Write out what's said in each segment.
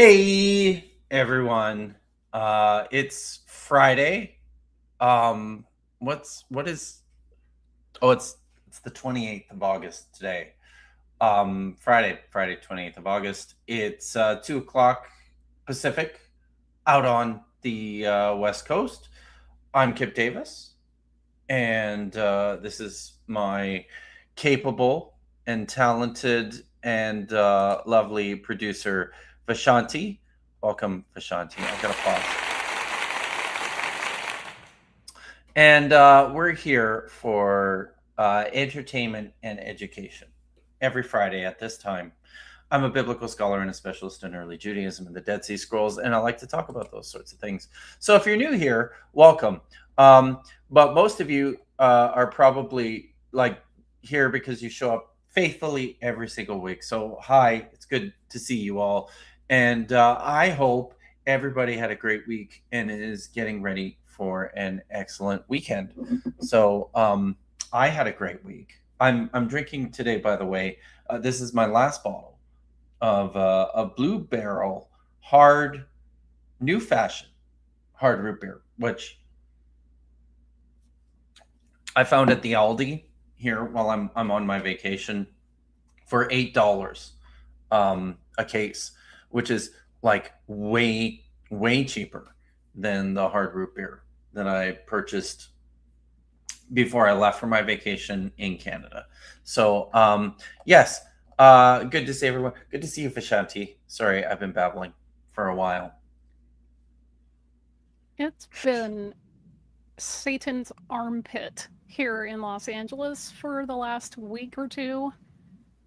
Hey everyone. It's Friday. Um what is it's the 28th of August today. Friday 28th of August. It's 2 o'clock Pacific out on the West Coast. I'm Kip Davis, and this is my capable and talented and lovely producer Vishanti. Welcome, Vishanti. I got to pause. And we're here for entertainment and education every Friday at this time. I'm a biblical scholar and a specialist in early Judaism and the Dead Sea Scrolls, and I like to talk about those sorts of things. So if you're new here, welcome. But most of you are probably like here because you show up faithfully every single week. So hi, it's good to see you all. And I hope everybody had a great week and is getting ready for an excellent weekend. So I had a great week. I'm drinking today, by the way. This is my last bottle of a Blue Barrel hard, new fashion hard root beer, which I found at the Aldi here while I'm on my vacation for $8 a case, which is like way cheaper than the hard root beer that I purchased before I left for my vacation in Canada. So yes, good to see everyone. Good to see you, Vishanti. Sorry, I've been babbling for a while. It's been Satan's armpit here in Los Angeles for the last week or two.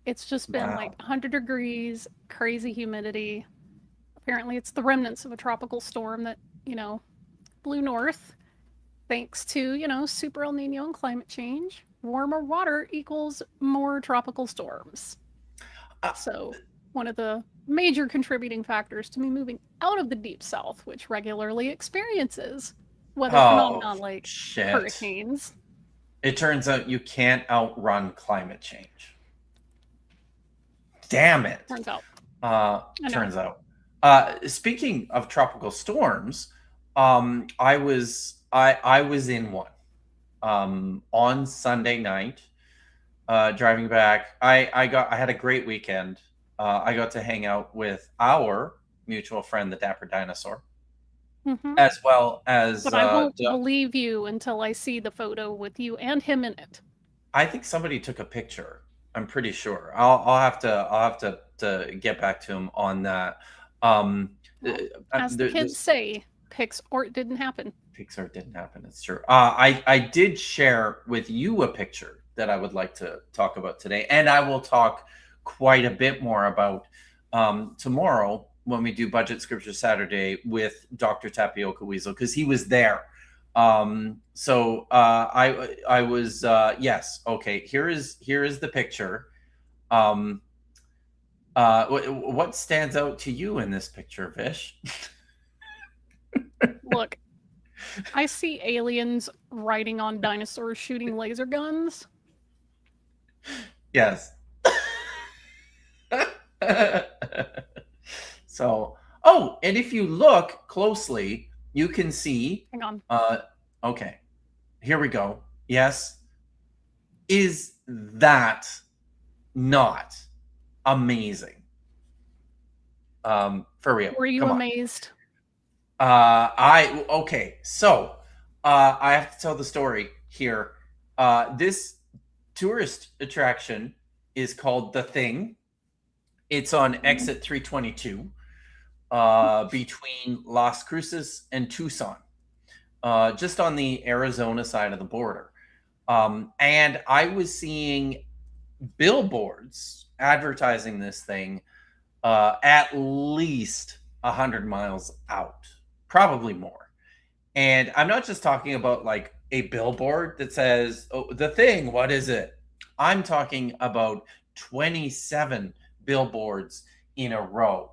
It's just been like Wow. 100 degrees, crazy humidity. Apparently, it's the remnants of a tropical storm that, blew north thanks to, super El Nino and climate change. Warmer water equals more tropical storms. Uh, So, one of the major contributing factors to me moving out of the deep south, which regularly experiences weather oh, phenomena like shit. hurricanes. It turns out you can't outrun climate change. Damn it. Turns out. I know. Turns out. Speaking of tropical storms, I was in one on Sunday night. Driving back, I had a great weekend. I got to hang out with our mutual friend, the Dapper Dinosaur, Hmm. as well as But I won't believe you until I see the photo with you and him in it. I think somebody took a picture. I'm pretty sure. I'll have to get back to him on that. Um, Well, as the kids this say, pics or it didn't happen. Pixar didn't happen. It's true. I did share with you a picture that I would like to talk about today, and I will talk quite a bit more about tomorrow when we do Budget Scripture Saturday with Dr. Tapioca Weasel, because he was there. I was yes, okay. Here is the picture. Um, what stands out to you in this picture, Vish? Look, I see aliens riding on dinosaurs shooting laser guns. Yes. So, oh, and if you look closely, you can see. Hang on. Okay, here we go. Yes, is that not amazing? For real. Were you Come on. amazed? I okay. So, I have to tell the story here. This tourist attraction is called The Thing. It's on exit 322 between Las Cruces and Tucson, just on the Arizona side of the border. And I was seeing billboards advertising this thing at least 100 miles out, probably more. And I'm not just talking about like a billboard that says, oh, The Thing, what is it? I'm talking about 27 billboards in a row.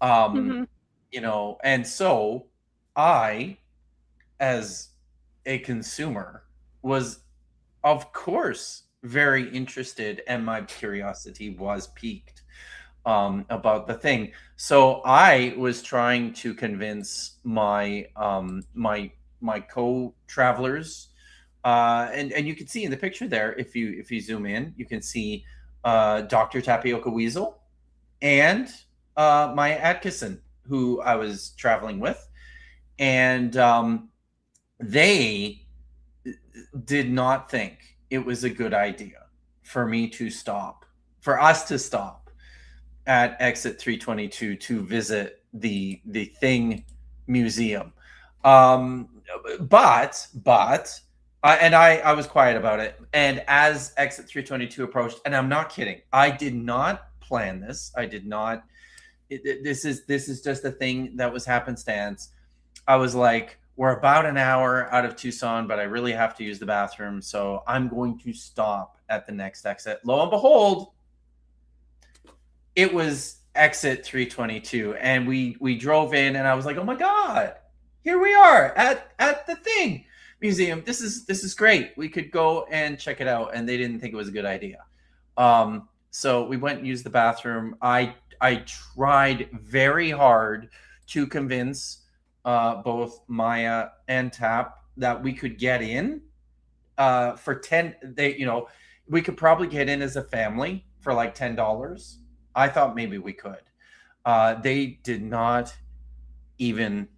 Um, Mm-hmm. and so I, as a consumer, was, of course, very interested, and my curiosity was piqued. about the thing. So I was trying to convince my co-travelers, and you can see in the picture there, if you zoom in, you can see Dr. Tapioca Weasel and Maya Atkinson, who I was traveling with, and they did not think it was a good idea for us to stop at exit 322 to visit the Thing Museum. But I was quiet about it. And as exit 322 approached, and I'm not kidding, I did not plan this. I did not. This is just a thing that was happenstance. I was like, we're about an hour out of Tucson, but I really have to use the bathroom, so I'm going to stop at the next exit. Lo and behold, it was exit 322, and we drove in, and I was like, oh my god, here we are at the Thing Museum. This is great. We could go and check it out, and they didn't think it was a good idea. So we went and used the bathroom. I tried very hard to convince both Maya and Tap that we could get in for 10. We could probably get in as a family for like $10. I thought maybe we could. They did not even.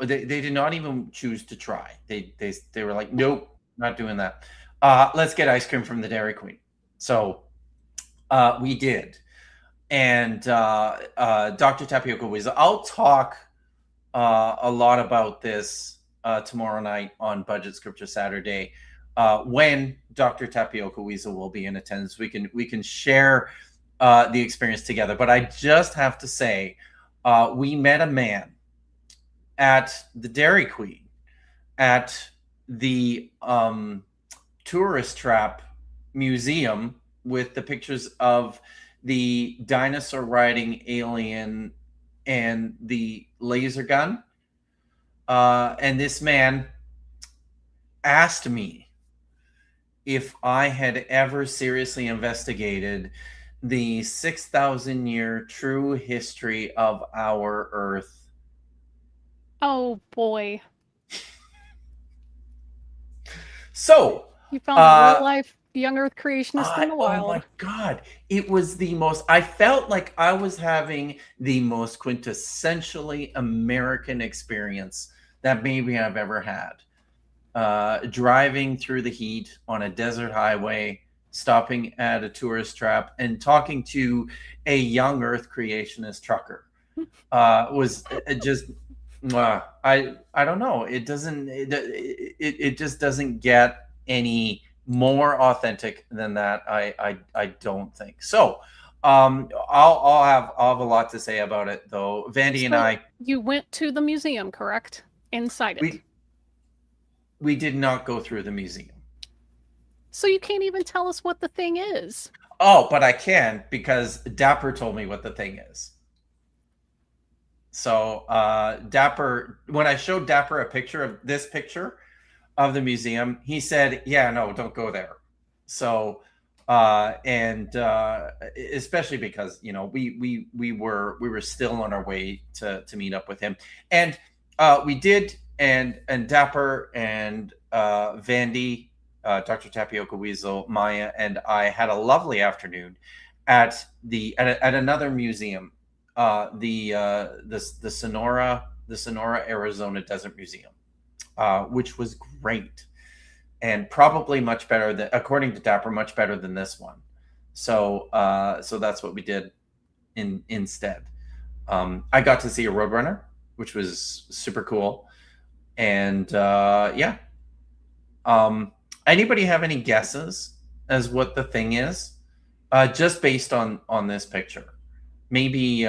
They did not even choose to try. They were like, nope, not doing that. Let's get ice cream from the Dairy Queen. So we did, and Dr. Tapioca Weasel. I'll talk a lot about this tomorrow night on Budget Scripture Saturday, when Dr. Tapioca Weasel will be in attendance. We can share the experience together. But I just have to say, we met a man at the Dairy Queen, at the Tourist Trap Museum, with the pictures of the dinosaur riding alien and the laser gun. And this man asked me if I had ever seriously investigated the 6,000 year true history of our Earth. Oh boy. So you found a real life young Earth creationist in the wild. Oh my god, it was the most. I felt like I was having the most quintessentially American experience that maybe I've ever had. Driving through the heat on a desert highway, stopping at a tourist trap, and talking to a young Earth creationist trucker was just. I don't know. It doesn't. It just doesn't get any more authentic than that. I don't think so. I'll have a lot to say about it, though. Vandy and I. You went to the museum, correct? Inside it. We did not go through the museum. So you can't even tell us what the thing is. Oh, but I can, because Dapper told me what the thing is. So Dapper, when I showed Dapper a picture of this picture of the museum, he said, yeah, no, don't go there. So especially because, you know, we were still on our way to meet up with him, and we did, and Dapper and Vandy, Dr. Tapioca Weasel, Maya, and I had a lovely afternoon at another museum, the Sonora Arizona Desert Museum, which was great, and probably much better than, according to Dapper, much better than this one. So that's what we did instead. I got to see a Roadrunner, which was super cool, and yeah. Anybody have any guesses as what the thing is? Just based on this picture. Maybe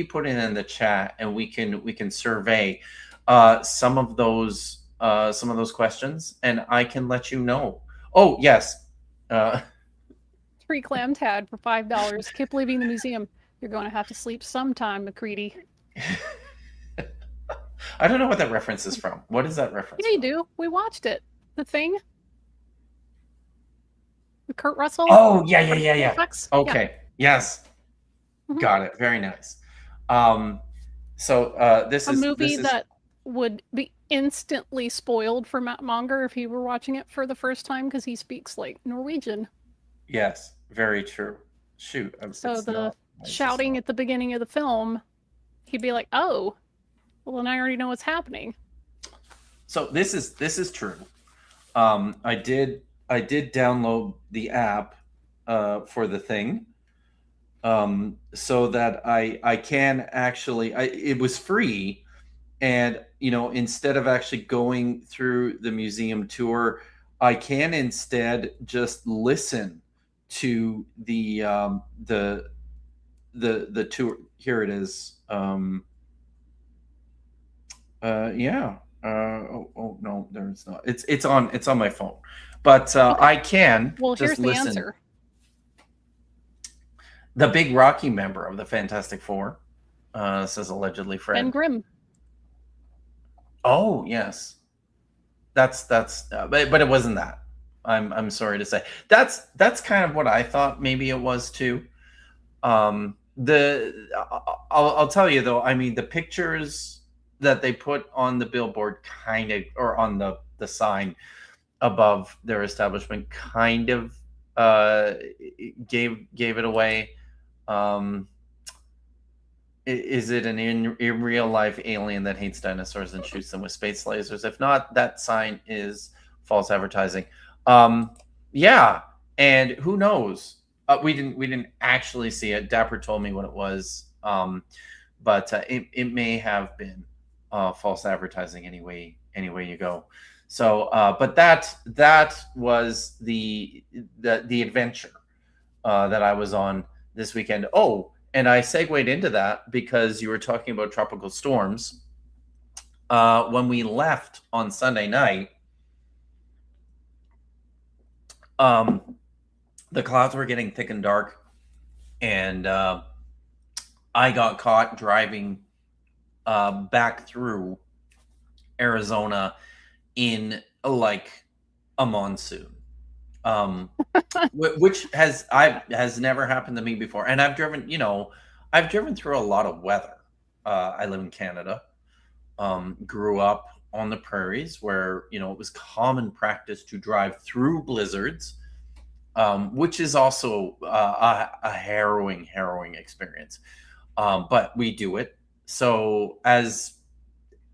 put it in the chat, and we can survey some of those questions, and I can let you know. Oh yes, 3 clam tad for $5. Keep leaving the museum. You're going to have to sleep sometime, McCready. I don't know what that reference is from. What is that reference? Yeah, you do. We watched it. The Thing. With Kurt Russell. Oh yeah. Okay. Yeah. Yes. Got it. Very nice. Um, this A is movie that would be instantly spoiled for Matt Monger if he were watching it for the first time because he speaks like Norwegian. yes, very true. Shoot, So it's the not. Why is this shouting not? at the beginning of the film, he'd be like, "Oh, well, then I already know what's happening." So this is true. I did download the app for the thing, so that I can actually. It was free, and instead of actually going through the museum tour, I can instead just listen to the tour. Here it is. Yeah. Oh no, there's not. It's on my phone, but Okay. I can Well, just here's the listen. answer. The big Rocky member of the Fantastic Four, says allegedly Ben Fred. Grimm. Oh yes, but it wasn't that. I'm sorry to say. That's kind of what I thought maybe it was too. The I'll tell you though. I mean, the pictures that they put on the billboard kind of, or on the sign above their establishment, kind of gave it away. Um, is it an in real life alien that hates dinosaurs and shoots them with space lasers? If not, that sign is false advertising. Um, yeah, and who knows? We didn't actually see it. Dapper told me what it was, but it may have been false advertising anyway you go. So, but that was the adventure that I was on this weekend. Oh, and I segued into that because you were talking about tropical storms. When we left on Sunday night, um, the clouds were getting thick and dark, and I got caught driving back through Arizona in like a monsoon, um, which has never happened to me before. And I've driven through a lot of weather. I live in Canada. Grew up on the prairies where it was common practice to drive through blizzards, which is also a harrowing experience. But we do it. So as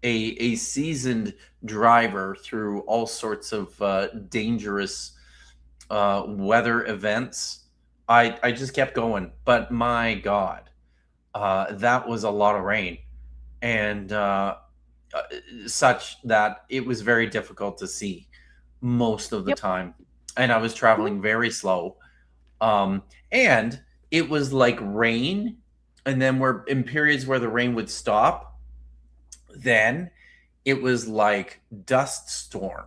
a seasoned driver through all sorts of dangerous weather events, I just kept going. But my God, that was a lot of rain, and uh, such that it was very difficult to see most of the Yep. time, and I was Mhm. traveling very slow. And it was like rain, and then we're in periods where the rain would stop. Then it was like dust storm.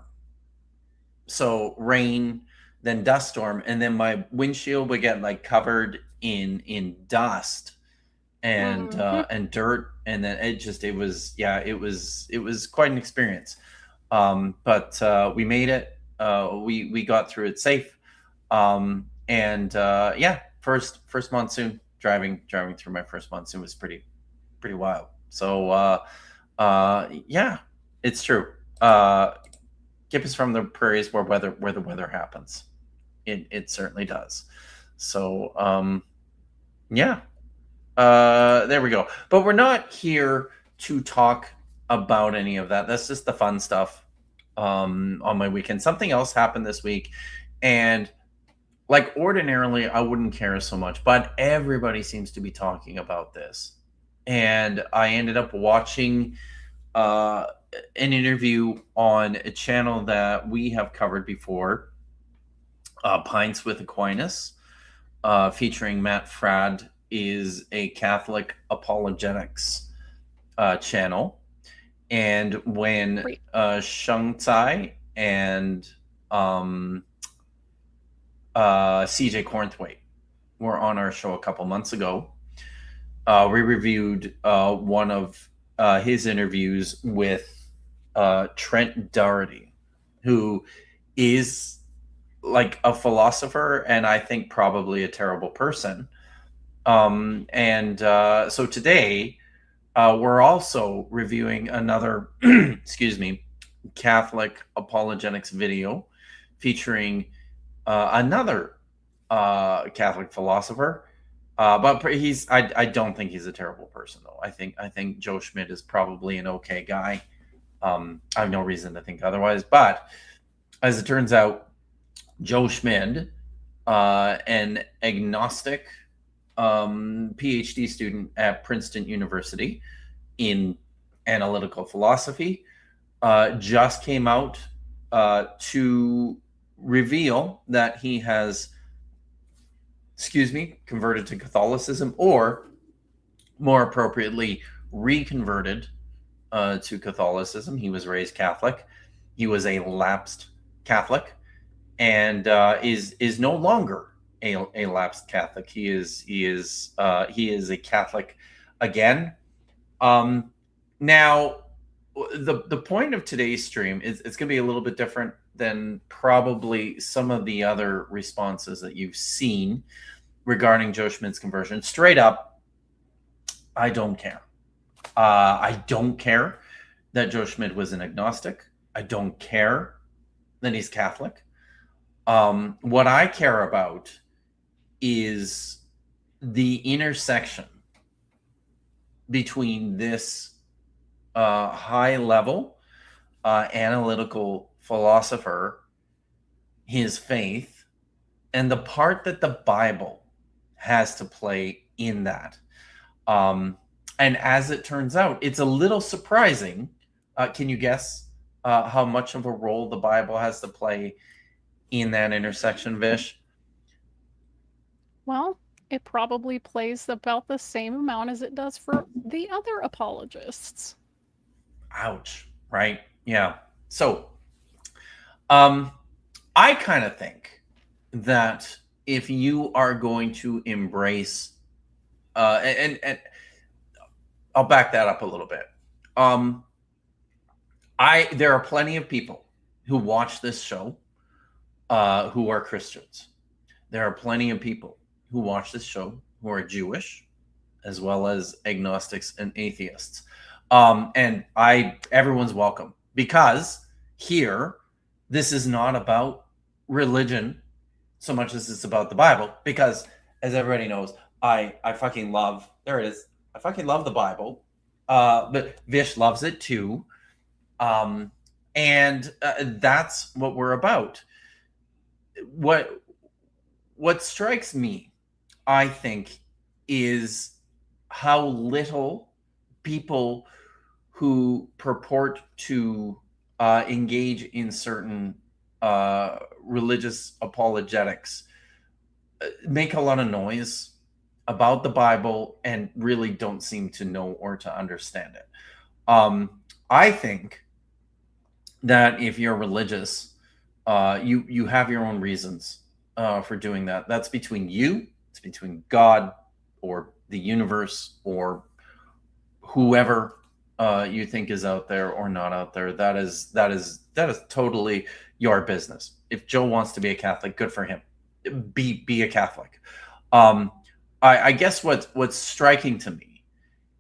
So rain, then dust storm, and then my windshield would get like covered in dust Mhm. and dirt, and then it was quite an experience. But we made it. We got through it safe. And yeah, first monsoon, driving through my first monsoon was pretty wild. So yeah, it's true. Kip is from the prairies where the weather happens. It certainly does. So yeah, there we go. But we're not here to talk about any of that. That's just the fun stuff on my weekend. Something else happened this week, and like ordinarily I wouldn't care so much, but everybody seems to be talking about this. And I ended up watching uh, an interview on a channel that we have covered before, Pints with Aquinas, featuring Matt Fradd, is a Catholic apologetics channel. And when Great. Shung Tsai and CJ Cornthwaite were on our show a couple months ago, we reviewed one of his interviews with Trent Doherty, who is like a philosopher and I think probably a terrible person. So today we're also reviewing another, excuse me, Catholic apologetics video featuring another Catholic philosopher. But I don't think he's a terrible person though. I think Joe Schmid is probably an okay guy. I have no reason to think otherwise. But as it turns out, Joe Schmid, an agnostic Ph.D. student at Princeton University in analytical philosophy, just came out to reveal that he has, converted to Catholicism, or more appropriately, reconverted to Catholicism. He was raised Catholic. He was a lapsed Catholic, and is no longer a lapsed Catholic. He is a Catholic again. Now, the point of today's stream is it's going to be a little bit different than probably some of the other responses that you've seen regarding Joe Schmid's conversion. Straight up, I don't care. I don't care that Joe Schmid was an agnostic. I don't care that he's Catholic. What I care about is the intersection between this high level analytical philosopher, his faith, and the part that the Bible has to play in that. And as it turns out, it's a little surprising. Can you guess how much of a role the Bible has to play in that intersection, Vish? Well, it probably plays about the same amount as it does for the other apologists. Ouch, right? Yeah. So, I kind of think that if you are going to embrace, and I'll back that up a little bit. There are plenty of people who watch this show who are Christians. There are plenty of people who watch this show who are Jewish, as well as agnostics and atheists. And everyone's welcome, because here, this is not about religion so much as it's about the Bible. Because as everybody knows, I fucking love, there it is. I fucking love the Bible. But Vish loves it too. And that's what we're about. What strikes me, I think, is how little people who purport to engage in certain religious apologetics make a lot of noise about the Bible and really don't seem to know or to understand it. I think that if you're religious, you have your own reasons for doing that. That's between you, it's between God or the universe or whoever you think is out there or not out there. That is totally your business. If Joe wants to be a Catholic, good for him. Be a Catholic. I guess what's striking to me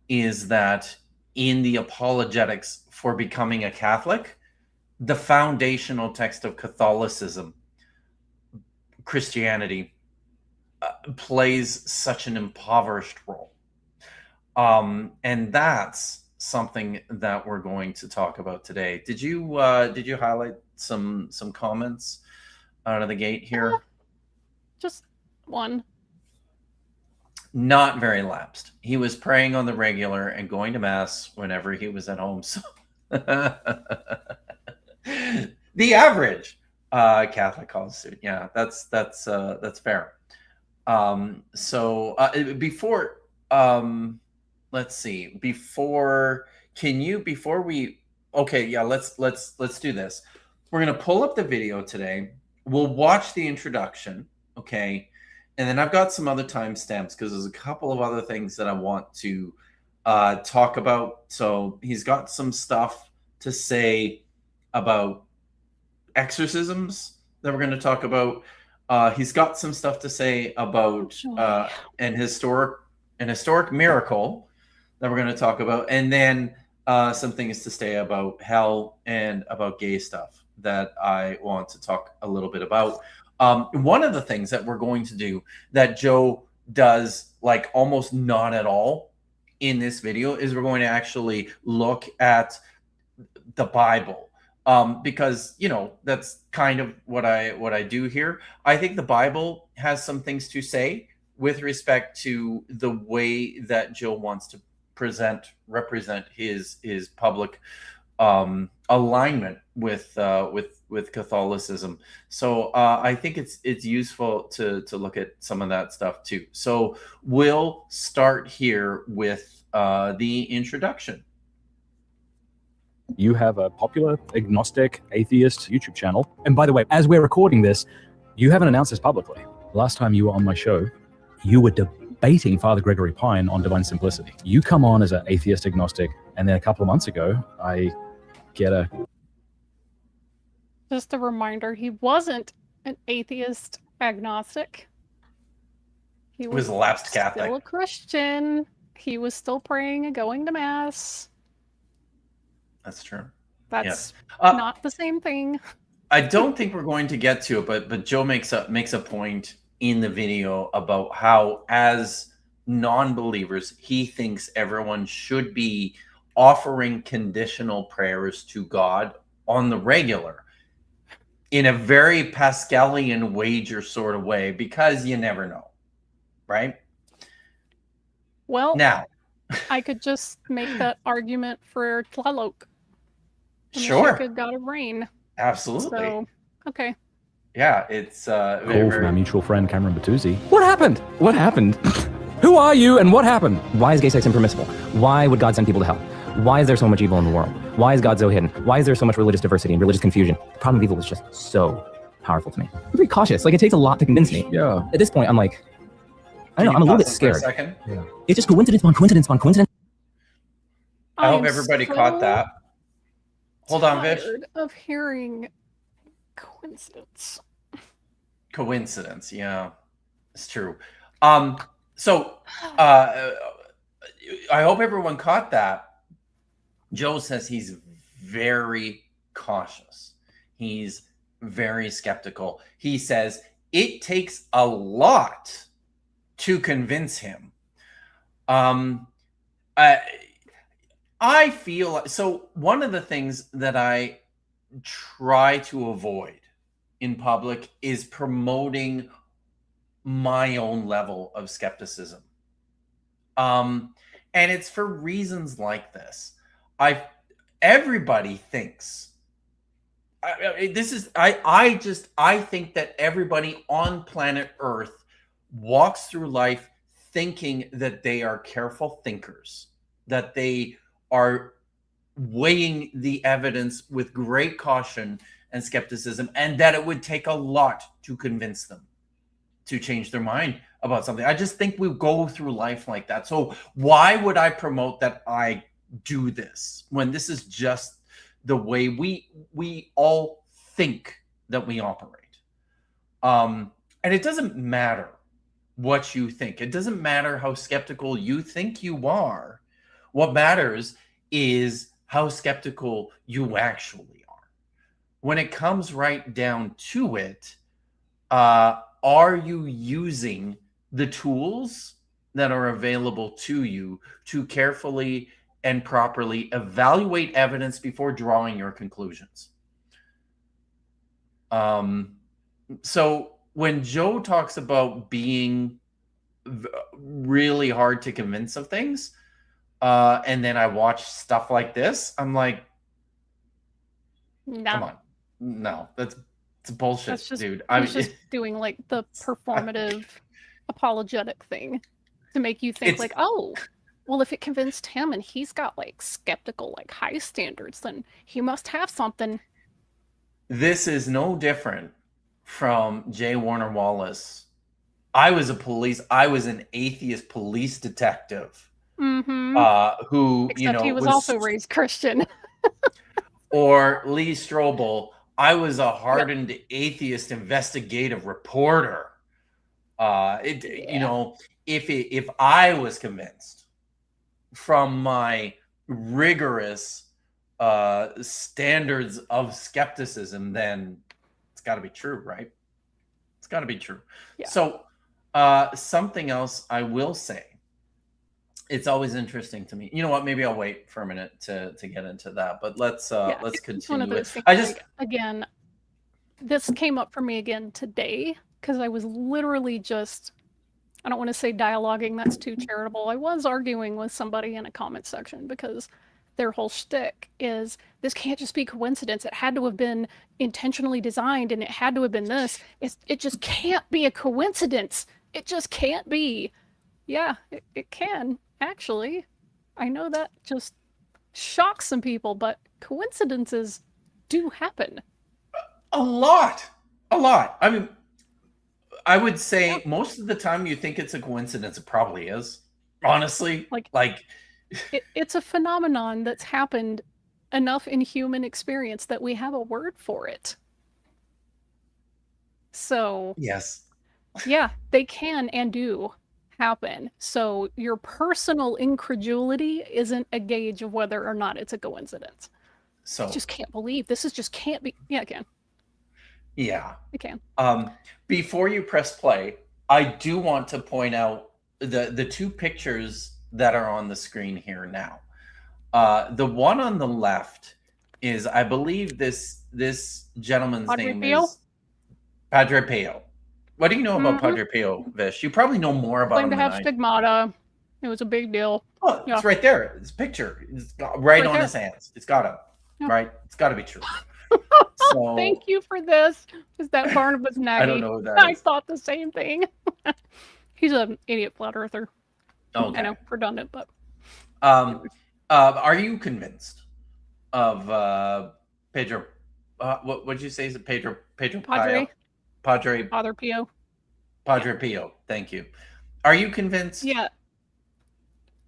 is that in the apologetics for becoming a Catholic, the foundational text of Catholicism, Christianity, plays such an impoverished role. And that's something that we're going to talk about today. Did you highlight some comments out of the gate here? Just one. Not very lapsed. He was praying on the regular and going to mass whenever he was at home. So the average Catholic college student. Yeah, that's fair. Before let's see. Let's do this. We're gonna pull up the video today. We'll watch the introduction, okay? And then I've got some other timestamps because there's a couple of other things that I want to talk about. So he's got some stuff to say about exorcisms that we're going to talk about. He's got some stuff to say about an historic miracle that we're going to talk about, and then some things to say about hell and about gay stuff that I want to talk a little bit about. One of the things that we're going to do that Joe does like almost not at all in this video is we're going to actually look at the Bible, because that's kind of what I do here. I think the Bible has some things to say with respect to the way that Joe wants to represent his public alignment with Catholicism. So I think it's useful to look at some of that stuff too. So we'll start here with the introduction. You have a popular agnostic atheist YouTube channel. And by the way, as we're recording this, you haven't announced this publicly. Last time you were on my show, you were debating Father Gregory Pine on divine simplicity. You come on as an atheist agnostic, and then a couple of months ago, I get a... Just a reminder, he wasn't an atheist agnostic. He was a lapsed Catholic. Still a Christian. He was still praying and going to Mass. That's true. That's not the same thing. I don't think we're going to get to it, but Joe makes a point in the video about how, as non-believers, he thinks everyone should be offering conditional prayers to God on the regular, in a very Pascalian wager sort of way, because you never know, right? Well, now I could just make that argument for Tlaloc. Sure. God of Rain. Absolutely. So, okay. Yeah, it's call from our mutual friend Cameron Batuzzi. What happened? What happened? Who are you and what happened? Why is gay sex impermissible? Why would God send people to hell? Why is there so much evil in the world? Why is God so hidden? Why is there so much religious diversity and religious confusion? The problem of evil is just so powerful to me. I'm very cautious. Like, it takes a lot to convince me. Yeah. At this point, I'm like, I don't know, I'm a little bit scared. For a second? Yeah. It's just coincidence on coincidence on coincidence. I hope everybody caught that. Hold on, Vish. Of hearing coincidence. Coincidence, yeah, it's true. So I hope everyone caught that. Joe says he's very cautious. He's very skeptical. He says it takes a lot to convince him. I feel so. One of the things that I try to avoid in public is promoting my own level of skepticism. And it's for reasons like this. Everybody thinks I think that everybody on planet Earth walks through life thinking that they are careful thinkers, that they are weighing the evidence with great caution and skepticism, and that it would take a lot to convince them to change their mind about something. I just think we go through life like that. So why would I promote that I do this when this is just the way we all think that we operate? And it doesn't matter what you think. It doesn't matter how skeptical you think you are. What matters is how skeptical you actually are. When it comes right down to it, are you using the tools that are available to you to carefully and properly evaluate evidence before drawing your conclusions? So when Joe talks about being really hard to convince of things, and then I watch stuff like this, I'm like, no. Come on. No, it's bullshit, dude. He's just doing like the performative apologetic thing to make you think like, oh, well, if it convinced him and he's got like skeptical, like high standards, then he must have something. This is no different from J. Warner Wallace. I was an atheist police detective. Mm-hmm. Who, Except he was also raised Christian. Or Lee Strobel. I was a hardened atheist investigative reporter. You know, if I was convinced from my rigorous standards of skepticism, then it's got to be true, right? It's got to be true. Yeah. So something else I will say, it's always interesting to me. You know what? Maybe I'll wait for a minute to get into that. But let's continue. It's one of those things, I just like, again, this came up for me again today because I was literally just, I don't want to say dialoguing, that's too charitable. I was arguing with somebody in a comment section because their whole shtick is this can't just be coincidence. It had to have been intentionally designed and it had to have been this. It just can't be a coincidence. It just can't be. Yeah, it can, actually. I know that just shocks some people, but coincidences do happen. a lot. I mean, I would say most of the time you think it's a coincidence. It probably is. Honestly, like it's a phenomenon that's happened enough in human experience that we have a word for it. So yes, yeah, they can and do happen. So your personal incredulity isn't a gauge of whether or not it's a coincidence. so I just can't believe this is just can't be. Yeah, it can. yeah. It can. Before you press play, I do want to point out the two pictures that are on the screen here now. The one on the left is, I believe, this gentleman's Padre name Pio? is Padre Pio. What do you know about Padre Pio, Vish? You probably know more about him Claimed to than have I. stigmata. It was a big deal. Oh, Yeah. it's right there. It's a picture. It's right on there. his hands. It's got to, Yeah. right? It's got to be true. So Thank you for this. Is that Barnabas Nagy? I don't know who that I is. thought the same thing. He's an idiot flat earther. Okay. I know, redundant, but are you convinced of Pedro? What would you say is it Pedro Padre? Pio? Padre Father Pio. Padre Pio. Thank you. Are you convinced? Yeah.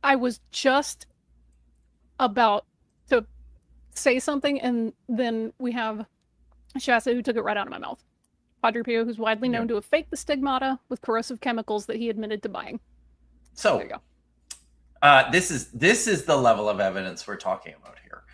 I was just about to say something, and then we have Shasta who took it right out of my mouth. Padre Pio, who's widely known to have faked the stigmata with corrosive chemicals that he admitted to buying. So there you go. This is the level of evidence we're talking about here.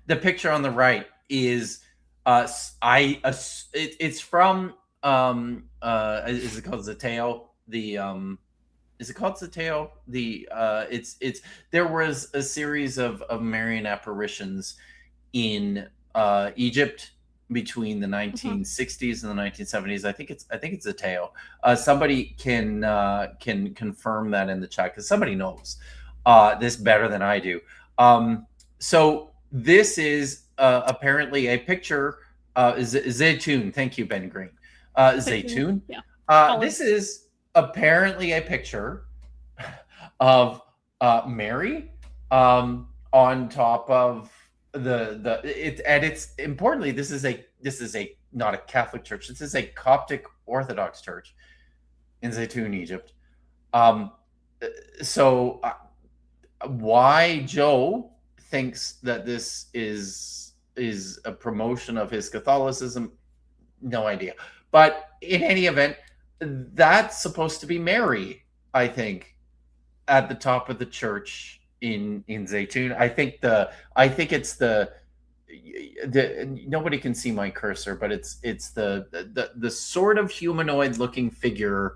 The picture on the right is it's from is it called Zateo? Is it called Zateo? It's there was a series of Marian apparitions in Egypt between the 1960s and the 1970s. I think it's Zateo. Somebody can confirm that in the chat because somebody knows this better than I do. So this is apparently a picture. Zaytoon. Thank you, Ben Green. Zaytoon. Yeah. This is apparently a picture of Mary on top of it's importantly, this is a not a Catholic church. This is a Coptic Orthodox church in Zaytoun, Egypt. So why Joe thinks that this is a promotion of his Catholicism, no idea. But in any event, that's supposed to be Mary, I think, at the top of the church in Zaytoun. I think it's the nobody can see my cursor, but it's the sort of humanoid looking figure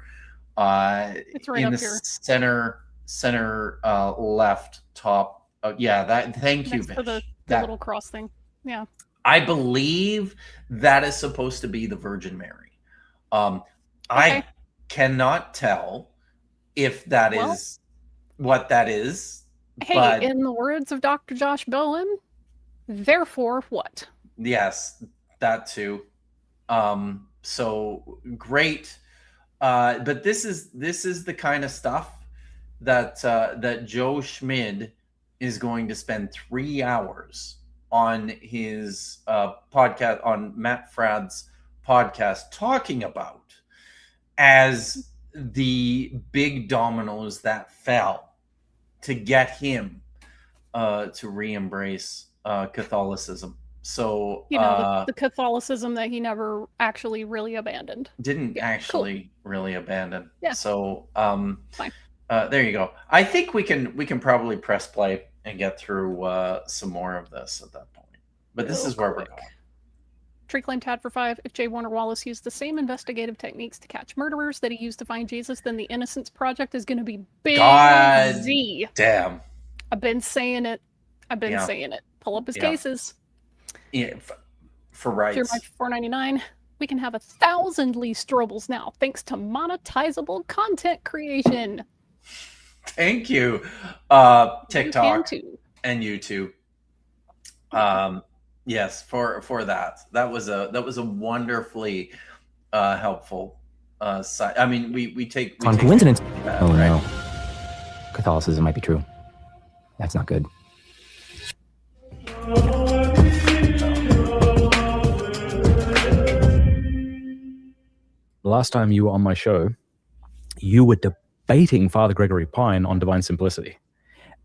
it's right in up the here. center left top. Thank you, Vish. The little cross thing. Yeah. I believe that is supposed to be the Virgin Mary. I cannot tell if that is what that is. Hey, but in the words of Dr. Josh Bowen, therefore what? Yes, that too. So great. But this is the kind of stuff that Joe Schmid is going to spend 3 hours on his podcast, on Matt Fradd's podcast, talking about as the big dominoes that fell to get him to re-embrace Catholicism. So You know, the Catholicism that he never actually really abandoned. didn't Yeah, actually really abandon. Yeah. So Fine. there you go. I think we can probably press play and get through some more of this at that point. But this Real is where we're quick. going. Tree Claim Tad for 5. If J. Warner Wallace used the same investigative techniques to catch murderers that he used to find Jesus, then the Innocence Project is going to be busy. Damn. I've been saying it. Yeah. saying it. Pull up his Yeah. cases. Yeah, for rights. Through my $4.99. We can have 1,000 Lee Strobels now, thanks to monetizable content creation. Thank you, TikTok and YouTube. Yes, for that. That was a wonderfully helpful site. I mean, we take coincidence. That, Oh right? no, Catholicism might be true. That's not good. The last time you were on my show, you were debating Father Gregory Pine on divine simplicity.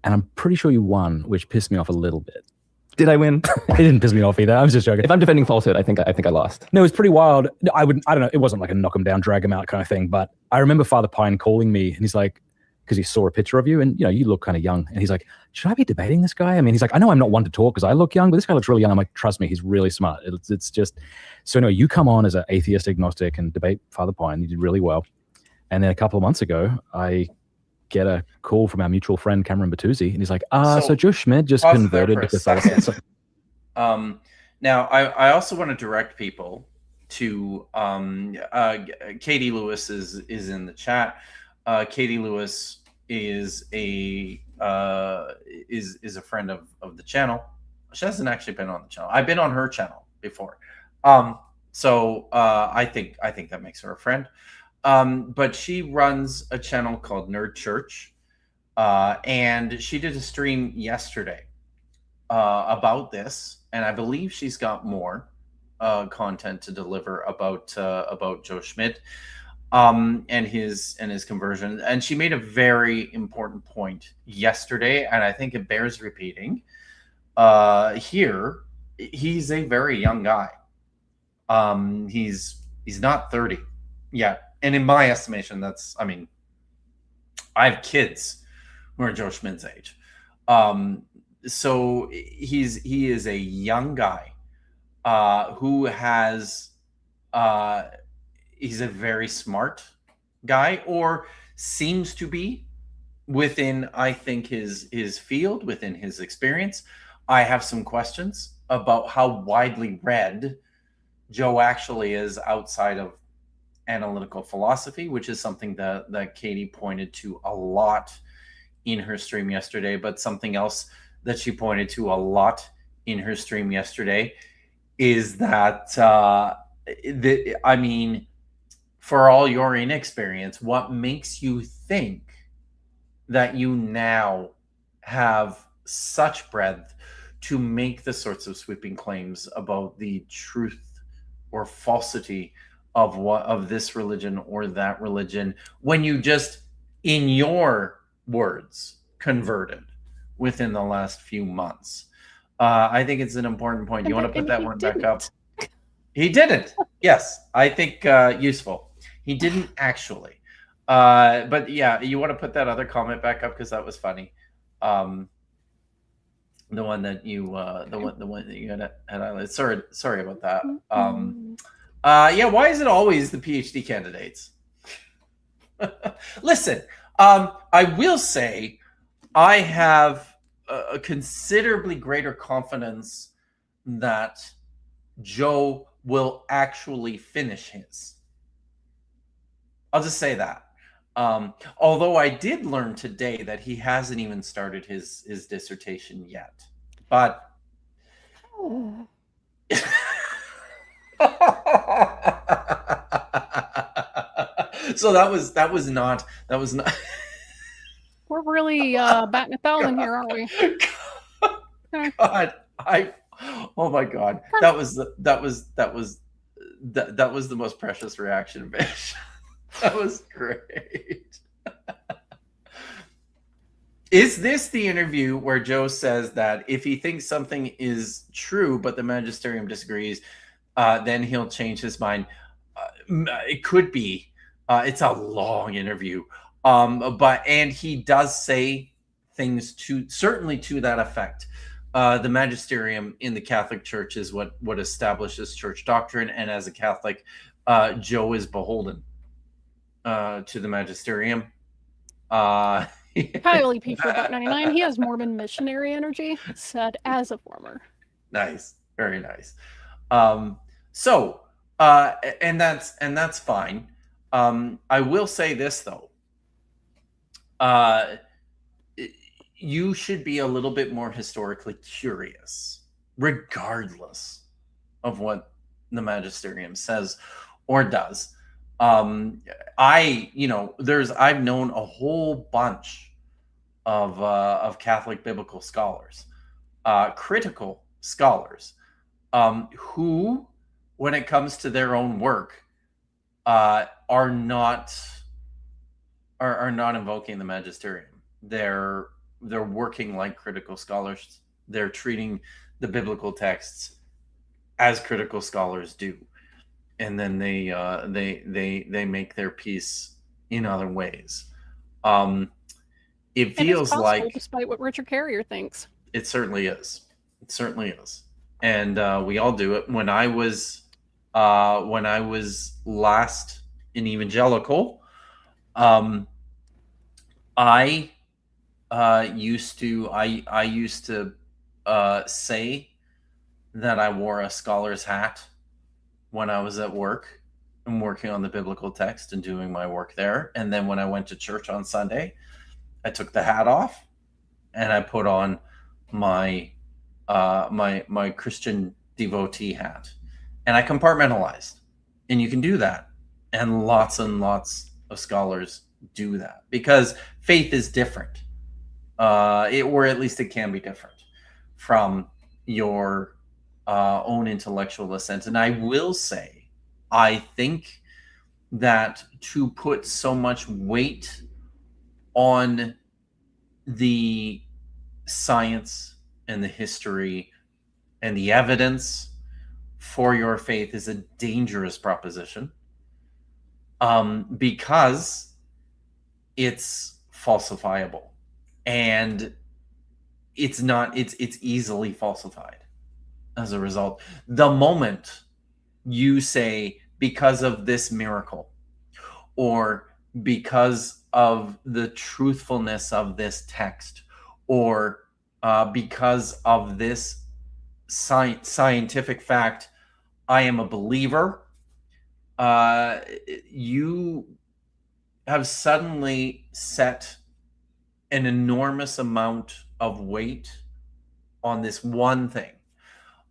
And I'm pretty sure you won, which pissed me off a little bit. Did I win? It didn't piss me off either. I was just joking. If I'm defending falsehood, I think I lost. No, it was pretty wild. I don't know. It wasn't like a knock him down, drag him out kind of thing. But I remember Father Pine calling me and he's like, because he saw a picture of you and, you know, you look kind of young. And he's like, should I be debating this guy? I mean, he's like, I know I'm not one to talk because I look young, but this guy looks really young. I'm like, trust me, he's really smart. It's just, so anyway, you come on as an atheist agnostic and debate Father Pine. You did really well. And then a couple of months ago, I get a call from our mutual friend, Cameron Bertuzzi. And he's like, so Joe Schmid just converted to Catholicism. Now, I also want to direct people to Katie Lewis is in the chat. Katie Lewis is a friend of the channel. She hasn't actually been on the channel. I've been on her channel before. So I think that makes her a friend. But she runs a channel called Nerd Church. And she did a stream yesterday about this. And I believe she's got more content to deliver about Joe Schmid and his conversion. And she made a very important point yesterday, and I think it bears repeating. Here, he's a very young guy. He's not 30 yet, and in my estimation, I have kids who are Joe Schmid's age. So he is a young guy who has he's a very smart guy, or seems to be, within, I think, his field, within his experience. I have some questions about how widely read Joe actually is outside of analytical philosophy, which is something that Katie pointed to a lot in her stream yesterday. But something else that she pointed to a lot in her stream yesterday is that, for all your inexperience, what makes you think that you now have such breadth to make the sorts of sweeping claims about the truth or falsity of this religion or that religion, when you just, in your words, converted within the last few months? I think it's an important point. You want to put that one back up? He didn't. Yes, I think useful. He didn't actually. But yeah, you want to put that other comment back up because that was funny. The one that you the one that you had highlighted. Sorry about that. Yeah, why is it always the PhD candidates? Listen, I will say I have a considerably greater confidence that Joe will actually finish his. I'll just say that. Although I did learn today that he hasn't even started his dissertation yet. But so that was not We're really batting 1,000 here, aren't we? God, oh my God, that was the most precious reaction, Vish. That was great. Is this the interview where Joe says that if he thinks something is true, but the magisterium disagrees, then he'll change his mind? It could be. It's a long interview. And he does say things certainly to that effect. The magisterium in the Catholic Church is what establishes church doctrine, and as a Catholic, Joe is beholden to the magisterium. Kyle E.P. for $1.99. He has Mormon missionary energy, said as a former. Nice, very nice. And that's fine. I will say this though. You should be a little bit more historically curious, regardless of what the magisterium says or does. I've known a whole bunch of Catholic biblical scholars, critical scholars, who, when it comes to their own work, are not invoking the magisterium. They're working like critical scholars. They're treating the biblical texts as critical scholars do, and then they make their peace in other ways. It feels like, despite what Richard Carrier thinks, it certainly is. It certainly is, and we all do it. When I was last in evangelical, I used to say that I wore a scholar's hat when I was at work and working on the biblical text and doing my work there. And then when I went to church on Sunday, I took the hat off and I put on my my Christian devotee hat, and I compartmentalized. And you can do that, and lots of scholars do that because faith is different, or at least it can be different from your own intellectual assent. And I will say, I think that to put so much weight on the science and the history and the evidence for your faith is a dangerous proposition, because it's falsifiable, and it's easily falsified. As a result, the moment you say, because of this miracle, or because of the truthfulness of this text, or because of this scientific fact, I am a believer, you have suddenly set an enormous amount of weight on this one thing,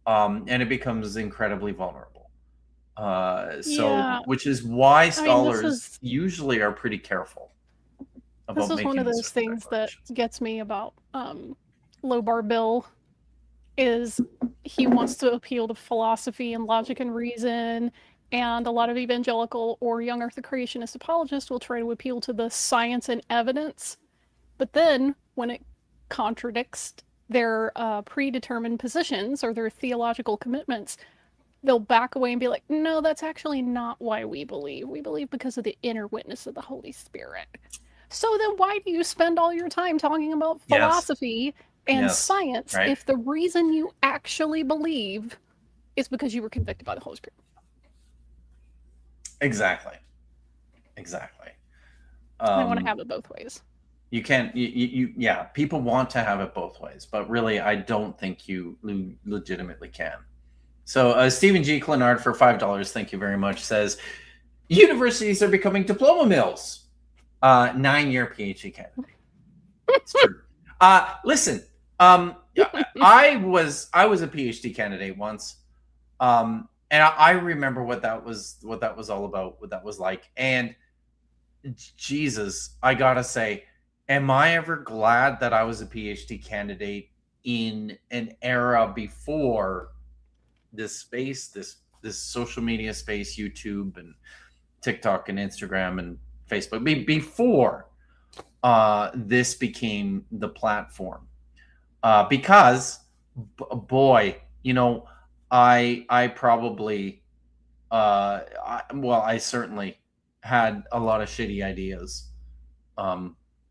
and it becomes incredibly vulnerable. Which is why scholars usually are pretty careful about this is one of those things that gets me about Low Bar Bill, is he wants to appeal to philosophy and logic and reason, and a lot of evangelical or young earth creationist apologists will try to appeal to the science and evidence, but then when it contradicts their predetermined positions or their theological commitments, they'll back away and be like, no, that's actually not why we believe. We believe because of the inner witness of the Holy Spirit. So then why do you spend all your time talking about philosophy and science if the reason you actually believe is because you were convicted by the Holy Spirit? Exactly. I want to have it both ways. You can't, people want to have it both ways, but really, I don't think you legitimately can. So Stephen G. Clenard for $5, thank you very much, says, universities are becoming diploma mills. 9-year PhD candidate. It's true. Listen, I was a PhD candidate once, and I remember what that was all about, what that was like. And Jesus, I gotta say, am I ever glad that I was a PhD candidate in an era before this space, this social media space, YouTube and TikTok and Instagram and Facebook, before this became the platform. Because, boy, you know, I probably, I certainly had a lot of shitty ideas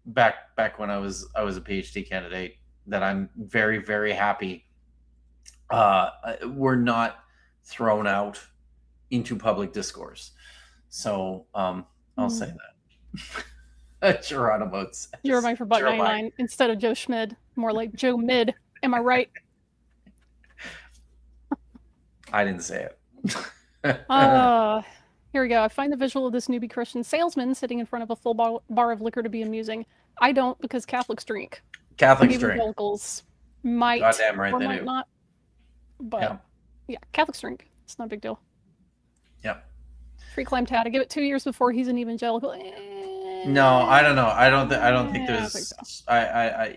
back when I was a PhD candidate that I'm very, very happy were not thrown out into public discourse. So I'll say that. Geronimo says, You're my for buck Jeremiah. 99 instead of Joe Schmid, more like Joe Mid. Am I right? I didn't say it. Here we go. I find the visual of this newbie Christian salesman sitting in front of a full bar of liquor to be amusing. I don't, because Catholics drink. Catholics drink. Evangelicals might Goddamn right or they might do. not. But yeah, Catholics drink. It's not a big deal. Yeah. Free climb Tad. I give it 2 years before he's an evangelical. No, I don't know. I don't think I don't there's. think so.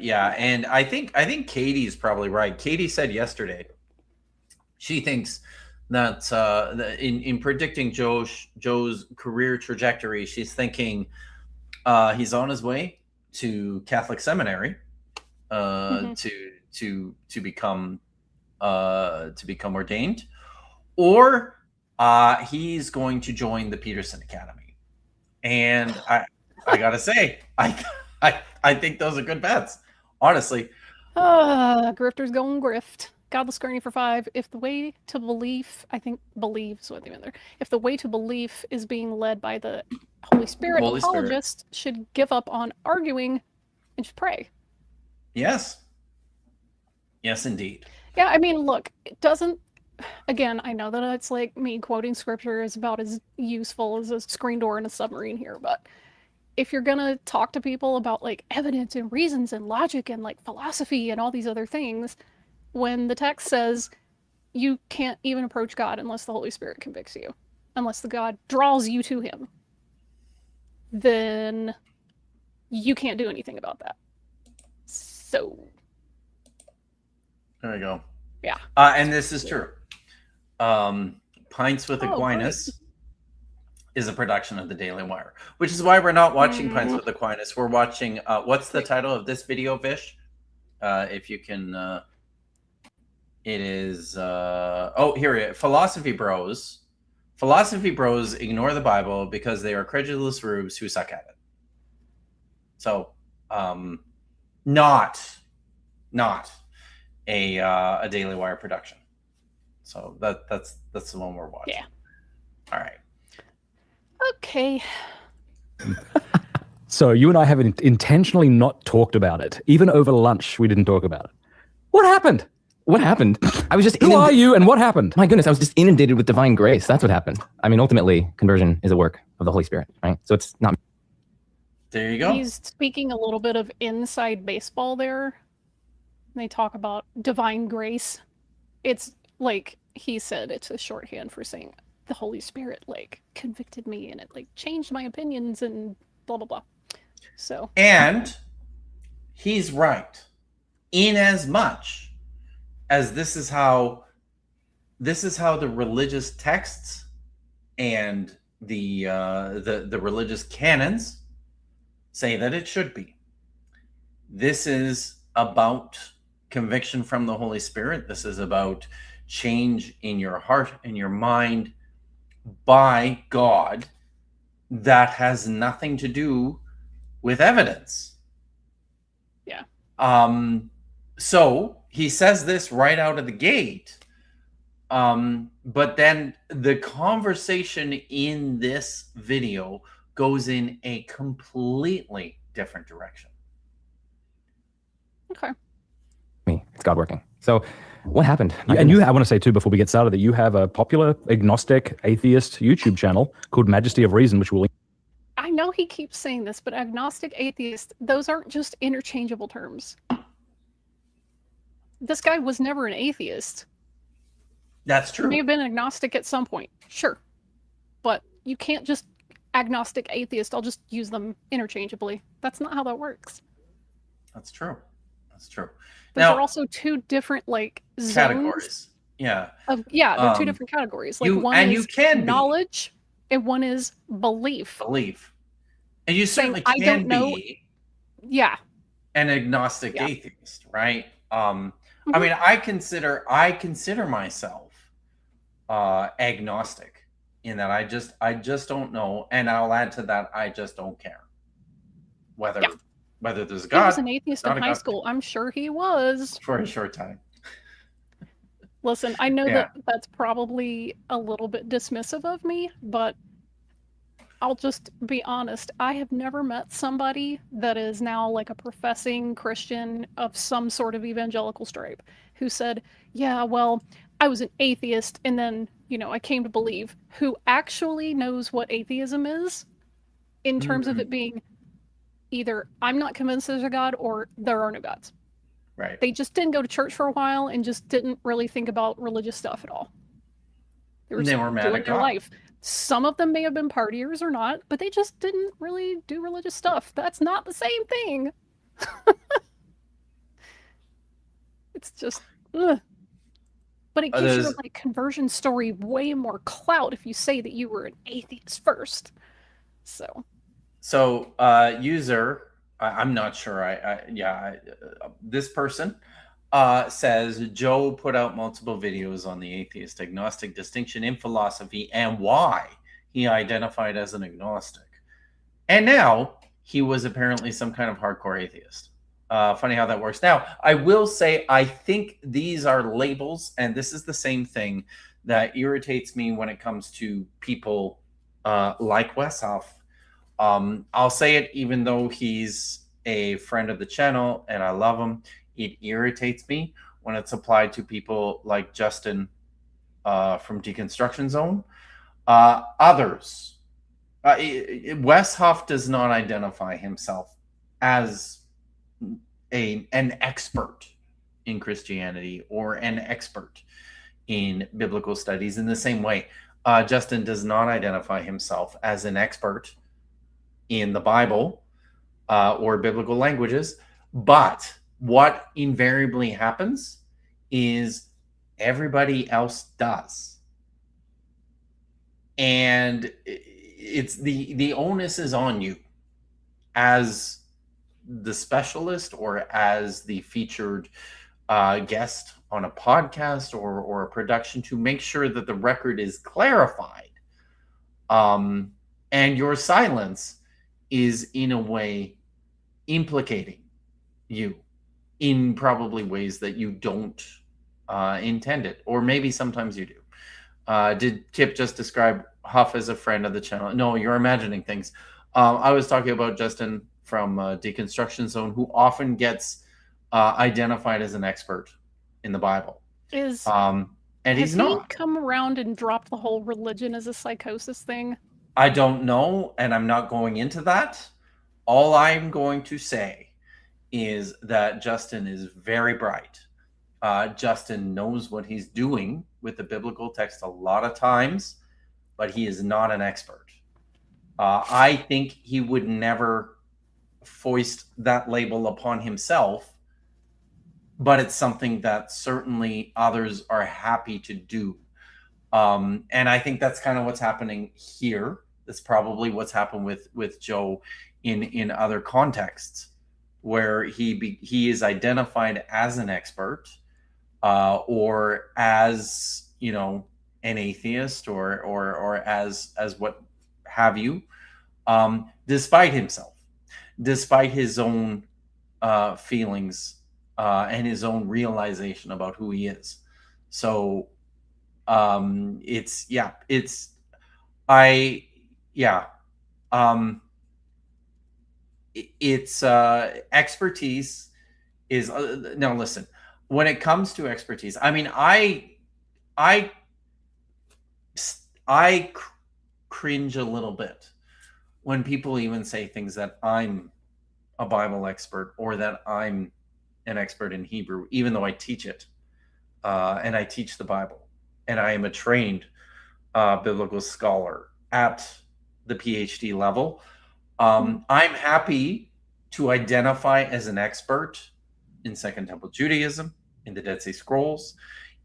Yeah, and I think Katie's probably right. Katie said yesterday she thinks that in predicting Joe's career trajectory, she's thinking he's on his way to Catholic seminary to become ordained, or he's going to join the Peterson Academy. And I gotta say, I think those are good bets, honestly. Grifters going grift. Godless Gurney for 5. If the way to belief, I think believe is what they meant there. If the way to belief is being led by the Holy Spirit, apologists should give up on arguing and should pray. Yes. Yes, indeed. Yeah, I mean, look, it doesn't. Again, I know that it's like me quoting scripture is about as useful as a screen door in a submarine here, but if you're gonna talk to people about like evidence and reasons and logic and like philosophy and all these other things, when the text says you can't even approach God unless the Holy Spirit convicts you, unless the God draws you to him, then you can't do anything about that. So there we go. Yeah. And this is true. Pints with Aquinas is a production of the Daily Wire, which is why we're not watching Pints with Aquinas. We're watching, what's the title of this video, Vish? If you can, it is, here it is. Philosophy Bros. Philosophy Bros ignore the Bible because they are credulous rubes who suck at it. So, not a Daily Wire production. So that's the one we're watching. Yeah. All right. Okay. So you and I have intentionally not talked about it. Even over lunch, we didn't talk about it. What happened? What happened? I was just Who are you and what happened? My goodness, I was just inundated with divine grace. That's what happened. I mean, ultimately, conversion is a work of the Holy Spirit, right? So it's not. There you go. He's speaking a little bit of inside baseball there. They talk about divine grace. It's like he said, it's a shorthand for saying the Holy Spirit like convicted me and it like changed my opinions and blah blah blah. So and he's right, in as much as this is how the religious texts and the religious canons say that it should be. This is about conviction from the Holy Spirit. This is about change in your heart and your mind by God that has nothing to do with evidence. Yeah. So he says this right out of the gate. But then the conversation in this video goes in a completely different direction. Okay. It's God working. So what happened? I want to say too, before we get started, that you have a popular agnostic atheist YouTube channel called Majesty of Reason, which will. I know he keeps saying this, but agnostic, atheist, those aren't just interchangeable terms. This guy was never an atheist. That's true. He may have been agnostic at some point, sure. But you can't just agnostic, atheist, I'll just use them interchangeably. That's not how that works. That's true. That's true. Those are also two different like zones categories. Yeah. They're two different categories. Like one is knowledge and one is belief. And you certainly I can don't know be Yeah. an agnostic Yeah. atheist, right? I mean, I consider myself agnostic in that I just don't know, and I'll add to that, I just don't care whether Yeah. whether there's a He was God. an atheist in Not a high God. school. I'm sure he was. For a short time. Listen, I know Yeah. that that's probably a little bit dismissive of me, but I'll just be honest. I have never met somebody that is now like a professing Christian of some sort of evangelical stripe who said, yeah, well, I was an atheist and then, I came to believe, who actually knows what atheism is in terms of it being either I'm not convinced there's a God or there are no gods. Right. They just didn't go to church for a while and just didn't really think about religious stuff at all. They were mad doing at their God. life. Some of them may have been partiers or not, but they just didn't really do religious stuff. That's not the same thing. It's just, ugh. But it gives your like conversion story way more clout if you say that you were an atheist first. So user, I'm not sure. This person says Joe put out multiple videos on the atheist agnostic distinction in philosophy and why he identified as an agnostic. And now he was apparently some kind of hardcore atheist. Funny how that works. Now, I will say, I think these are labels, and this is the same thing that irritates me when it comes to people like Westhoff. I'll say it even though he's a friend of the channel and I love him. It irritates me when it's applied to people like Justin from Deconstruction Zone. Others, Westhoff does not identify himself as an expert in Christianity or an expert in biblical studies in the same way. Justin does not identify himself as an expert in the Bible or biblical languages, but what invariably happens is everybody else does. And it's the onus is on you as the specialist or as the featured guest on a podcast or a production to make sure that the record is clarified. And your silence is in a way implicating you in probably ways that you don't intend it, or maybe sometimes you do. Did Kip just describe Huff as a friend of the channel? No, you're imagining things. I was talking about Justin from Deconstruction Zone, who often gets identified as an expert in the Bible. And he's not. Has he come around and dropped the whole religion as a psychosis thing? I don't know, and I'm not going into that. All I'm going to say is that Justin is very bright. Justin knows what he's doing with the biblical text a lot of times, but he is not an expert. I think he would never foist that label upon himself, but it's something that certainly others are happy to do. And I think that's kind of what's happening here. That's probably what's happened with Joe in other contexts, where he is identified as an expert or as an atheist or as what have you, despite himself, despite his own feelings and his own realization about who he is. So it's expertise is now listen, when it comes to expertise, I mean, I cringe a little bit when people even say things that I'm a Bible expert or that I'm an expert in Hebrew, even though I teach it and I teach the Bible and I am a trained biblical scholar at the Ph.D. level. I'm happy to identify as an expert in Second Temple Judaism, in the Dead Sea Scrolls,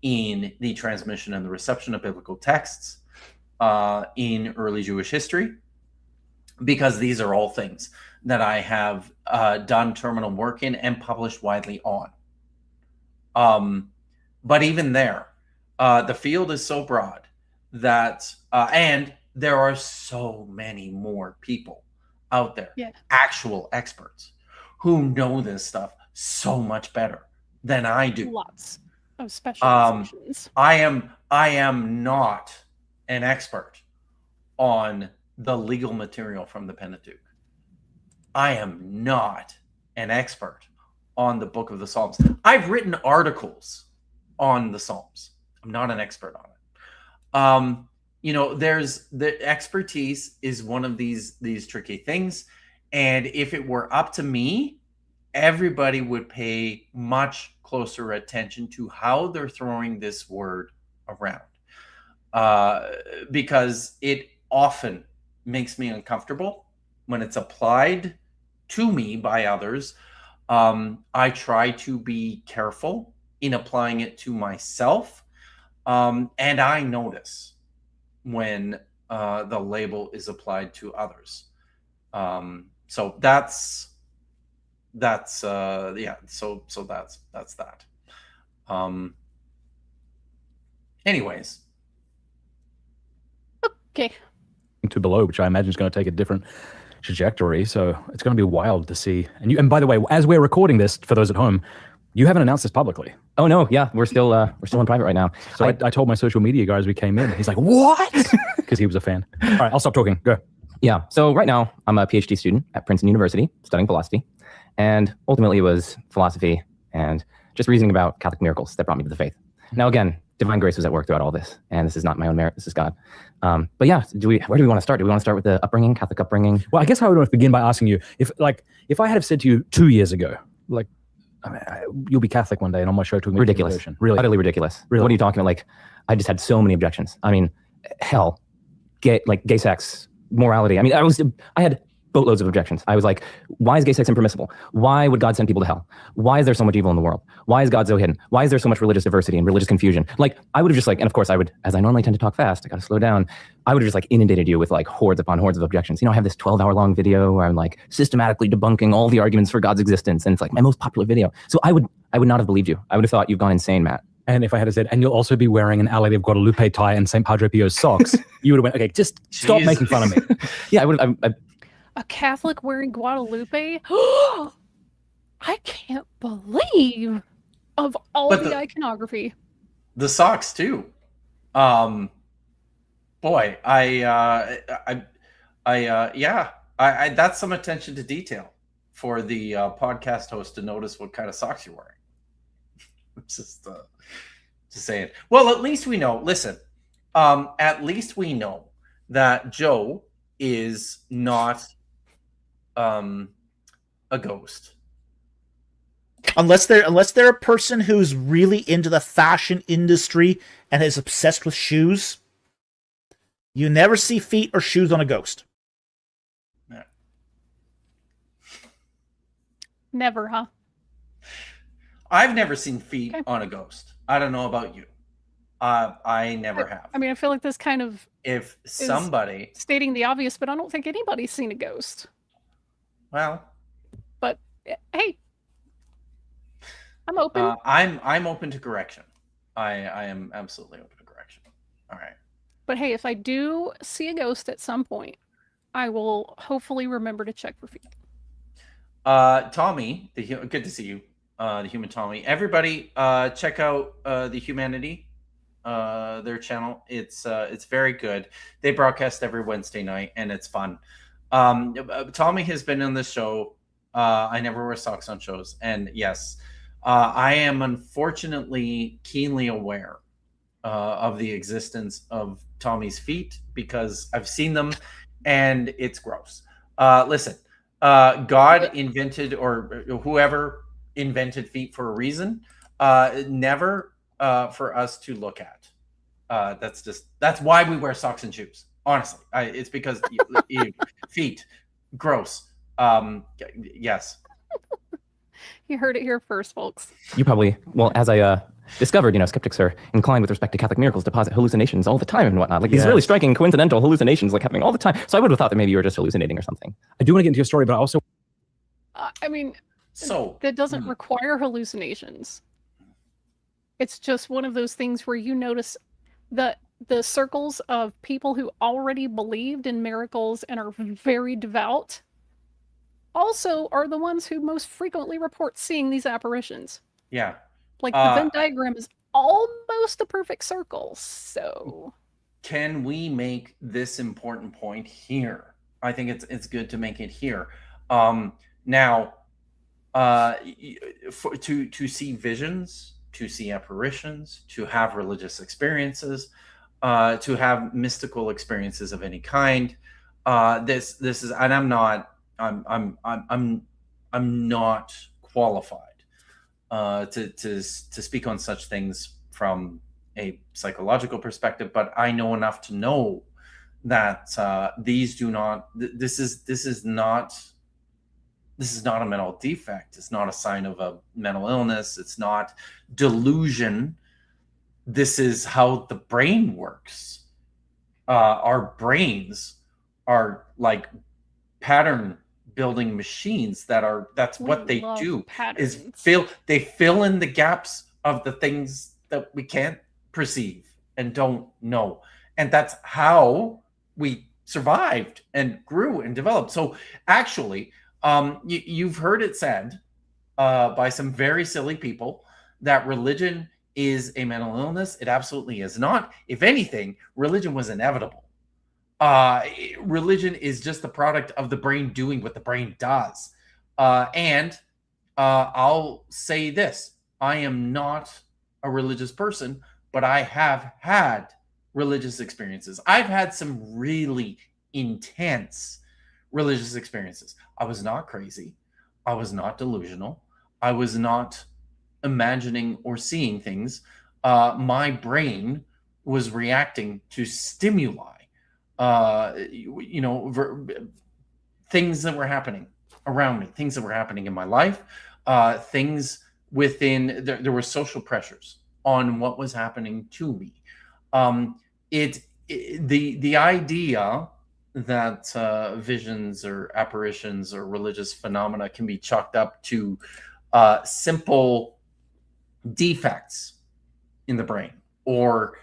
in the transmission and the reception of biblical texts, in early Jewish history, because these are all things that I have done terminal work in and published widely on. But even there, the field is so broad that, and there are so many more people out there, actual experts, who know this stuff so much better than I do. Lots of specializations. I am not an expert on the legal material from the Pentateuch. I am not an expert on the Book of the Psalms. I've written articles on the Psalms. I'm not an expert on it. You know, there's the expertise is one of these tricky things. And if it were up to me, everybody would pay much closer attention to how they're throwing this word around. Because it often makes me uncomfortable when it's applied to me by others. I try to be careful in applying it to myself. And I notice when the label is applied to others. So that's that. Anyways. Okay. To below, which I imagine is going to take a different trajectory. So it's going to be wild to see. And by the way, as we're recording this, for those at home, you haven't announced this publicly. Oh no, yeah, we're still in private right now. So I told my social media guy as we came in. He's like, "What?" Because he was a fan. All right, I'll stop talking. Go. Yeah. So right now, I'm a Ph.D. student at Princeton University studying philosophy, and ultimately it was philosophy and just reasoning about Catholic miracles that brought me to the faith. Now again, divine grace was at work throughout all this, and this is not my own merit. This is God. But yeah, where do we want to start? Do we want to start with the upbringing, Catholic upbringing? Well, I guess I would begin by asking you if I had have said to you 2 years ago, like, I mean, you'll be Catholic one day, and on my show talking about ridiculous, conversion. Really, utterly ridiculous. Really? What are you talking about? Like, I just had so many objections. I mean, hell, gay sex, morality. I mean, I had boatloads of objections. I was like, why is gay sex impermissible? Why would God send people to hell? Why is there so much evil in the world? Why is God so hidden? Why is there so much religious diversity and religious confusion? Like, I would have just and of course I would, as I normally tend to talk fast, I got to slow down. I would have just inundated you with hordes upon hordes of objections. You know, I have this 12-hour-long video where I'm systematically debunking all the arguments for God's existence. And it's my most popular video. So I would not have believed you. I would have thought you've gone insane, Matt. And if I had said, and you'll also be wearing an Our Lady of Guadalupe tie and St. Padre Pio's socks, you would have went, okay, just stop making fun of me. Yeah, I would have. A Catholic wearing Guadalupe? I can't believe of all the iconography. The socks too. Boy, that's some attention to detail for the podcast host to notice what kind of socks you're wearing. Just saying. Well, at least we know. Listen, at least we know that Joe is not a ghost. Unless they're a person who's really into the fashion industry and is obsessed with shoes, you never see feet or shoes on a ghost. Yeah. Never, huh? I've never seen feet on a ghost. I don't know about you. I never have. I mean, I feel like this kind of if somebody stating the obvious, but I don't think anybody's seen a ghost. Well, but hey, I'm open. I'm open to correction. I am absolutely open to correction. All right. But hey, if I do see a ghost at some point, I will hopefully remember to check for feet. Tommy, good to see you. The Human Tommy. Everybody, check out the Humanity, their channel. It's very good. They broadcast every Wednesday night, and it's fun. Tommy has been on this show. I never wear socks on shows, and yes, I am unfortunately keenly aware of the existence of Tommy's feet because I've seen them, and it's gross. Listen, God invented, or whoever invented feet for a reason, never for us to look at. That's why we wear socks and shoes. Honestly, it's because feet, gross. Yes. You heard it here first, folks. You probably, well, as I discovered, skeptics are inclined with respect to Catholic miracles to posit hallucinations all the time and whatnot. These really striking coincidental hallucinations happening all the time. So I would have thought that maybe you were just hallucinating or something. I do want to get into your story, but I also I mean, So that doesn't require hallucinations. It's just one of those things where you notice that the circles of people who already believed in miracles and are very devout also are the ones who most frequently report seeing these apparitions. yeah. Like the Venn diagram is almost a perfect circle. So can we make this important point here? I think it's good to make it here. Now, to see visions, to see apparitions, to have religious experiences, to have mystical experiences of any kind. This is, and I'm not qualified to speak on such things from a psychological perspective, but I know enough to know that these do not. This is not a mental defect. It's not a sign of a mental illness. It's not delusion. This is how the brain works. Our brains are like pattern building machines that's what they do. Patterns. They fill in the gaps of the things that we can't perceive and don't know. And that's how we survived and grew and developed. So actually, you've heard it said by some very silly people that religion is a mental illness. It absolutely is not. If anything, religion was inevitable. Religion is just the product of the brain doing what the brain does. And I'll say this: I am not a religious person, but I have had religious experiences. I've had some really intense religious experiences. I was not crazy. I was not delusional. I was not imagining or seeing things. My brain was reacting to stimuli, things that were happening around me, things that were happening in my life, things within, there were social pressures on what was happening to me. The idea that visions or apparitions or religious phenomena can be chalked up to simple defects in the brain or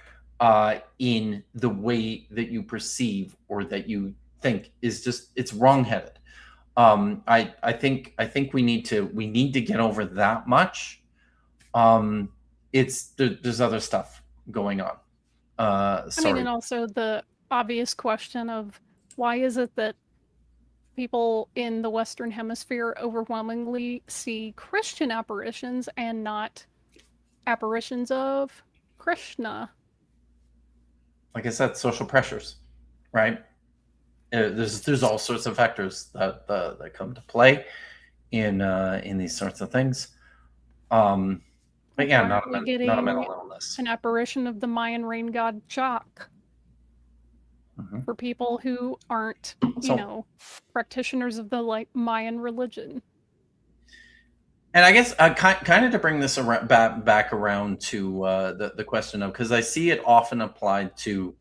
in the way that you perceive or that you think is just, it's wrongheaded. I think we need to get over that much. There's other stuff going on. Sorry. And also the obvious question of why is it that people in the Western Hemisphere overwhelmingly see Christian apparitions and not apparitions of Krishna? Like I said, social pressures, right? There's all sorts of factors that come to play in these sorts of things. But yeah, not a mental illness. An apparition of the Mayan rain god Chak. Mm-hmm. For people who aren't, practitioners of the Mayan religion. And I guess kind of to bring this back around to the question of, because I see it often applied to,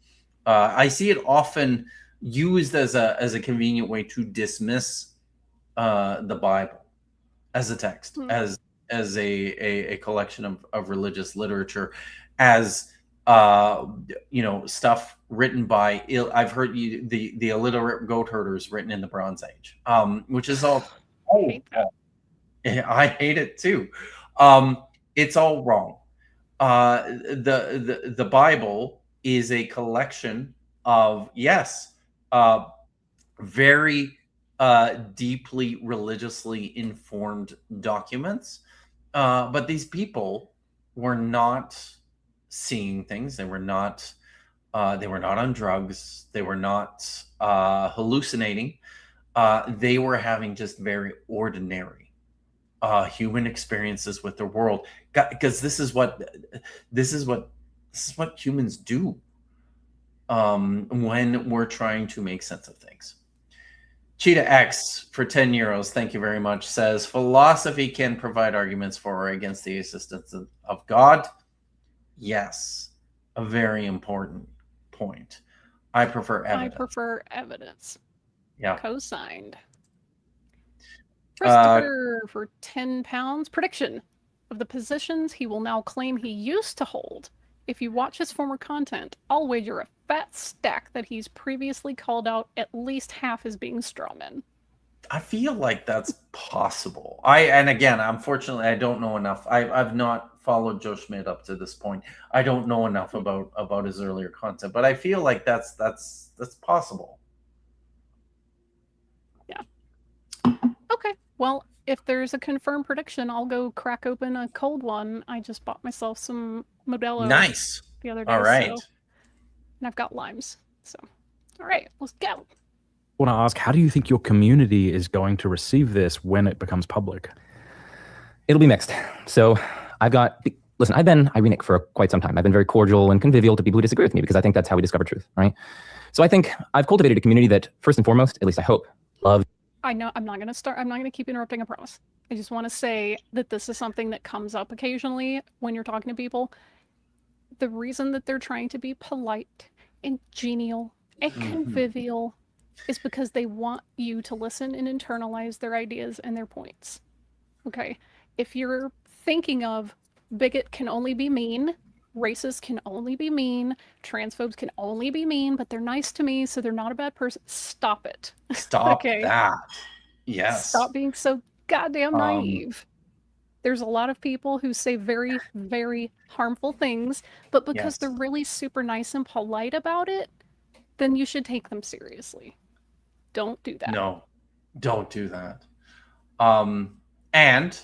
I see it often used as a convenient way to dismiss the Bible as a text, as a collection of religious literature, as stuff written by I've heard the illiterate goat herders written in the Bronze Age, which is all. I hate it too. It's all wrong. The Bible is a collection of very deeply religiously informed documents, but these people were not seeing things. They were not on drugs. They were not hallucinating. They were having just very ordinary human experiences with the world, because this is what humans do when we're trying to make sense of things. Cheetah X for 10 euros, thank you very much, says philosophy can provide arguments for or against the existence of God. Yes, a very important point. I prefer evidence. I prefer evidence. Yeah. Co-signed. Christopher for £10. Prediction of the positions he will now claim he used to hold. If you watch his former content, I'll wager a fat stack that he's previously called out at least half as being strawmen. I feel like that's possible. And again, unfortunately, I don't know enough. I've not followed Joe Schmid up to this point. I don't know enough about his earlier content, but I feel like that's possible. Yeah. Okay. Well, if there's a confirmed prediction, I'll go crack open a cold one. I just bought myself some Modelo Nice. the other day. All right. And I've got limes. So, all right, let's go. I want to ask, how do you think your community is going to receive this when it becomes public? It'll be mixed. So I've been ironic for quite some time. I've been very cordial and convivial to people who disagree with me because I think that's how we discover truth, right? So I think I've cultivated a community that, first and foremost, at least I hope, love. I know I'm not going to keep interrupting, I promise. I just want to say that this is something that comes up occasionally when you're talking to people. The reason that they're trying to be polite and genial and convivial is because they want you to listen and internalize their ideas and their points. Okay? If you're thinking of bigot can only be mean, racist can only be mean, transphobes can only be mean, but they're nice to me, so they're not a bad person. Stop it. Stop Okay? that. Yes. Stop being so goddamn naive. There's a lot of people who say very, very harmful things, but because they're really super nice and polite about it, then you should take them seriously. Don't do that. No, don't do that. And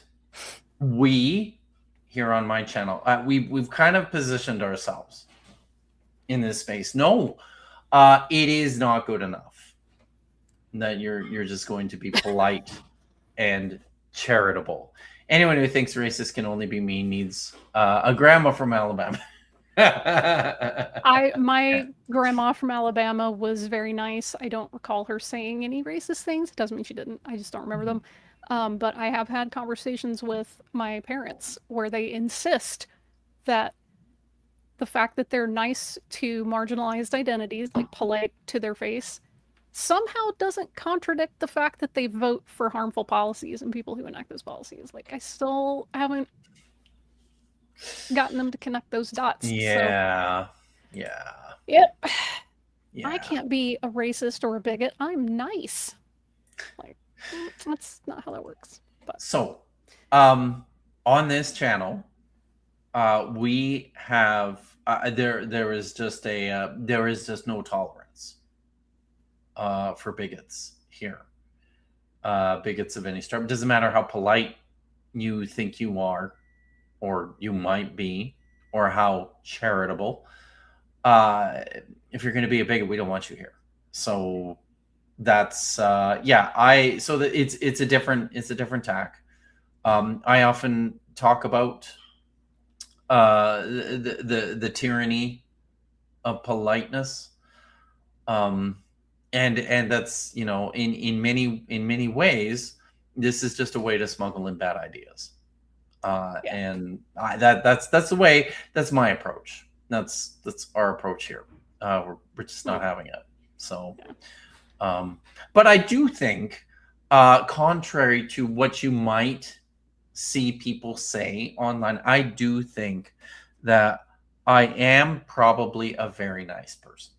we here on my channel, we've kind of positioned ourselves in this space. No, it is not good enough that you're just going to be polite and charitable. Anyone who thinks racist can only be mean needs a grandma from Alabama. My grandma from Alabama was very nice. I don't recall her saying any racist things. It doesn't mean she didn't. I just don't remember them. But I have had conversations with my parents where they insist that the fact that they're nice to marginalized identities, like polite to their face, somehow doesn't contradict the fact that they vote for harmful policies and people who enact those policies. Like, I still haven't gotten them to connect those dots. Yeah. So, yeah. Yep. Yeah. I can't be a racist or a bigot. I'm nice. Like, that's not how that works. But So, on this channel, we have there is just no tolerance for bigots here. Bigots of any stripe. It doesn't matter how polite you think you are, or you might be, or how charitable. If you're going to be a bigot, we don't want you here. So that's so that it's a different tack. I often talk about the tyranny of politeness, and that's, you know, in many ways, this is just a way to smuggle in bad ideas. And that's the way. That's my approach. That's our approach here. We're just not having it. So, but I do think, contrary to what you might see people say online, I do think that I am probably a very nice person.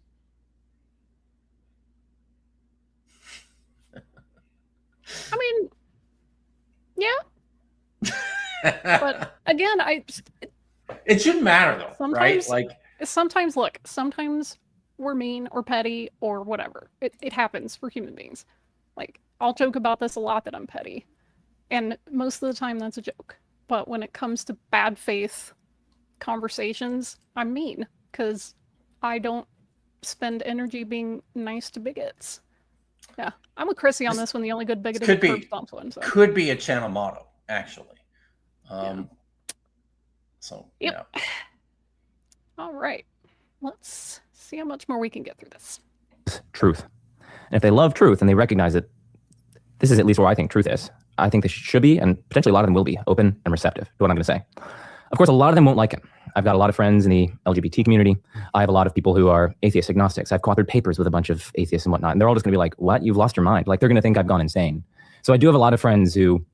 I mean, yeah. But again, it shouldn't matter though, right? sometimes- Like, sometimes we're mean or petty or whatever. It happens for human beings. Like, I'll joke about this a lot that I'm petty. And most of the time that's a joke. But when it comes to bad faith conversations, I'm mean because I don't spend energy being nice to bigots. Yeah, I'm with Chrissy on this one. The only good bigot is the curb stomps one. So. could be a channel motto, actually. So, Yep. Yeah. All right. Let's see how much more we can get through this. Truth. And if they love truth and they recognize it, this is at least where I think truth is. I think they should be, and potentially a lot of them will be, open and receptive to what I'm going to say. Of course, a lot of them won't like it. I've got a lot of friends in the LGBT community. I have a lot of people who are atheist agnostics. I've co-authored papers with a bunch of atheists and whatnot, and they're all just going to be like, what? You've lost your mind. Like, they're going to think I've gone insane So I do have a lot of friends who,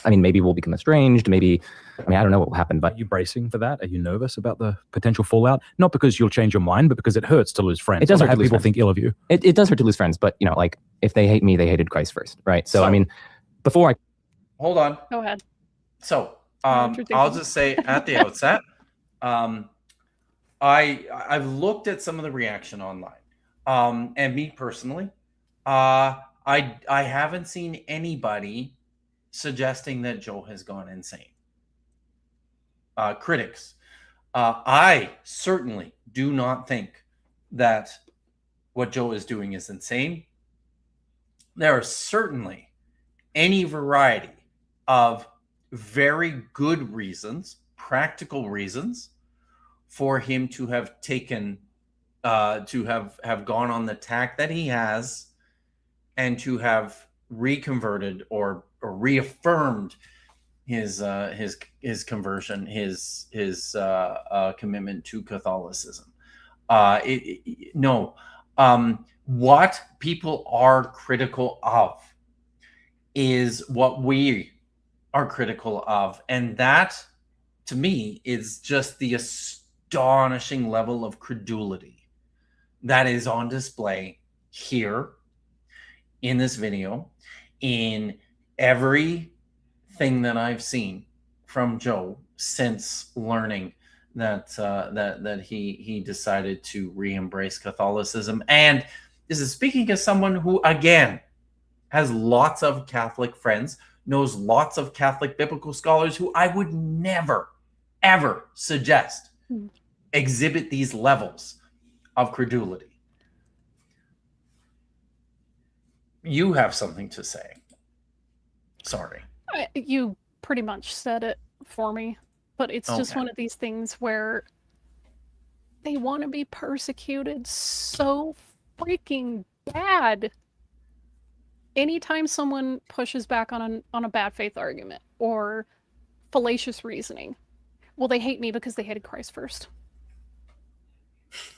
I mean, maybe will become estranged. Maybe, I mean, I don't know what will happen, but Are you bracing for that? Are you nervous about the potential fallout? Not because you'll change your mind, but because it hurts to lose friends. It does Or hurt to have lose people friends. think ill of you. it does hurt to lose friends. But, you know, like if they hate me, they hated Christ first, right? So I mean, before I Hold on. Go ahead. So what you're I'll thinking. just say at the outset, I've looked at some of the reaction online, and me personally, I haven't seen anybody suggesting that Joe has gone insane. Critics, I certainly do not think that what Joe is doing is insane. There are certainly any variety of very good reasons, practical reasons, for him to have taken, to have gone on the tack that he has, and to have reconverted or reaffirmed his conversion, his commitment to Catholicism. No, what people are critical of is what we are critical of, and that, to me, is just the astonishing level of credulity that is on display here in this video, in everything that I've seen from Joe since learning that that he decided to re-embrace Catholicism. And this is speaking as someone who, again, has lots of Catholic friends, knows lots of Catholic biblical scholars who I would never, ever suggest exhibit these levels of credulity. You have something to say. Sorry. You pretty much said it for me, but it's just Okay. one of these things where they want to be persecuted so freaking bad. Anytime someone pushes back on a bad faith argument or fallacious reasoning, well, they hate me because they hated Christ first.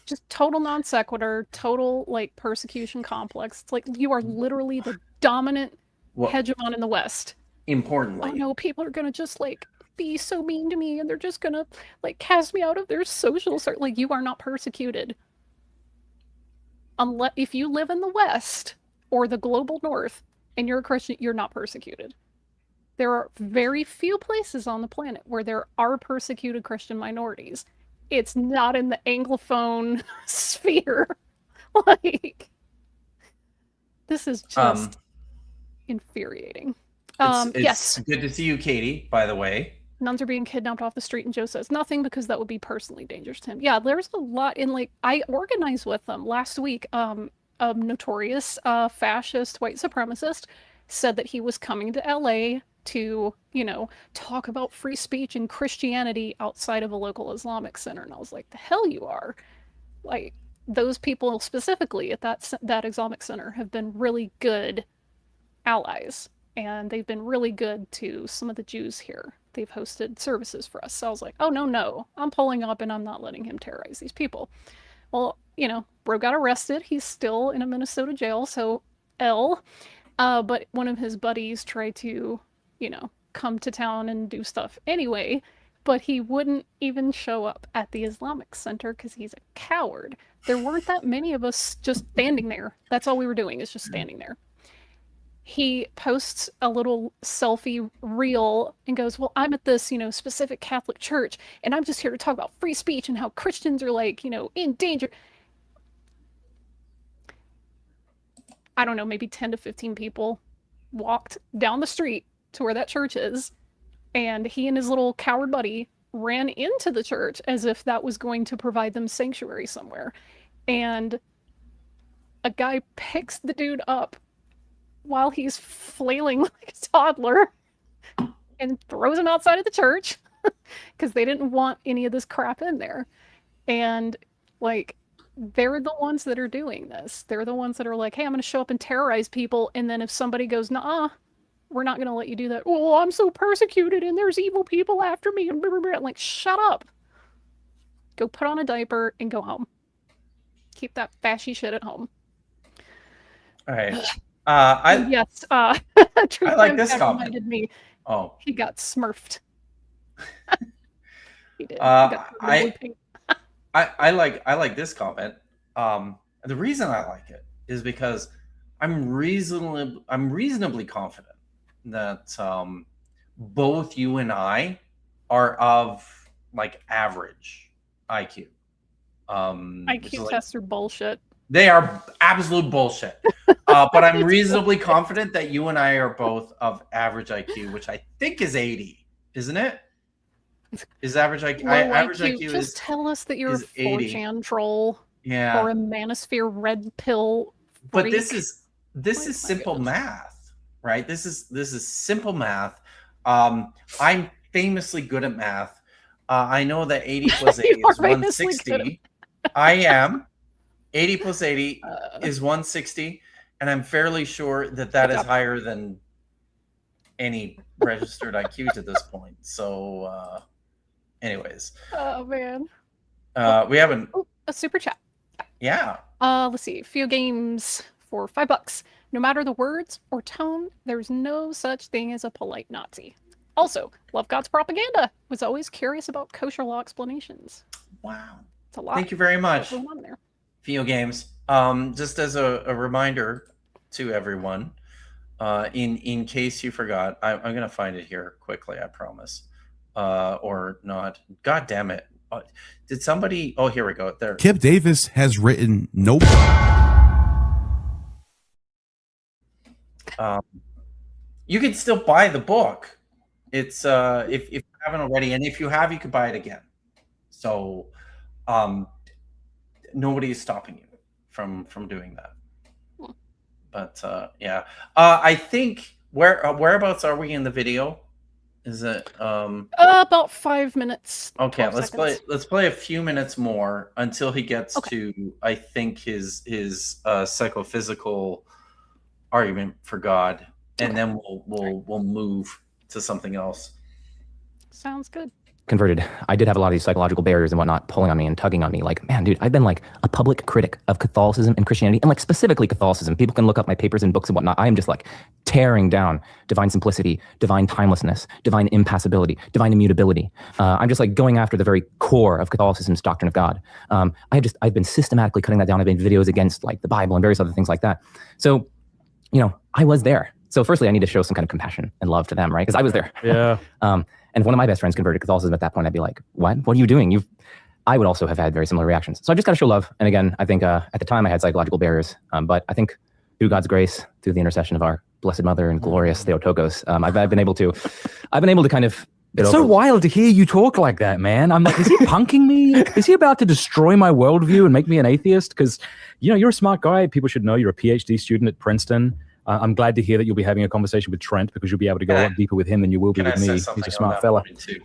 Just total non sequitur, total like persecution complex. It's like you are literally the dominant Well, hegemon in the West. Oh importantly, no, people are gonna just like be so mean to me and they're just gonna like cast me out of their social circle. Like, you are not persecuted. Unless if you live in the West or the global North and you're a Christian, you're not persecuted. There are very few places on the planet where there are persecuted Christian minorities. It's not in the Anglophone sphere. Like, this is just infuriating. it's Yes, good to see you, Katie, by the way. nuns are being kidnapped off the street, and Joe says nothing because that would be personally dangerous to him. Yeah, there's a lot in, like, I organized with them last week. A notorious fascist white supremacist said that he was coming to LA to, you know, talk about free speech and Christianity outside of a local Islamic center. And I was like, the hell you are. Like, those people specifically at that Islamic center have been really good allies, and they've been really good to some of the Jews here. They've hosted services for us. So I was like, oh, no, I'm pulling up and I'm not letting him terrorize these people. Well, you know, bro got arrested. He's still in a Minnesota jail, so L. But one of his buddies tried to, you know, come to town and do stuff anyway, but he wouldn't even show up at the Islamic Center because he's a coward. There weren't that many of us just standing there. That's all we were doing, is just standing there. He posts a little selfie reel and goes, well, I'm at this, you know, specific Catholic church, and I'm just here to talk about free speech and how Christians are, like, you know, in danger. I don't know, maybe 10 to 15 people walked down the street to where that church is, and he and his little coward buddy ran into the church as if that was going to provide them sanctuary somewhere. And a guy picks the dude up while he's flailing like a toddler and throws him outside of the church because they didn't want any of this crap in there. And, like, they're the ones that are doing this. They're the ones that are like, hey, I'm going to show up and terrorize people. And then if somebody goes, nah, we're not going to let you do that. Oh, I'm so persecuted and there's evil people after me. And blah, blah, blah. I'm like, shut up. Go put on a diaper and go home. Keep that fashy shit at home. All right. And yes, True I like Crime this Cat comment. reminded me Oh, he got smurfed. He did. He Uh, got covered in blue paint. I like this comment. The reason I like it is because I'm reasonably confident that both you and I are of like average IQ. Which is IQ like- tests are bullshit. they are absolute bullshit. But I'm reasonably confident that you and I are both of average IQ, which I think is 80, isn't it? Is average IQ? Low Average IQ. IQ Just is tell us that you're a is 80. 4chan troll yeah. or a manosphere red pill But freak. this is Oh my simple goodness. math, right? This is simple math. I'm famously good at math. I know that 80 plus 80 You are is famously good 160. I am. 80 plus 80 Uh, is 160, and I'm fairly sure that that Good is job. higher than any registered IQ to this point. So, anyways, oh man. we haven't. Oh, a super chat. Yeah. Let's see. Few games for $5. No matter the words or tone, there's no such thing as a polite Nazi. Also, love God's propaganda. Was always curious about kosher law explanations. Wow. It's a lot. Thank you very much. going on there. Video games. Just as a reminder to everyone, in case you forgot, I'm going to find it here quickly, I promise. Or not. God damn it. Did somebody... Oh, here we go. There. Kip Davis has written Nope. You can still buy the book. It's if you haven't already, and if you have, you could buy it again. So nobody is stopping you from doing that. But yeah, I think whereabouts are we in the video? Is it About 5 minutes. okay? 12 seconds. Let's play a few minutes more until he gets Okay. to, I think, his psychophysical argument for God, and then we'll move to something else. Sounds good. Converted. I did have a lot of these psychological barriers and whatnot pulling on me and tugging on me. Like, man, dude, I've been like a public critic of Catholicism and Christianity, and like specifically Catholicism. People can look up my papers and books and whatnot. I am just like tearing down divine simplicity, divine timelessness, divine impassibility, divine immutability. I'm just like going after the very core of Catholicism's doctrine of God. I've been systematically cutting that down. I've made videos against like the Bible and various other things like that. So, you know, I was there. So firstly, I need to show some kind of compassion and love to them, right? Because I was there. Yeah. And if one of my best friends converted to Catholicism at that point, I'd be like, what? What are you doing? I would also have had very similar reactions. So I just got to show love. And again, I think at the time I had psychological barriers. But I think through God's grace, through the intercession of our Blessed Mother and glorious Theotokos, I've been able to kind of get It's over so wild to hear you talk like that, man. I'm like, is he punking me? Is he about to destroy my worldview and make me an atheist? Because, you know, you're a smart guy. People should know you're a Ph.D. student at Princeton. I'm glad to hear that you'll be having a conversation with Trent, because you'll be able to go a lot deeper with him than you will be Can I with say me. something He's a on smart that fella. point too?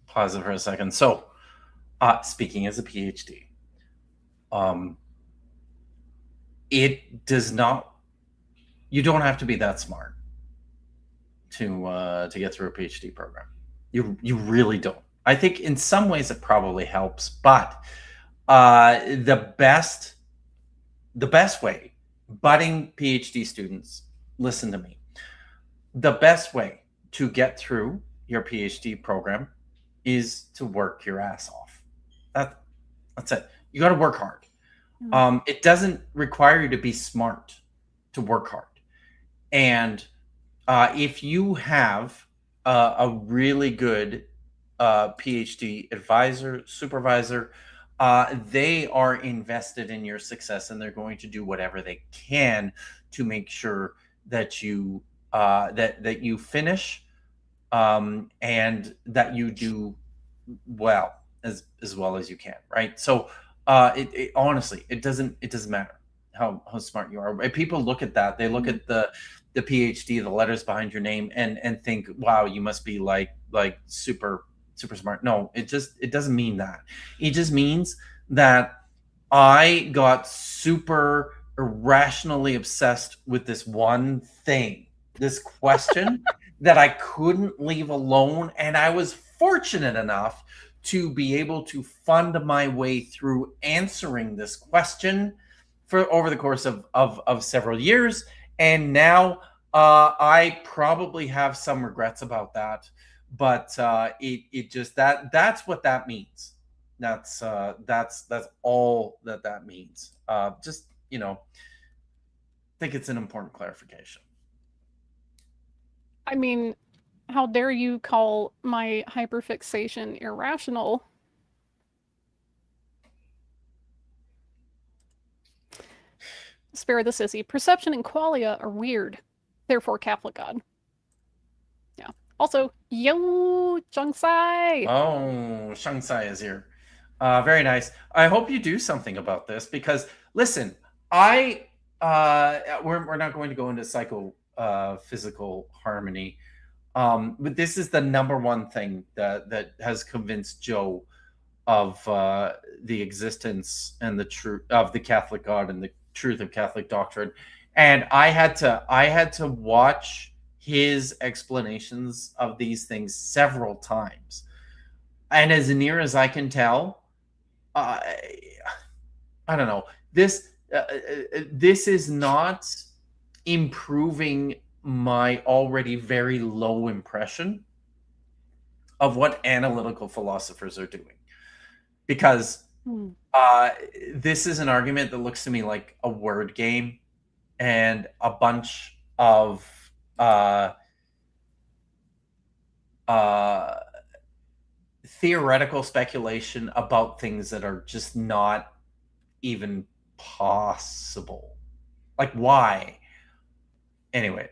Pause it for a second. So, speaking as a PhD, it does not. You don't have to be that smart to get through a PhD program. You really don't. I think in some ways it probably helps, but the best way, budding PhD students, listen to me. The best way to get through your PhD program is to work your ass off. That's it. You got to work hard. It doesn't require you to be smart to work hard. And if you have a really good PhD advisor, supervisor, they are invested in your success, and they're going to do whatever they can to make sure that you that you finish and that you do well as well as you can, right? So it honestly, it doesn't matter how smart you are. People look at that, they look at the PhD, the letters behind your name, and think, wow, you must be like super smart. No, it doesn't mean that. It just means that I got super irrationally obsessed with this one thing, this question that I couldn't leave alone. And I was fortunate enough to be able to fund my way through answering this question for over the course of several years. And now I probably have some regrets about that, but it just that's what that means. That's all that means. Just think it's an important clarification. I mean, how dare you call my hyperfixation irrational? Spare the sissy. Perception and qualia are weird. Therefore, Catholic God. Yeah. Also, yo, Changsai. Oh, Shangsai is here. Very nice. I hope you do something about this because, listen, we're not going to go into physical harmony, but this is the number one thing that has convinced Joe of the existence and the truth of the Catholic God and the truth of Catholic doctrine. And I had to watch his explanations of these things several times. And as near as I can tell, I don't know. This is not improving my already very low impression of what analytical philosophers are doing, because this is an argument that looks to me like a word game and a bunch of theoretical speculation about things that are just not even possible. Like, why? Anyway,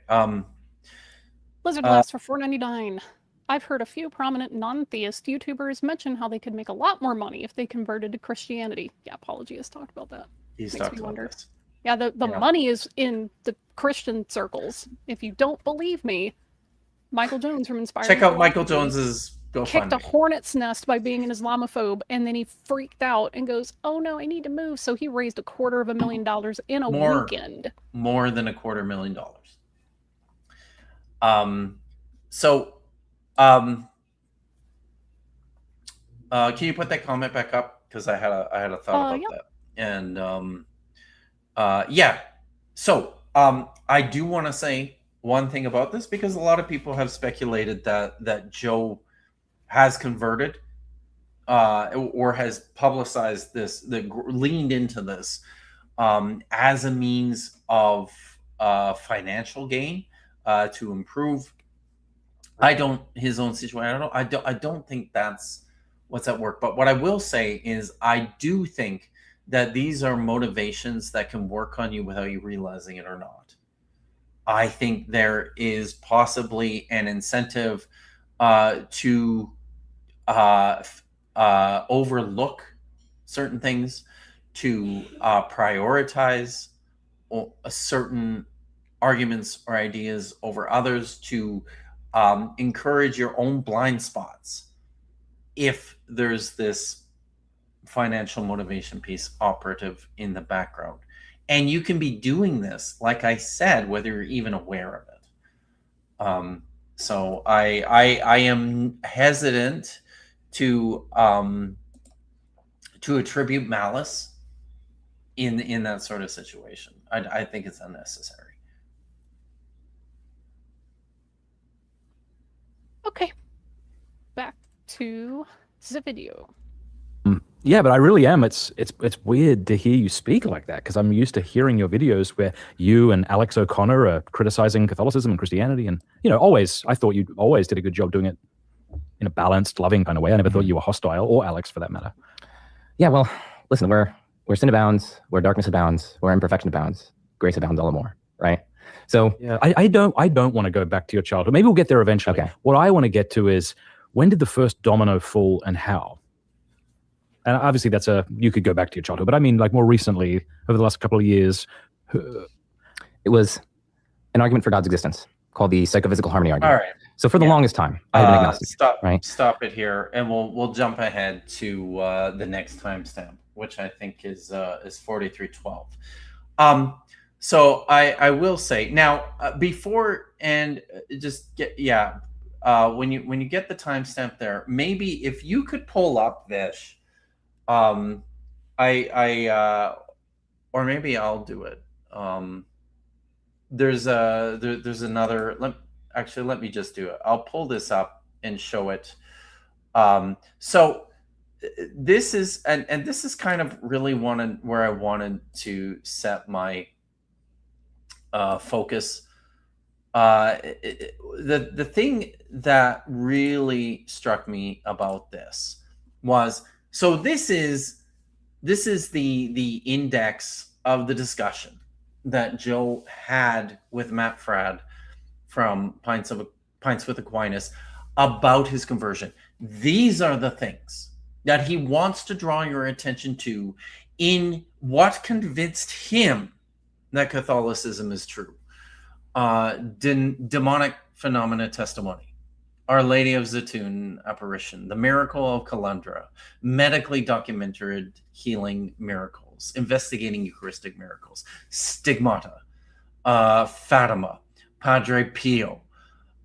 Blizzard Blast for $4.99. I've heard a few prominent non-theist YouTubers mention how they could make a lot more money if they converted to Christianity. Yeah, Apologists talked about that. he's Makes talked me about wonder. this. Yeah, the Yeah. money is in the Christian circles. If you don't believe me, Michael Jones from Inspired Check out Michael Philosophy Jones's kicked a GoFundMe. hornet's nest by being an Islamophobe, and then he freaked out and goes, "Oh no, I need to move." So he raised $250,000 in a More. weekend. More than $250,000. Can you put that comment back up? Because I had a thought about Yep. that. And yeah. So I do want to say one thing about this, because a lot of people have speculated that Joe has converted or has publicized this, that leaned into this as a means of financial gain to improve his own situation. I don't think that's what's at work. But what I will say is I do think that these are motivations that can work on you without you realizing it or not. I think there is possibly an incentive to overlook certain things, to prioritize certain arguments or ideas over others, to encourage your own blind spots if there's this financial motivation piece operative in the background. And you can be doing this, like I said, whether you're even aware of it. So I am hesitant to attribute malice in that sort of situation. I think it's unnecessary. Okay, back to the video. Yeah, but I really am. It's weird to hear you speak like that, because I'm used to hearing your videos where you and Alex O'Connor are criticizing Catholicism and Christianity, and I thought you always did a good job doing it in a balanced, loving kind of way. I never thought you were hostile, or Alex for that matter. Yeah, well, listen, where sin abounds, where darkness abounds, where imperfection abounds, grace abounds all the more, right? So yeah, I don't want to go back to your childhood. Maybe we'll get there eventually. Okay. What I want to get to is, when did the first domino fall and how? And obviously you could go back to your childhood, but I mean, like, more recently, over the last couple of years. it was an argument for God's existence called the psychophysical harmony argument. All right. So for the longest time, I have been agnostic. Stop it here, and we'll jump ahead to the next timestamp, which I think is 4312. So I will say now, before, and just get when you get the timestamp there, maybe if you could pull up Vish, or maybe I'll do it. there's another. Let me just do it. I'll pull this up and show it. So this is and this is kind of really where I wanted to set my focus. The thing that really struck me about this was, so this is the index of the discussion that Joe had with Matt Fradd from Pints with Aquinas about his conversion. These are the things that he wants to draw your attention to in what convinced him that Catholicism is true. Demonic phenomena testimony, Our Lady of Zatoun apparition, the miracle of Calandra, medically documented healing miracles, investigating Eucharistic miracles, stigmata, Fatima, Padre Pio,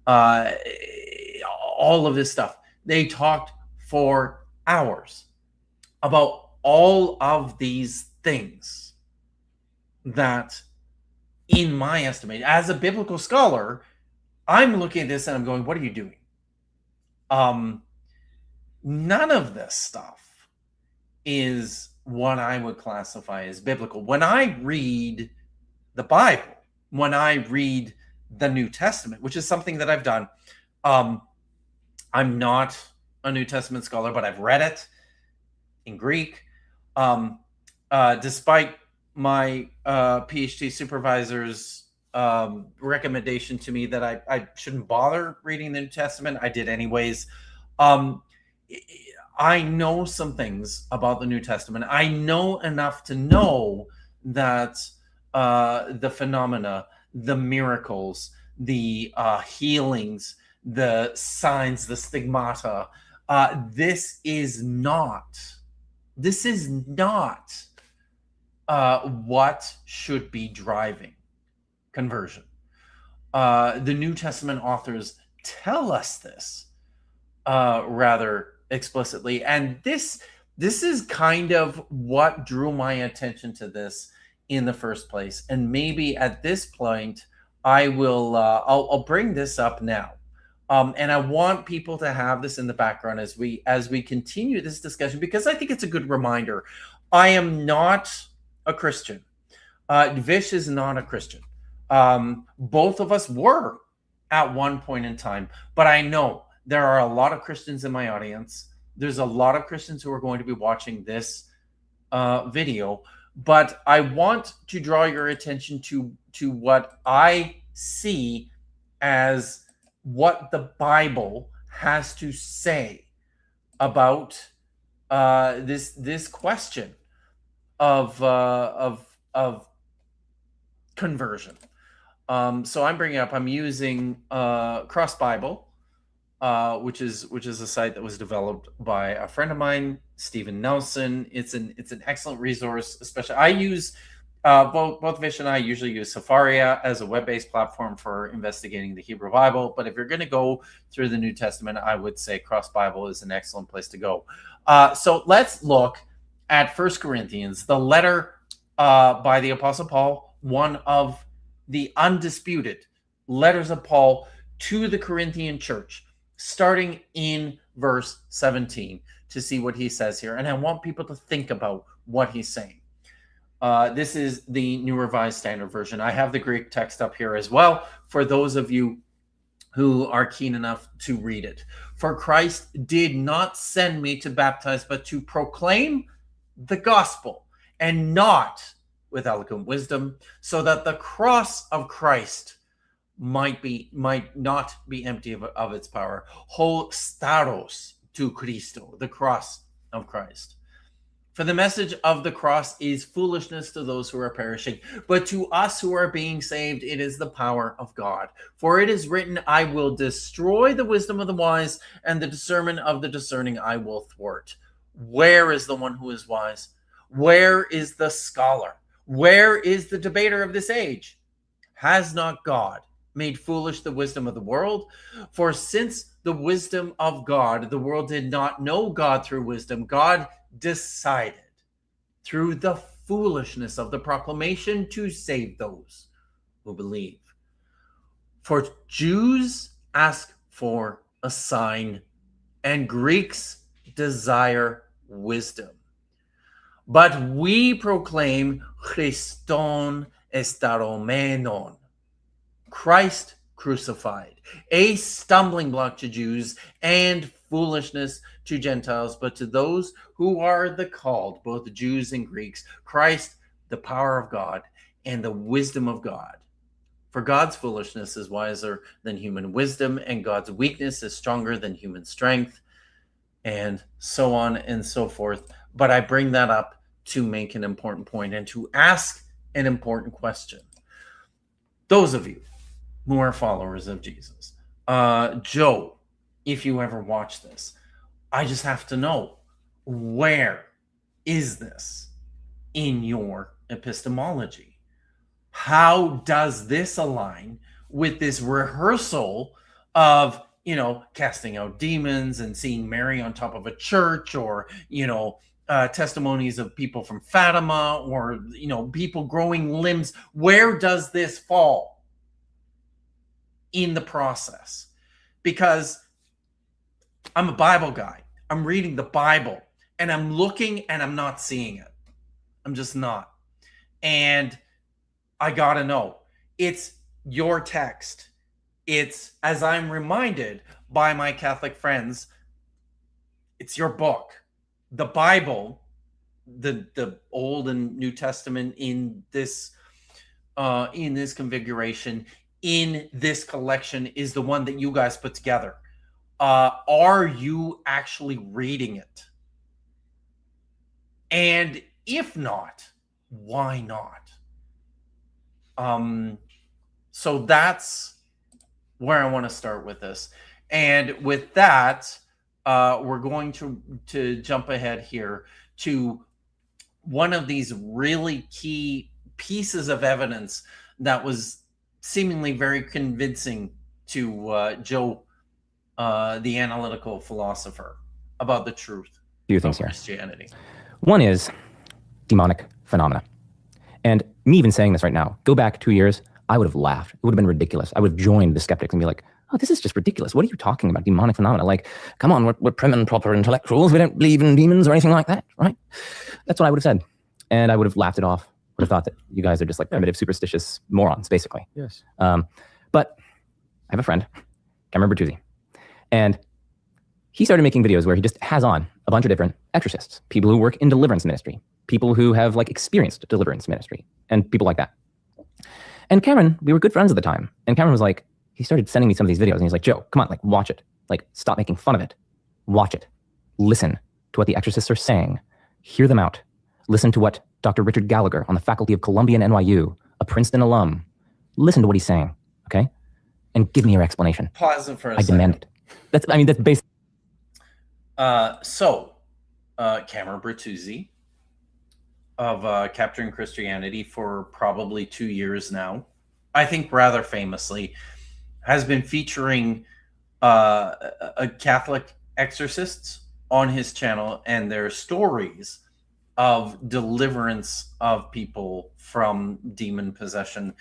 all of this stuff. They talked for hours about all of these things that, in my estimate, as a biblical scholar, I'm looking at this and I'm going, what are you doing? None of this stuff is what I would classify as biblical. When I read the Bible, when I read the New Testament, which is something that I've done, I'm not a New Testament scholar, but I've read it in Greek. Despite my Ph.D. supervisor's recommendation to me that I shouldn't bother reading the New Testament, I did anyways. I know some things about the New Testament. I know enough to know that the phenomena, the miracles, the healings, the signs, the stigmata, this is not what should be driving conversion. The New Testament authors tell us this rather explicitly, and this is kind of what drew my attention to this in the first place. And maybe at this point, I will I'll bring this up now, and I want people to have this in the background as we continue this discussion, because I think it's a good reminder. I am not a Christian. Vish is not a Christian. Both of us were at one point in time, but I know there are a lot of Christians in my audience. There's a lot of Christians who are going to be watching this video, but I want to draw your attention to what I see as what the Bible has to say about this question of conversion. So I'm using Cross Bible, which is a site that was developed by a friend of mine, Stephen Nelson. It's an excellent resource. Especially, I use both Vish and I usually use Safaria as a web-based platform for investigating the Hebrew Bible. But if you're going to go through the New Testament, I would say Cross Bible is an excellent place to go. So let's look at 1 Corinthians, the letter by the Apostle Paul, one of the undisputed letters of Paul to the Corinthian church, starting in verse 17, to see what he says here. And I want people to think about what he's saying. This is the New Revised Standard Version. I have the Greek text up here as well for those of you who are keen enough to read it. For Christ did not send me to baptize, but to proclaim the gospel, and not with eloquent wisdom, so that the cross of Christ might not be empty of its power. Ho staros to Christo, the cross of Christ. For the message of the cross is foolishness to those who are perishing, but to us who are being saved, it is the power of God. For it is written, I will destroy the wisdom of the wise, and the discernment of the discerning I will thwart. Where is the one who is wise? Where is the scholar? Where is the debater of this age? Has not God made foolish the wisdom of the world? For since the wisdom of God, the world did not know God through wisdom, God decided through the foolishness of the proclamation to save those who believe. For Jews ask for a sign, and Greeks desire wisdom. But we proclaim Christon estaromenon, Christ crucified, a stumbling block to Jews and foolishness to Gentiles, but to those who are the called, both Jews and Greeks, Christ, the power of God and the wisdom of God. For God's foolishness is wiser than human wisdom, and God's weakness is stronger than human strength, and so on and so forth. But I bring that up to make an important point and to ask an important question. Those of you who are followers of Jesus, Joe, if you ever watch this, I just have to know, where is this in your epistemology? How does this align with this rehearsal of, casting out demons and seeing Mary on top of a church, or, testimonies of people from Fatima, or, people growing limbs? Where does this fall in the process? Because I'm a Bible guy. I'm reading the Bible and I'm looking and I'm not seeing it. I'm just not. And I gotta know. It's your text. It's, as I'm reminded by my Catholic friends, it's your book. The Bible, the Old and New Testament in this configuration, in this collection, is the one that you guys put together. Are you actually reading it? And if not, why not? So that's where I want to start with this. And with that, we're going to jump ahead here to one of these really key pieces of evidence that was seemingly very convincing to Joe, the analytical philosopher, about the truth Few of things here. Christianity. One is demonic phenomena. And me even saying this right now, go back 2 years, I would have laughed. It would have been ridiculous. I would have joined the skeptics and be like, oh, this is just ridiculous. What are you talking about? Demonic phenomena. Like, come on, we're prim and proper intellectuals. We don't believe in demons or anything like that, right? That's what I would have said. And I would have laughed it off. Would have thought that you guys are just like primitive, superstitious morons, basically. Yes. But I have a friend, Cameron Bertuzzi, and he started making videos where he just has on a bunch of different exorcists, people who work in deliverance ministry, people who have like experienced deliverance ministry, and people like that. And Cameron, we were good friends at the time. And Cameron was like, he started sending me some of these videos, and he's like, Joe, come on, like, watch it. Like, stop making fun of it. Watch it. Listen to what the exorcists are saying. Hear them out. Listen to what Dr. Richard Gallagher on the faculty of Columbia and NYU, a Princeton alum, listen to what he's saying, okay? And give me your explanation. Pause it for a I second. demand it. That's basic. Cameron Bertuzzi of Capturing Christianity for probably 2 years now, I think rather famously, has been featuring Catholic exorcists on his channel and their stories of deliverance of people from demon possession.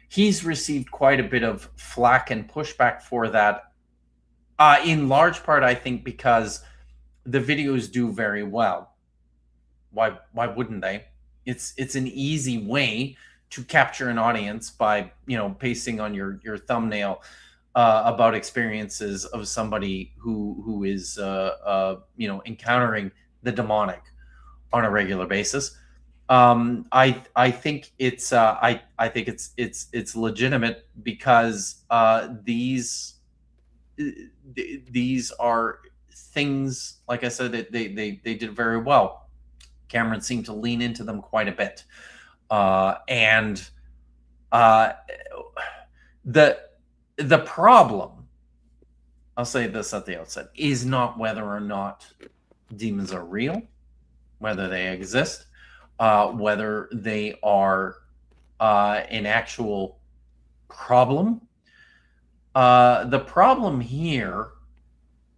He's received quite a bit of flack and pushback for that, in large part, I think, because the videos do very well. Why wouldn't they? It's an easy way to capture an audience by, pasting on your thumbnail about experiences of somebody who is encountering the demonic on a regular basis. I think it's legitimate because these are things, like I said, that they did very well. Cameron seemed to lean into them quite a bit, and the problem, I'll say this at the outset, is not whether or not demons are real, whether they exist, whether they are an actual problem. The problem here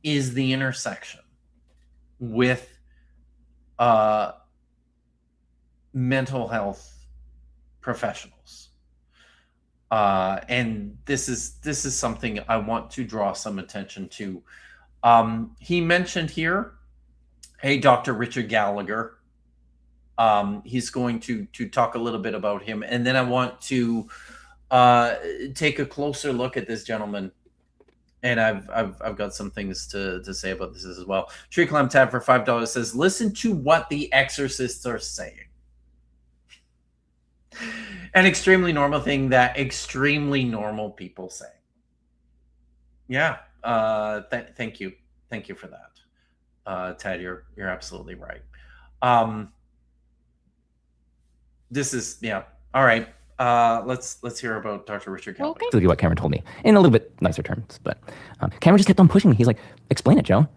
is the intersection with mental health professionals. And this is something I want to draw some attention to. He mentioned here, hey, Dr. Richard Gallagher. He's going to talk a little bit about him, and then I want to take a closer look at this gentleman. And I've got some things to say about this as well. Tree Climb Tab for $5 says, listen to what the exorcists are saying. An extremely normal thing that extremely normal people say. Yeah. Thank you. Thank you for that. Ted, you're absolutely right. This is, yeah. All right. Let's hear about Dr. Richard Gallagher. Okay. Exactly what Cameron told me in a little bit nicer terms, but Cameron just kept on pushing me. He's like, explain it, Joe.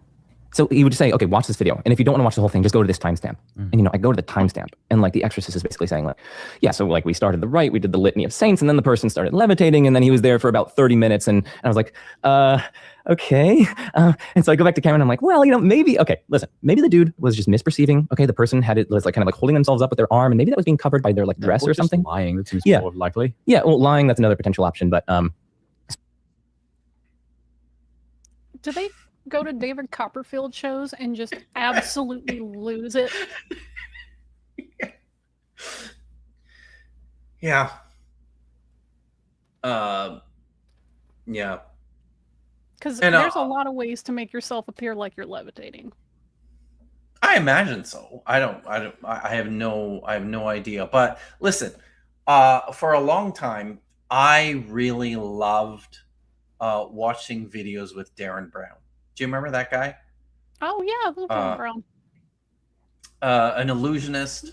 So he would just say, okay, watch this video. And if you don't want to watch the whole thing, just go to this timestamp. And, I go to the timestamp, and like the exorcist is basically saying like, yeah, so like we started the rite, we did the litany of saints, and then the person started levitating, and then he was there for about 30 minutes. And I was like, okay. And so I go back to Cameron, I'm like, well, maybe, okay, listen, maybe the dude was just misperceiving. Okay, the person was like kind of like holding themselves up with their arm, and maybe that was being covered by their like dress or something. Lying, that seems Yeah. more likely. Yeah, well, lying, that's another potential option, but Do they go to David Copperfield shows and just absolutely lose it? Yeah. Yeah. Because And, there's a lot of ways to make yourself appear like you're levitating. I imagine so. I have no idea. But listen, for a long time, I really loved watching videos with Darren Brown. Do you remember that guy? Oh yeah, little John Brown. An illusionist.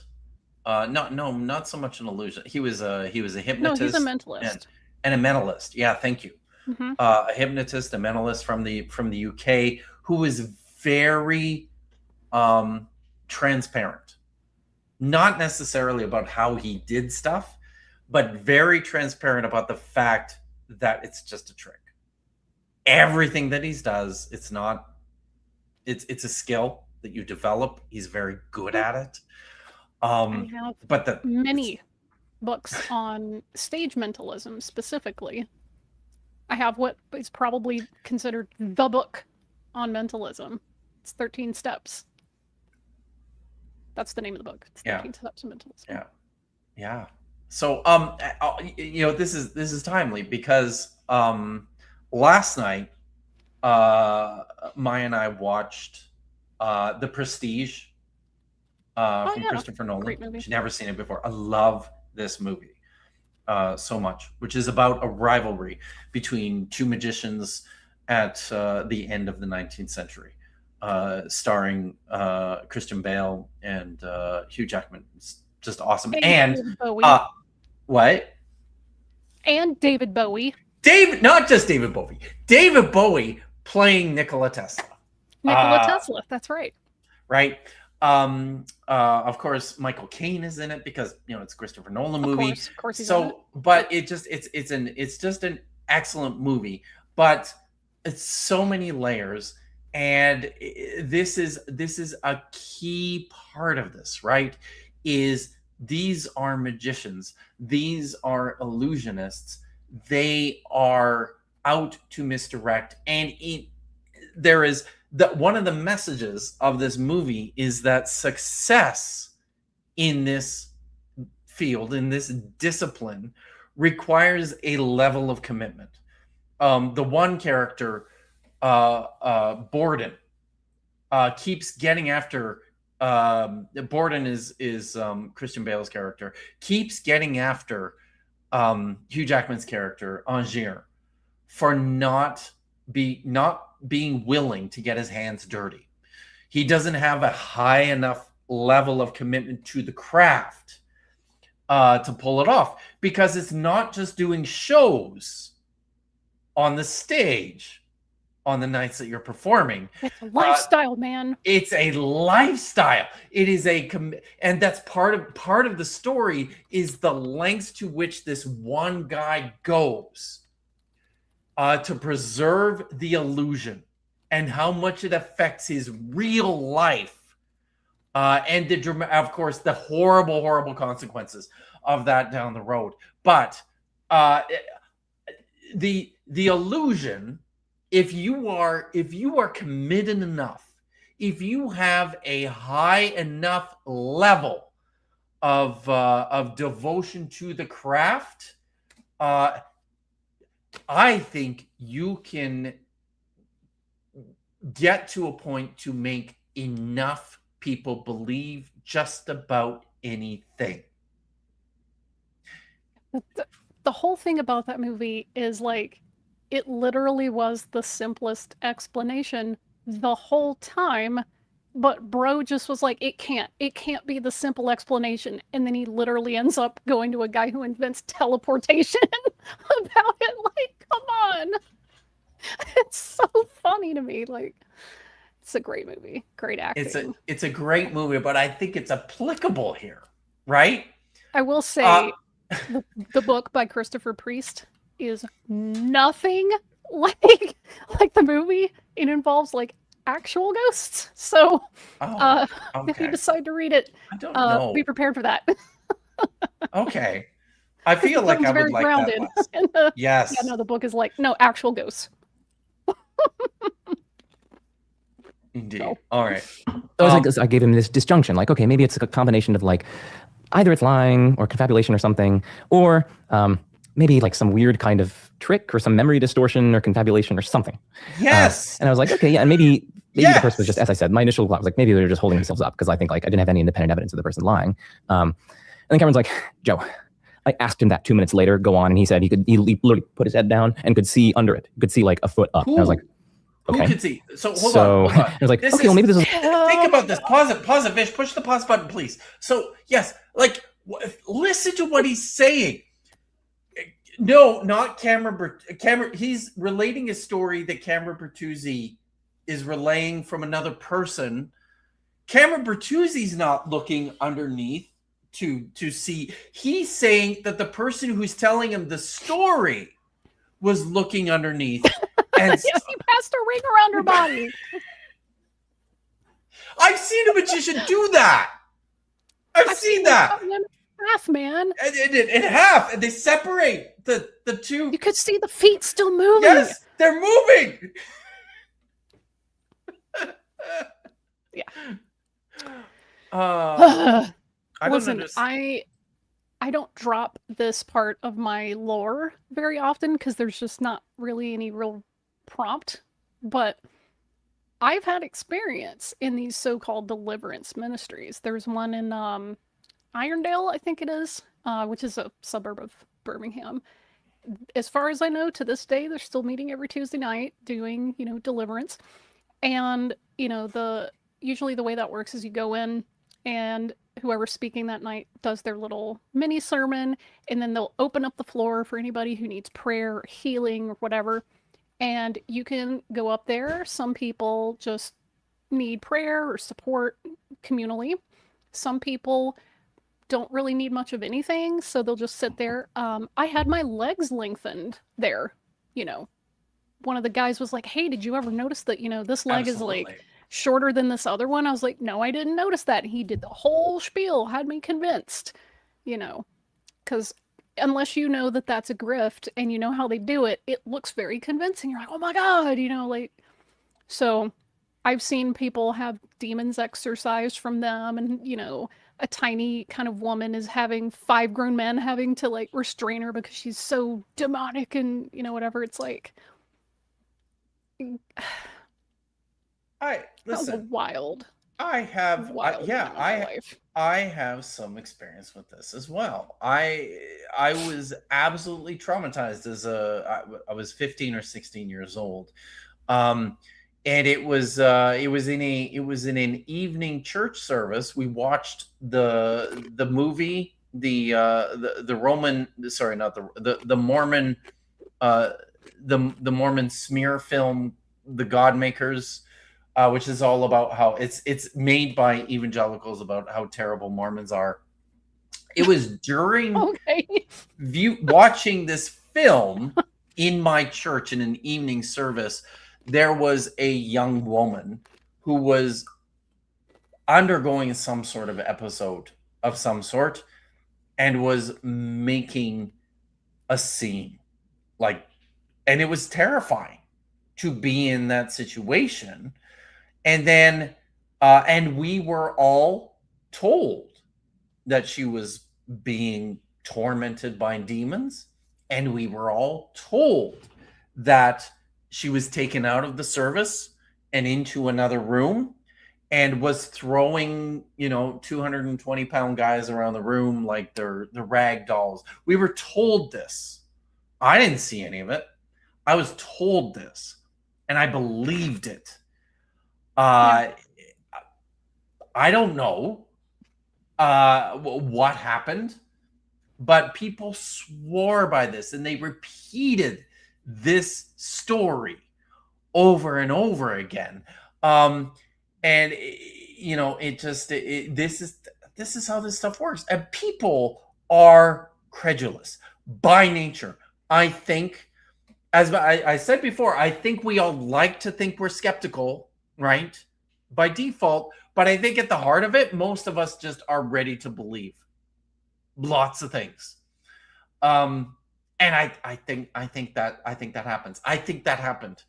Not so much an illusion. He was a hypnotist. No, he's a mentalist. And a mentalist. Yeah, thank you. Mm-hmm. A hypnotist, a mentalist from the UK, who was very transparent. Not necessarily about how he did stuff, but very transparent about the fact that it's just a trick. Everything that he does, it's a skill that you develop. He's very good at it. I have But many books on stage mentalism specifically. I have what is probably considered the book on mentalism. It's 13 Steps. That's the name of the book. It's 13 Steps of Mentalism. Yeah. So this is timely because last night Maya and I watched The Prestige from Christopher Nolan. Great movie. She's never seen it before. I love this movie so much, which is about a rivalry between two magicians at the end of the 19th century, starring Christian Bale and Hugh Jackman. It's just awesome. And David Bowie. What? And David Bowie. Not just David Bowie. David Bowie playing Nikola Tesla. Nikola Tesla. That's right. Right. Of course, Michael Caine is in it because it's a Christopher Nolan movie. Of course he's in it. But it's just an excellent movie. But it's so many layers, and this is a key part of this, right? Is these are magicians, these are illusionists. They are out to misdirect, and there is. One of the messages of this movie is that success in this field, in this discipline, requires a level of commitment. The one character, Borden, keeps getting after. Borden is Christian Bale's character. Keeps getting after Hugh Jackman's character, Angier, for not being willing to get his hands dirty. He doesn't have a high enough level of commitment to the craft to pull it off, because it's not just doing shows on the stage on the nights that you're performing. It's a lifestyle, man. It's a lifestyle. It is and that's part of the story, is the lengths to which this one guy goes to preserve the illusion, and how much it affects his real life, and of course the horrible consequences of that down the road. But uh, the illusion, if you are committed enough, if you have a high enough level of devotion to the craft, I think you can get to a point to make enough people believe just about anything. The whole thing about that movie is like, it literally was the simplest explanation the whole time, but bro just was like, it can't be the simple explanation, and then he literally ends up going to a guy who invents teleportation about it. Like, come on. It's so funny to me. Like, it's a great movie, great acting. It's a great movie, but I think it's applicable here, right? I will say the book by Christopher Priest is nothing like the movie. It involves like actual ghosts. So if you decide to read it, I don't know. Be prepared for that. Okay. I feel like I would like grounded. that. Yes. Yeah, no, the book is like, no, actual ghosts. Indeed. So. All right. I gave him this disjunction. Like, okay, maybe it's a combination of like, either it's lying or confabulation or something, or maybe like some weird kind of trick or some memory distortion or confabulation or something. Yes. And I was like, okay, yeah, and maybe the person was just, as I said, my initial thought was like, maybe they're just holding themselves up, because I think like I didn't have any independent evidence of the person lying. And then Cameron's like, Joe, I asked him that 2 minutes later, go on, and he said he literally put his head down and could see under it. Could see like a foot up. And I was like, okay. Who could see? So hold on. I was like, okay, well maybe this is. Think about this. Pause it, Vish. Push the pause button, please. So yes, like listen to what he's saying. No, not Cameron. He's relating a story that Cameron Bertuzzi is relaying from another person. Cameron Bertuzzi's not looking underneath to see. He's saying that the person who's telling him the story was looking underneath. And he passed a ring around her body. I've seen a magician do that. I've seen that. Half, man. In half, and they separate the two. You could see the feet still moving. Yes, they're moving. Yeah. I don't Listen, understand. I don't drop this part of my lore very often because there's just not really any real prompt, but I've had experience in these so-called deliverance ministries. There's one in Irondale, I think it is, which is a suburb of Birmingham. As far as I know, to this day, they're still meeting every Tuesday night doing, deliverance. And, usually the way that works is you go in and whoever's speaking that night does their little mini sermon, and then they'll open up the floor for anybody who needs prayer or healing or whatever. And you can go up there. Some people just need prayer or support communally. Some people don't really need much of anything, so they'll just sit there. I had my legs lengthened there. One of the guys was like, hey, did you ever notice that, this leg Absolutely. is like shorter than this other one? I was like, no, I didn't notice that. And he did the whole spiel, had me convinced, because unless you know that that's a grift and you know how they do it, it looks very convincing. You're like, oh my God, so I've seen people have demons exorcised from them, and, a tiny kind of woman is having 5 grown men having to like restrain her because she's so demonic and, whatever. It's like, Listen. that was wild. I have, I have some experience with this as well. I was absolutely traumatized as I was 15 or 16 years old, and it was in an evening church service. We watched the movie, the Roman, sorry, not the Mormon, the Mormon smear film, The Godmakers. Which is all about how it's made by evangelicals about how terrible Mormons are. It was during watching this film in my church in an evening service. There was a young woman who was undergoing some sort of episode of some sort and was making a scene, like, and it was terrifying to be in that situation. And then, and we were all told that she was being tormented by demons, and we were all told that she was taken out of the service and into another room and was throwing, 220-pound guys around the room like they're the rag dolls. We were told this. I didn't see any of it. I was told this, and I believed it. I don't know what happened, but people swore by this, and they repeated this story over and over again. And this is how this stuff works. And people are credulous by nature. I think, as I said before, I think we all like to think we're skeptical, right? By default, but I think at the heart of it, most of us just are ready to believe lots of things. And I think that happens. I think that happened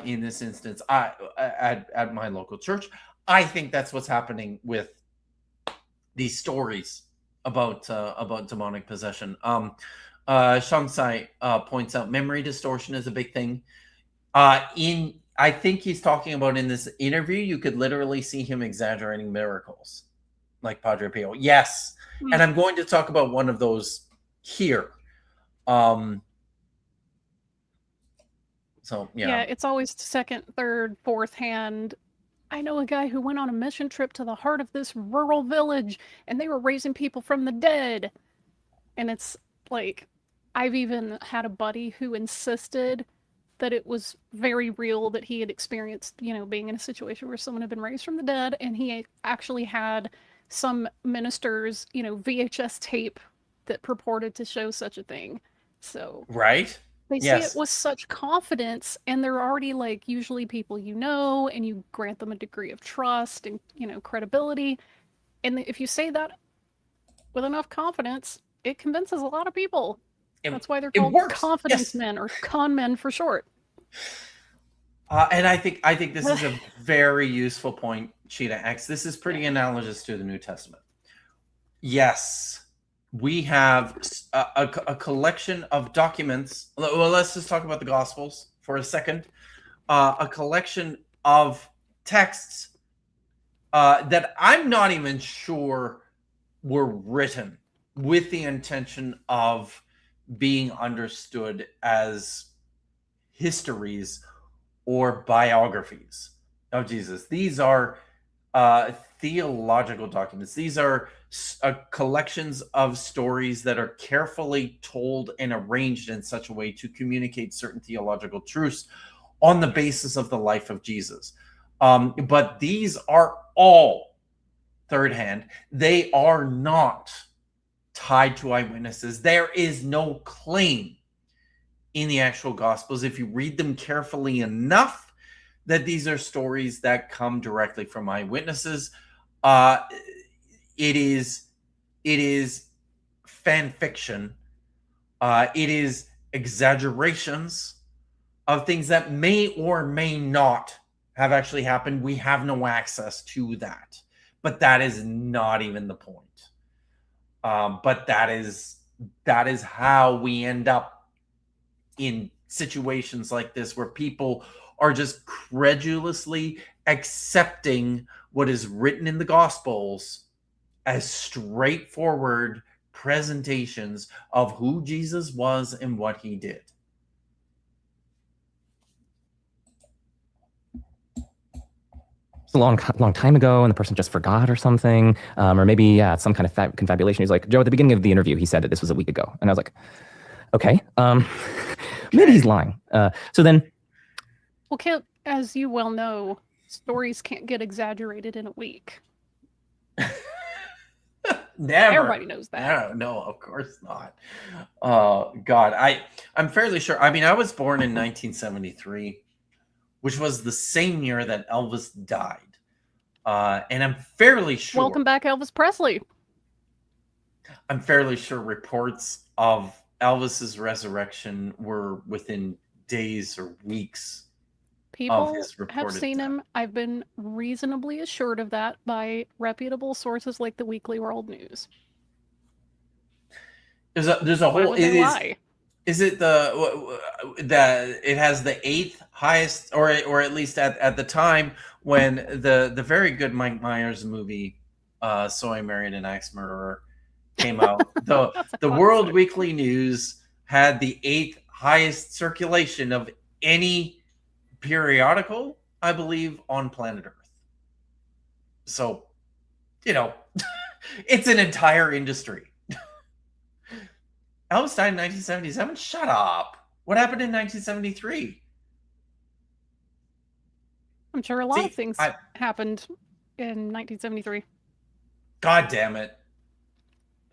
in this instance at my local church. I think that's what's happening with these stories about demonic possession. Shangsai points out memory distortion is a big thing. I think he's talking about in this interview, you could literally see him exaggerating miracles, like Padre Pio. Yes, and I'm going to talk about one of those here. So Yeah, it's always second, third, fourth hand. I know a guy who went on a mission trip to the heart of this rural village, and they were raising people from the dead. And it's like, I've even had a buddy who insisted that it was very real that he had experienced, being in a situation where someone had been raised from the dead, and he actually had some ministers, VHS tape that purported to show such a thing. So right. They say it with such confidence, and they're already usually people and you grant them a degree of trust and credibility. And if you say that with enough confidence, it convinces a lot of people. That's why they're called confidence men, or con men for short. And I think this is a very useful point, Cheetah X. This is pretty analogous to the New Testament. Yes. We have a collection of documents. Well, let's just talk about the Gospels for a second. A collection of texts that I'm not even sure were written with the intention of being understood as histories or biographies of Jesus. These are theological documents. These are collections of stories that are carefully told and arranged in such a way to communicate certain theological truths on the basis of the life of Jesus. But these are all third hand. They are not tied to eyewitnesses. There is no claim in the actual Gospels, if you read them carefully enough, that these are stories that come directly from eyewitnesses. It is fan fiction. It is exaggerations of things that may or may not have actually happened. We have no access to that, but that is not even the point. But that is how we end up in situations like this, where people are just credulously accepting what is written in the Gospels as straightforward presentations of who Jesus was and what he did. It's a long time ago, and the person just forgot or something, or maybe some kind of confabulation. He's like, Joe, at the beginning of the interview, he said that this was a week ago, and I was like, okay, maybe he's lying. So then, well, as you well know, stories can't get exaggerated in a week. Never. Everybody knows that. No, of course not. God, I'm fairly sure. I mean, I was born in 1973, which was the same year that Elvis died. And I'm fairly sure. Welcome back, Elvis Presley. I'm fairly sure reports of Elvis's resurrection were within days or weeks People his have reported seen death. him. I've been reasonably assured of that by reputable sources like the Weekly World News. There's a Why whole. would they lie? Is it that it has the 8th highest, or at least at the time when the very good Mike Myers movie, So I Married an Axe Murderer, came out. the That's a the classic. World Weekly News had the 8th highest circulation of any periodical, I believe, on planet Earth. So, it's an entire industry. Elvis died in 1977? Shut up. What happened in 1973? I'm sure a lot of things happened in 1973. God damn it.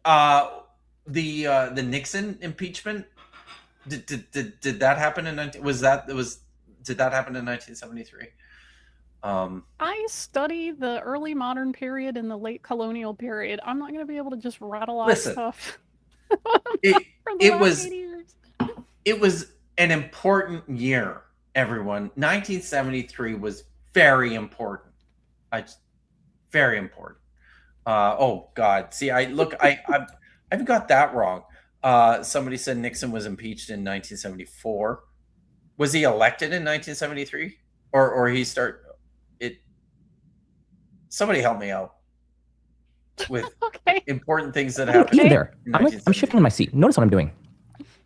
The Nixon impeachment, did that happen in did that happen in 1973? I study the early modern period and the late colonial period. I'm not going to be able to just rattle off stuff. It was an important year, everyone. 1973 was very important. Very important. Oh God. See, I've got that wrong. Somebody said Nixon was impeached in 1974. Was he elected in 1973? Or he start it? Somebody help me out with important things that happened. Even there, I'm shifting in my seat. Notice what I'm doing.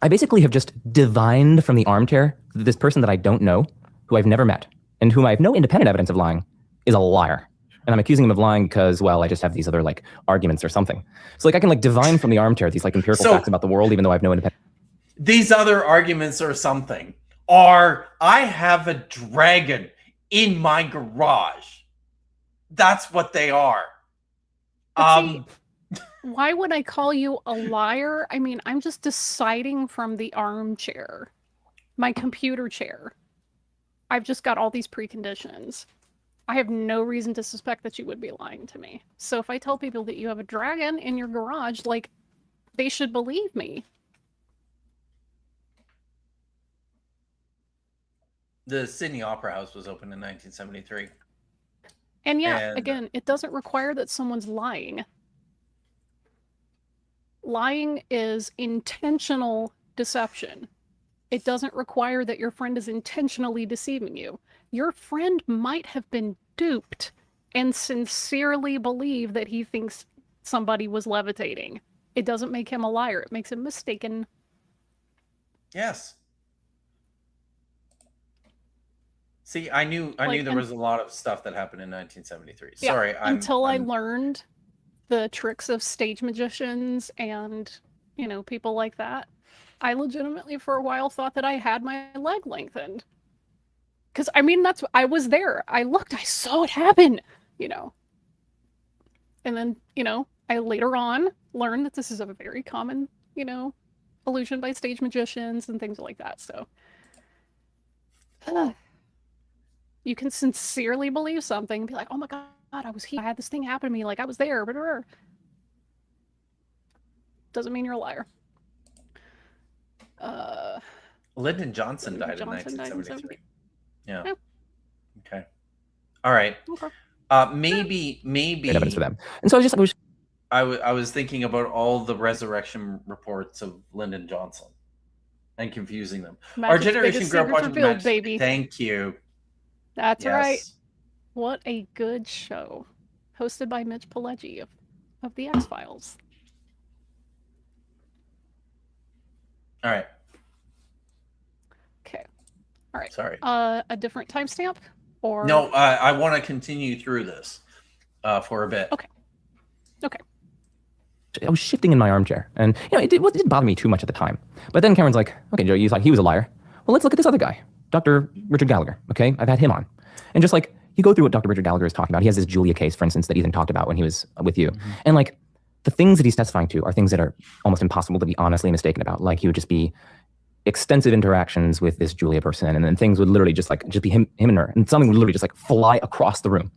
I basically have just divined from the armchair that this person that I don't know, who I've never met, and whom I have no independent evidence of lying, is a liar. And I'm accusing him of lying because, well, I just have these other arguments or something. So I can divine from the armchair these empirical facts about the world, even though I have no independent. These other arguments or something are, I have a dragon in my garage. That's what they are. See, why would I call you a liar? I mean, I'm just deciding from the armchair, my computer chair. I've just got all these preconditions. I have no reason to suspect that you would be lying to me. So if I tell people that you have a dragon in your garage, they should believe me. The Sydney Opera House was opened in 1973. And again, it doesn't require that someone's lying. Lying is intentional deception. It doesn't require that your friend is intentionally deceiving you. Your friend might have been duped and sincerely believe that he thinks somebody was levitating. It doesn't make him a liar. It makes him mistaken. Yes. See, I knew there was a lot of stuff that happened in 1973. Yeah, Sorry, I learned the tricks of stage magicians and, people like that. I legitimately for a while thought that I had my leg lengthened. Because, I was there. I looked, I saw it happen, And then, I later on learned that this is a very common, illusion by stage magicians and things like that. So, you can sincerely believe something and be like, oh my God, I was here. I had this thing happen to me. I was there. Doesn't mean you're a liar. Lyndon Johnson died in 1973. Yeah. Okay. All right. Okay. Maybe Great evidence for them. And so I was thinking about all the resurrection reports of Lyndon Johnson and confusing them. Our generation grew up watching the match. Baby. Thank you. That's right. What a good show. Hosted by Mitch Pileggi of the X-Files. All right. Okay. All right. Sorry. A different timestamp? Or no, I want to continue through this for a bit. Okay. I was shifting in my armchair, and it didn't bother me too much at the time. But then Cameron's like, okay, Joe, you thought he was a liar. Well, let's look at this other guy, Dr. Richard Gallagher. Okay, I've had him on. And just you go through what Dr. Richard Gallagher is talking about. He has this Julia case, for instance, that Ethan talked about when he was with you. Mm-hmm. And the things that he's testifying to are things that are almost impossible to be honestly mistaken about. He would just be extensive interactions with this Julia person, and then things would literally just be him and her, and something would literally just fly across the room.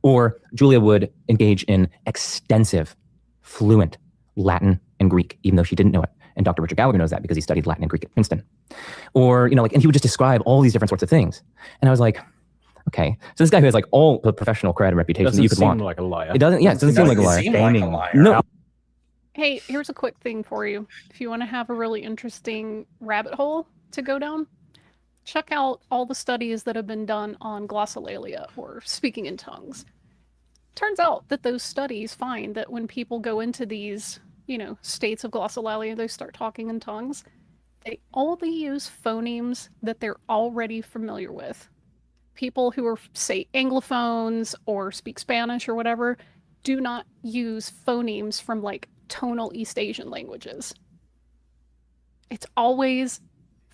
Or Julia would engage in extensive, fluent Latin and Greek, even though she didn't know it. And Dr. Richard Gallagher knows that because he studied Latin and Greek at Princeton. Or, you know, like, and he would just describe all these different sorts of things. And I was like, okay. So this guy who has like all the professional cred and reputation that Doesn't you could seem want. like a liar. It doesn't, yeah, it doesn't seem like a liar. Seem like a liar. No. Hey, here's a quick thing for you. If you want to have a really interesting rabbit hole to go down, check out all the studies that have been done on glossolalia, or speaking in tongues. Turns out that those studies find that when people go into these, you know, states of glossolalia, they start talking in tongues, they only use phonemes that they're already familiar with. People who are, say, Anglophones or speak Spanish or whatever, do not use phonemes from like tonal East Asian languages. It's always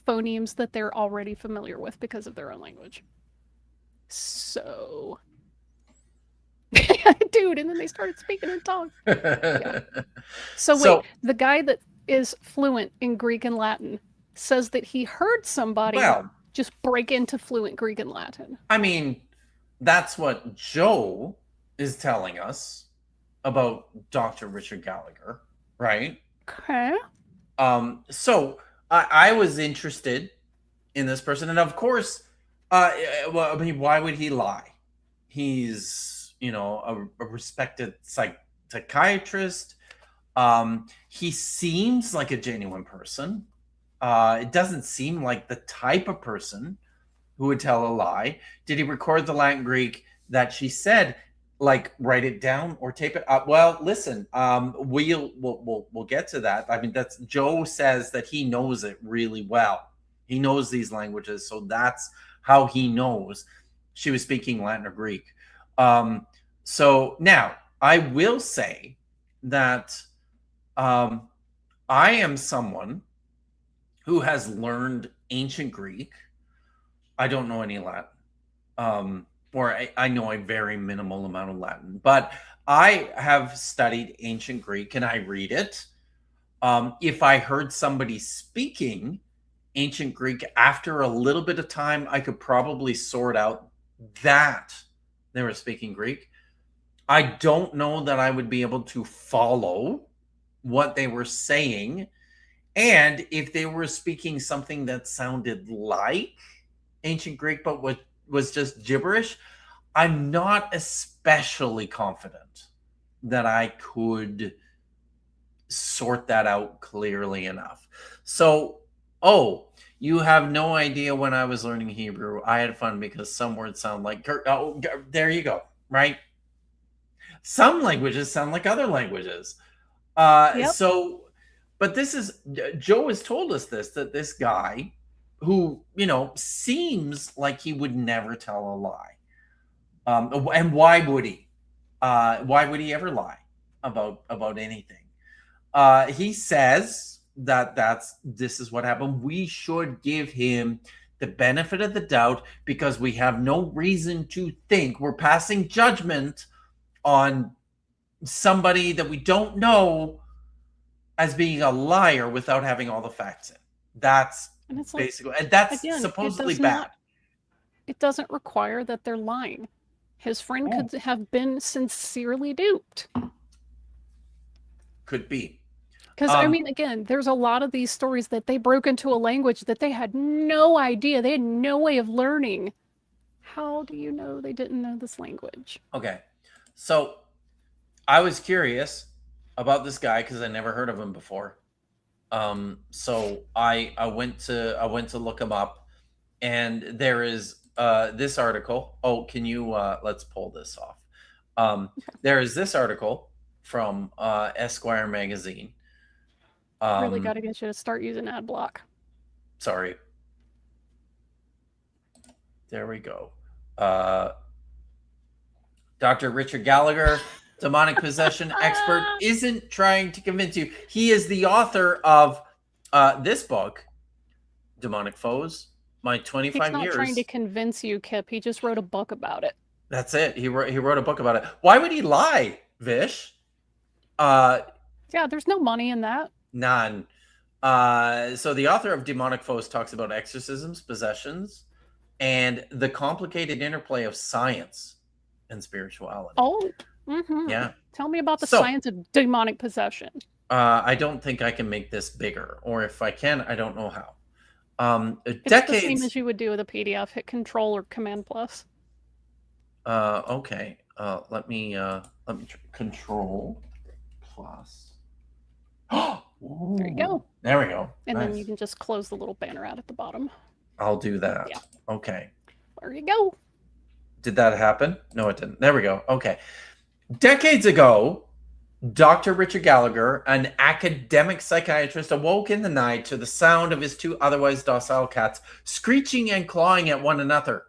phonemes that they're already familiar with because of their own language. So, dude, and then they started speaking in tongues. Yeah. So wait, the guy that is fluent in Greek and Latin says that he heard somebody just break into fluent Greek and Latin. I mean, that's what Joe is telling us about Dr. Richard Gallagher, right? Okay. So I was interested in this person, and of course, well, I mean, why would he lie? He's, you know, a respected psychiatrist. He seems like a genuine person. It doesn't seem like the type of person who would tell a lie. Did he record the Latin Greek that she said? Like, write it down or tape it up? Well, listen, we'll get to that. I mean, that's, Joe says that he knows it really well. He knows these languages, so that's how he knows she was speaking Latin or Greek. So now I will say that I am someone who has learned ancient Greek. I don't know any Latin. Or I know a very minimal amount of Latin, but I have studied ancient Greek and I read it. If I heard somebody speaking ancient Greek after a little bit of time, I could probably sort out that they were speaking Greek. I don't know that I would be able to follow what they were saying. And if they were speaking something that sounded like ancient Greek, but was just gibberish, I'm not especially confident that I could sort that out clearly enough. So, you have no idea when I was learning Hebrew, I had fun because some words sound like, there you go, right? Some languages sound like other languages. So, but this is, Joe has told us this, that this guy who, you know, seems like he would never tell a lie. And why would he? Why would he ever lie about anything? He says that this is what happened. We should give him the benefit of the doubt because we have no reason to think we're passing judgment on somebody that we don't know as being a liar without having all the facts in. That's basically, and that's supposedly bad. It doesn't require that they're lying. His friend could have been sincerely duped. Could be. Because, I mean, again, there's a lot of these stories that they broke into a language that they had no idea. They had no way of learning. How do you know they didn't know this language? Okay. So I was curious about this guy because I never heard of him before. So I went to look him up, and there is this article. Oh, can you let's pull this off. There is this article from Esquire magazine. Really got to get you to start using ad block. Sorry. There we go. Dr. Richard Gallagher, demonic possession expert, isn't trying to convince you. He is the author of this book, Demonic Foes, My 25 He's not Years. trying to convince you, Kip. He just wrote a book about it. That's it. He wrote a book about it. Why would he lie, Vish? Yeah, there's no money in that. None. So the author of Demonic Foes talks about exorcisms, possessions, and the complicated interplay of science and spirituality. Oh, mm-hmm. Yeah. Tell me about the science of demonic possession. I don't think I can make this bigger, or if I can, I don't know how. It's the Decades. same as you would do with a PDF. Hit Control or Command plus. Okay. Let me Control plus. There you go. There we go. And Nice. then you can just close the little banner out at the bottom. I'll do that. Yeah. Okay. There you go. Did that happen? No, it didn't. There we go. Okay. Decades ago, Dr. Richard Gallagher, an academic psychiatrist, awoke in the night to the sound of his two otherwise docile cats screeching and clawing at one another.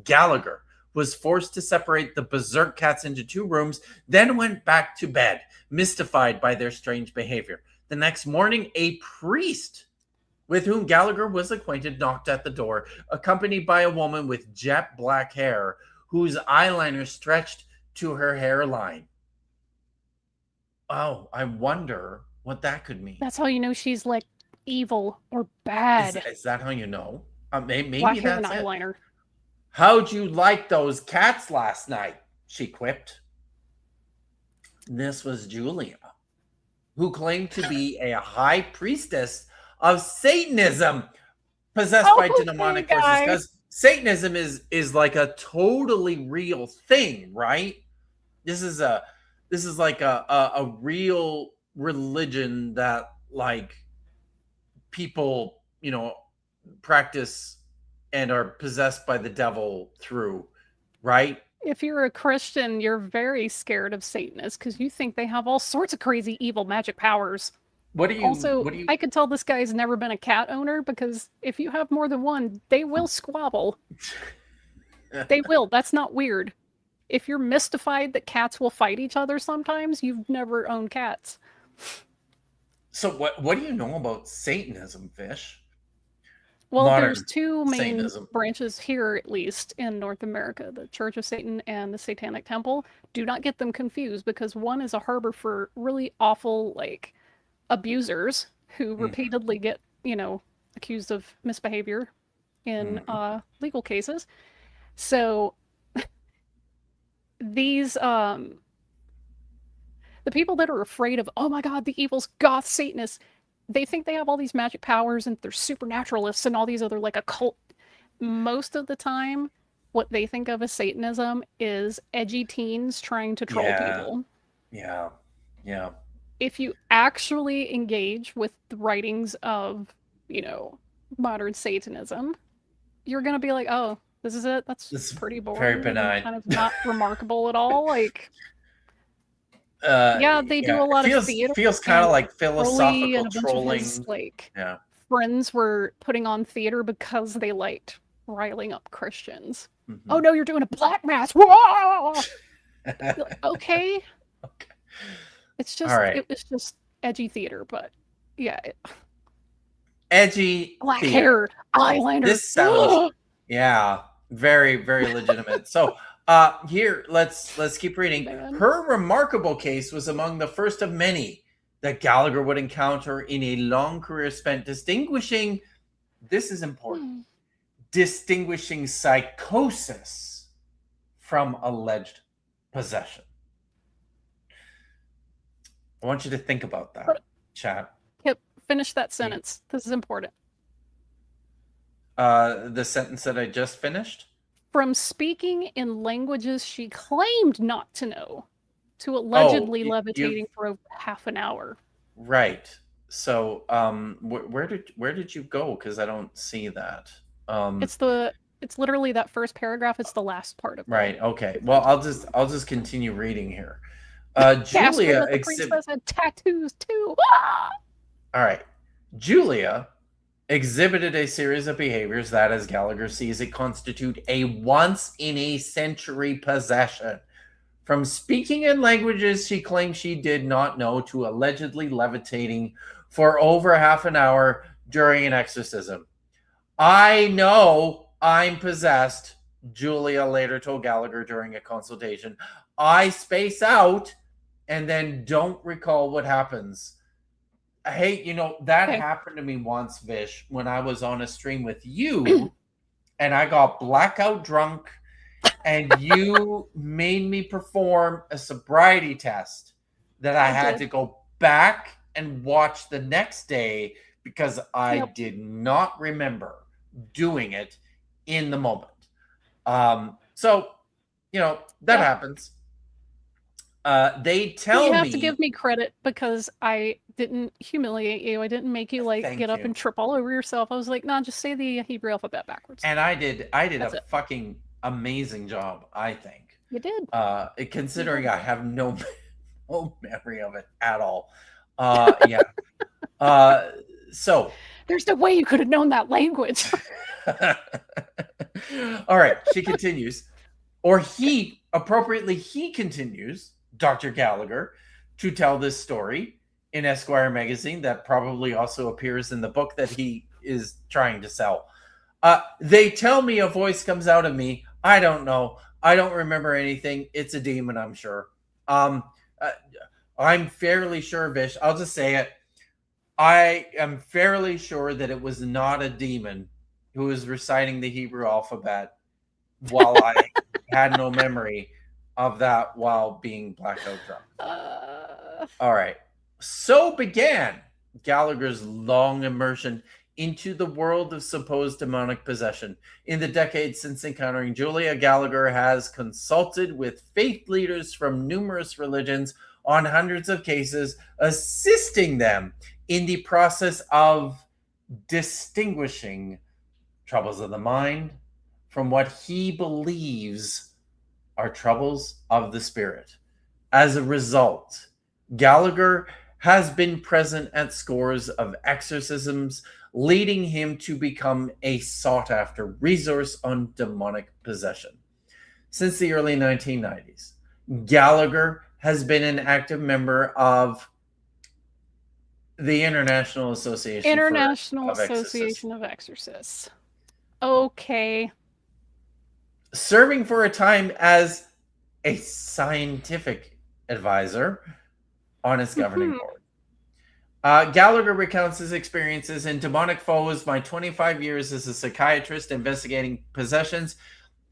Gallagher was forced to separate the berserk cats into two rooms, then went back to bed, mystified by their strange behavior. The next morning, a priest with whom Gallagher was acquainted knocked at the door, accompanied by a woman with jet black hair whose eyeliner stretched to her hairline. Oh, I wonder what that could mean. That's how you know she's like evil or bad. Is that how you know? Maybe Black hair and that's it. eyeliner. How'd you like those cats last night? She quipped. This was Julia, who claimed to be a high priestess of Satanism, possessed by demonic forces. Because Satanism is like a totally real thing, right? This is like a real religion that like people, practice and are possessed by the devil through, right? If you're a Christian, you're very scared of Satanists because you think they have all sorts of crazy evil magic powers. What do you I could tell this guy's never been a cat owner because if you have more than one, they will squabble. They will. That's not weird. If you're mystified that cats will fight each other sometimes, you've never owned cats. So what do you know about Satanism, Vish? Well, Modern there's two main Satanism. branches here, at least in North America, the Church of Satan and the Satanic Temple. Do not get them confused because one is a harbor for really awful, like, abusers who repeatedly get, accused of misbehavior in legal cases. So these the people that are afraid of, oh my god, the evil's goth Satanists, they think they have all these magic powers and they're supernaturalists and all these other like occult. Most of the time, what they think of as Satanism is edgy teens trying to troll people. Yeah. If you actually engage with the writings of, modern Satanism, you're gonna be like, oh, this is it? This is pretty boring. Very benign. Kind of not remarkable at all. Like, they do a lot of theater. Feels kind of like philosophical and a bunch trolling. of his, friends were putting on theater because they liked riling up Christians. Mm-hmm. Oh no, you're doing a black mass. Whoa! Like, okay. It's just it was just edgy theater, but yeah. Edgy black theater. Hair, eyeliner. This sounds very, very legitimate. So here, let's keep reading. Man. Her remarkable case was among the first of many that Gallagher would encounter in a long career spent distinguishing, this is important, distinguishing psychosis from alleged possession. I want you to think about that, chat. Yep, finish that sentence. This is important. The sentence that I just finished? From speaking in languages she claimed not to know to allegedly levitating for half an hour. Right. So, where did you go? Because I don't see that. It's literally that first paragraph. It's the last part of it. Right. Okay. Well, I'll just continue reading here. Julia the princess had tattoos too. Ah! All right. Julia exhibited a series of behaviors that, as Gallagher sees it, constitute a once-in-a-century possession. From speaking in languages she claimed she did not know to allegedly levitating for over half an hour during an exorcism. I know I'm possessed, Julia later told Gallagher during a consultation. I space out and then don't recall what happens. Hey, that happened to me once, Vish, when I was on a stream with you and I got blackout drunk and you made me perform a sobriety test that I had to go back and watch the next day because I Yep. did not remember doing it in the moment. So, that Yeah. happens. They But tell you have me. to give me credit because I didn't humiliate you. I didn't make you Thank get up you. and trip all over yourself. I was like, nah, just say the Hebrew alphabet backwards. And I did That's a it. fucking amazing job, I think. You did. Considering I have no memory of it at all. Yeah. So There's no way you could have known that language. all right, she continues. Or he continues, Dr. Gallagher, to tell this story in Esquire magazine that probably also appears in the book that he is trying to sell. They tell me a voice comes out of me. I don't know. I don't remember anything. It's a demon, I'm sure. I'm fairly sure, Vish. I'll just say it. I am fairly sure that it was not a demon who was reciting the Hebrew alphabet while I had no memory of that while being blackout drunk. All right. So began Gallagher's long immersion into the world of supposed demonic possession. In the decades since encountering Julia, Gallagher has consulted with faith leaders from numerous religions on hundreds of cases, assisting them in the process of distinguishing troubles of the mind from what he believes are troubles of the spirit. As a result, Gallagher has been present at scores of exorcisms, leading him to become a sought-after resource on demonic possession. Since the early 1990s, Gallagher has been an active member of the International Association of Exorcists. Okay. Serving for a time as a scientific advisor on its governing board. Gallagher recounts his experiences in Demonic Foes, my 25 years as a psychiatrist investigating possessions,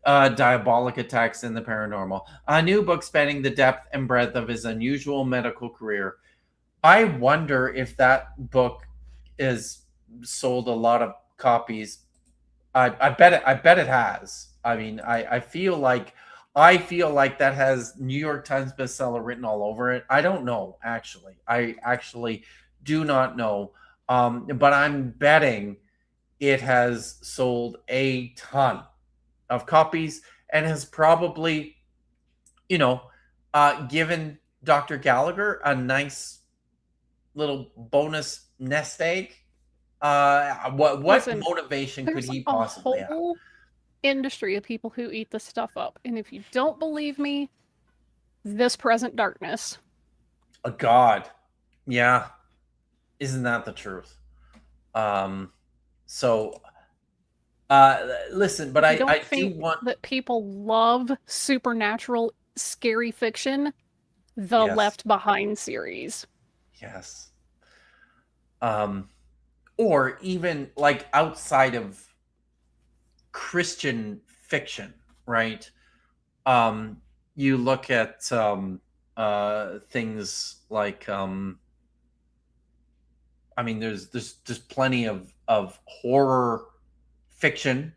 diabolic attacks, and the paranormal. A new book spanning the depth and breadth of his unusual medical career. I wonder if that book is sold a lot of copies. I bet it has. I mean, I feel like that has New York Times bestseller written all over it. I don't know, actually. I actually do not know. But I'm betting it has sold a ton of copies and has probably, given Dr. Gallagher a nice little bonus nest egg. What Listen, motivation could he possibly have? There's a whole industry of people who eat this stuff up. And if you don't believe me, this present darkness. Oh, God. Yeah. Isn't that the truth? Listen, but I do want that people love supernatural scary fiction, the Left Behind series. Yes. Or even like outside of Christian fiction, right? You look at things like there's plenty of horror fiction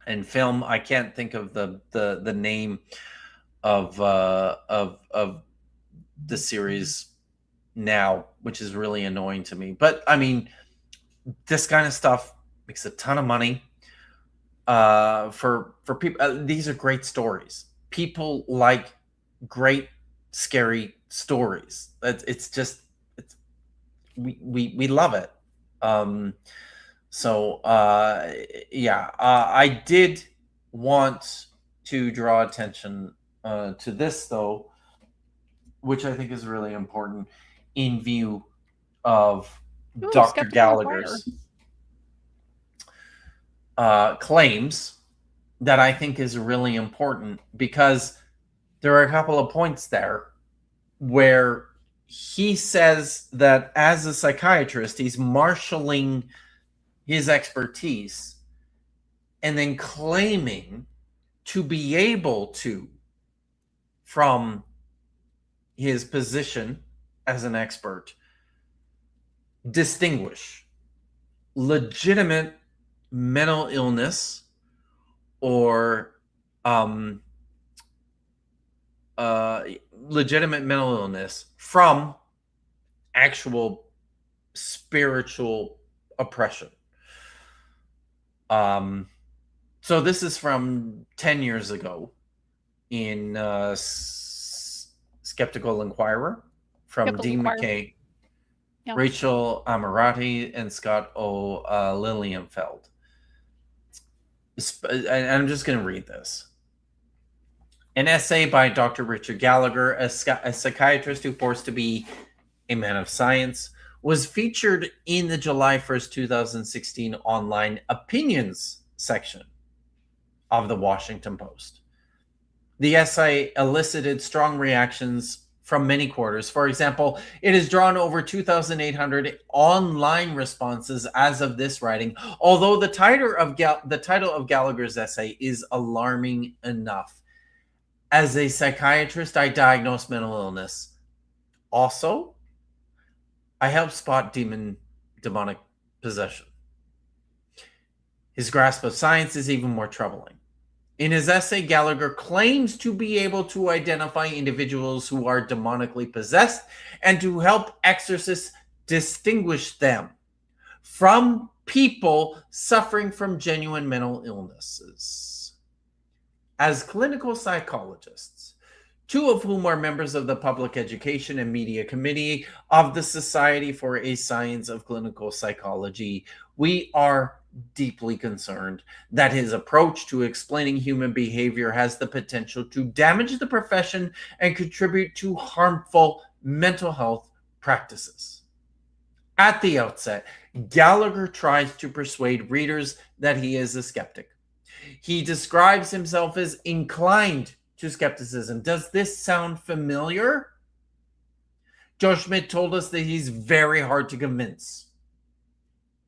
and film. I can't think of the name of the series now, which is really annoying to me. But I mean, this kind of stuff makes a ton of money. For people, these are great stories. People like great scary stories. We love it. I did want to draw attention to this, though, which I think is really important in view of Dr. Gallagher's claims, that I think is really important, because there are a couple of points there where he says that as a psychiatrist, he's marshaling his expertise and then claiming to be able to, from his position as an expert, distinguish legitimate mental illness or legitimate mental illness from actual spiritual oppression. So this is from 10 years ago in Skeptical Inquirer from Skeptical Dean Inquirer. McKay, Yeah. Rachel Amirati, and Scott O. Lilienfeld. And I'm just going to read this. An essay by Dr. Richard Gallagher, a psychiatrist who forced to be a man of science, was featured in the July 1st, 2016 online opinions section of the Washington Post. The essay elicited strong reactions from many quarters. For example, it has drawn over 2,800 online responses as of this writing, although the title of Gallagher's essay is alarming enough. As a psychiatrist, I diagnose mental illness. Also, I help spot demonic possession. His grasp of science is even more troubling. In his essay, Gallagher claims to be able to identify individuals who are demonically possessed and to help exorcists distinguish them from people suffering from genuine mental illnesses. As clinical psychologists, two of whom are members of the Public Education and Media Committee of the Society for a Science of Clinical Psychology, we are deeply concerned that his approach to explaining human behavior has the potential to damage the profession and contribute to harmful mental health practices. At the outset, Gallagher tries to persuade readers that he is a skeptic. He describes himself as inclined to skepticism. Does this sound familiar? Joe Schmid told us that he's very hard to convince.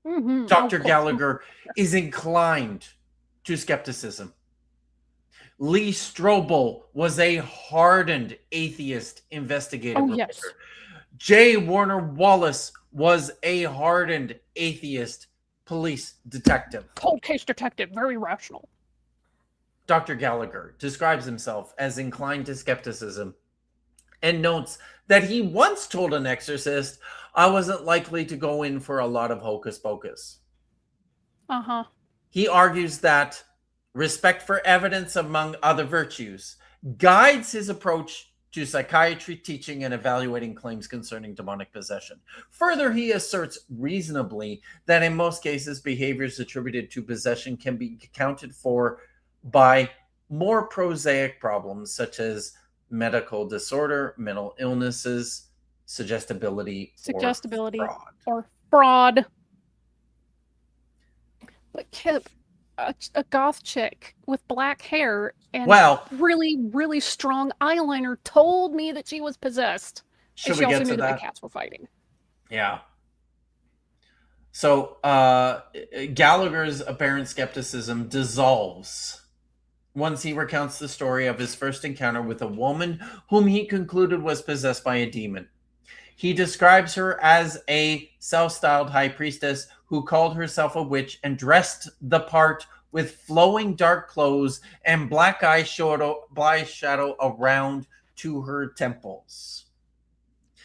Mm-hmm. Dr. Gallagher is inclined to skepticism. Lee Strobel was a hardened atheist investigative reporter. Yes. J. Warner Wallace was a hardened atheist police detective. Cold case detective, very rational. Dr. Gallagher describes himself as inclined to skepticism and notes that he once told an exorcist, I wasn't likely to go in for a lot of hocus pocus. Uh-huh. He argues that respect for evidence, among other virtues, guides his approach to psychiatry, teaching, and evaluating claims concerning demonic possession. Further, he asserts reasonably that in most cases, behaviors attributed to possession can be accounted for by more prosaic problems such as medical disorder, mental illnesses, suggestibility, or fraud. But Kip, a goth chick with black hair and really, really strong eyeliner told me that she was possessed. Should and we she get also to knew that that? the cats were fighting. Yeah. So Gallagher's apparent skepticism dissolves once he recounts the story of his first encounter with a woman whom he concluded was possessed by a demon. He describes her as a self-styled high priestess who called herself a witch and dressed the part with flowing dark clothes and black eyeshadow around to her temples.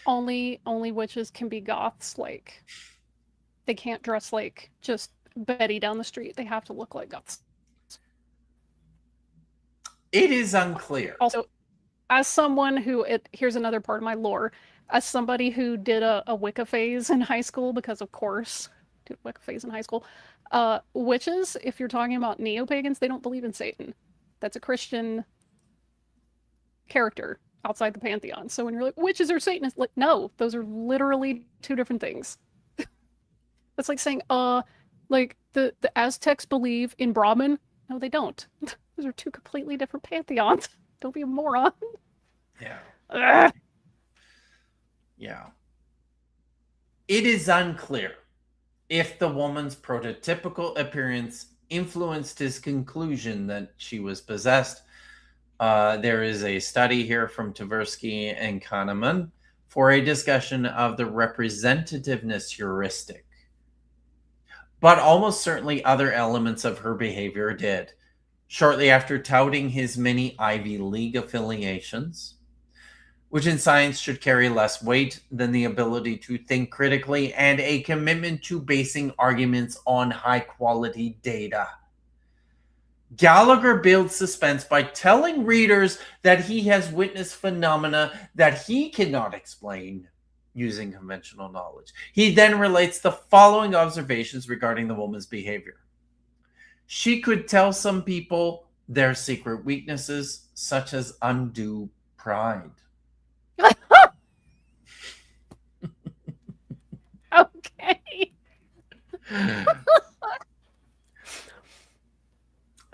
Only witches can be goths. Like, they can't dress like just Betty down the street. They have to look like goths. It is unclear. Also, as someone who, here's another part of my lore, as somebody who did a Wicca phase in high school, because of course, did a Wicca phase in high school, witches, if you're talking about neo-pagans, they don't believe in Satan. That's a Christian character outside the pantheon. So when you're like, witches are Satanists, like, no, those are literally two different things. That's like saying, like the Aztecs believe in Brahman. No, they don't. Those are two completely different pantheons. Don't be a moron. Yeah. Ugh. Yeah. It is unclear if the woman's prototypical appearance influenced his conclusion that she was possessed. There is a study here from Tversky and Kahneman for a discussion of the representativeness heuristic. But almost certainly other elements of her behavior did. Shortly after touting his many Ivy League affiliations, which in science should carry less weight than the ability to think critically and a commitment to basing arguments on high-quality data, Gallagher builds suspense by telling readers that he has witnessed phenomena that he cannot explain using conventional knowledge. He then relates the following observations regarding the woman's behavior. She could tell some people their secret weaknesses, such as undue pride. Okay.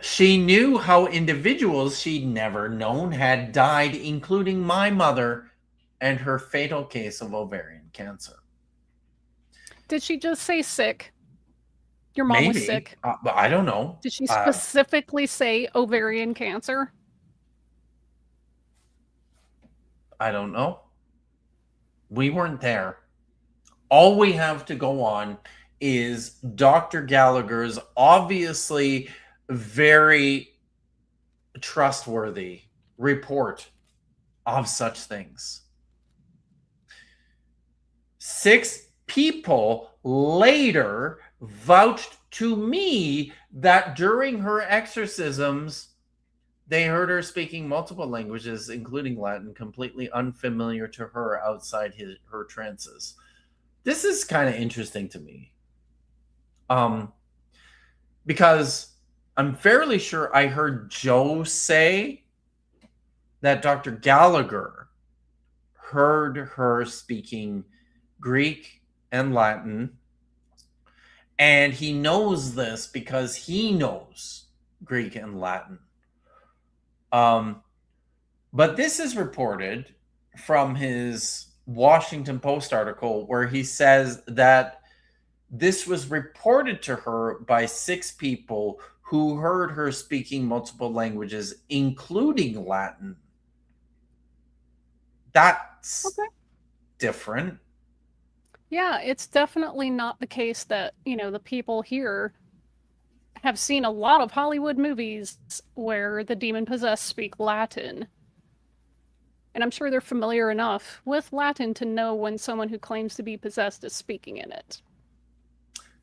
She knew how individuals she'd never known had died, including my mother and her fatal case of ovarian cancer. Did she just say sick? Your mom was sick. But I don't know. Did she specifically say ovarian cancer? I don't know. We weren't there. All we have to go on is Dr. Gallagher's obviously very trustworthy report of such things. 6 people later vouched to me that during her exorcisms, they heard her speaking multiple languages, including Latin, completely unfamiliar to her outside her trances. This is kind of interesting to me. Because I'm fairly sure I heard Joe say that Dr. Gallagher heard her speaking Greek and Latin, and he knows this because he knows Greek and Latin. But this is reported from his Washington Post article where he says that this was reported to her by 6 people who heard her speaking multiple languages, including Latin. That's different. Yeah, it's definitely not the case that, the people here have seen a lot of Hollywood movies where the demon-possessed speak Latin. And I'm sure they're familiar enough with Latin to know when someone who claims to be possessed is speaking in it.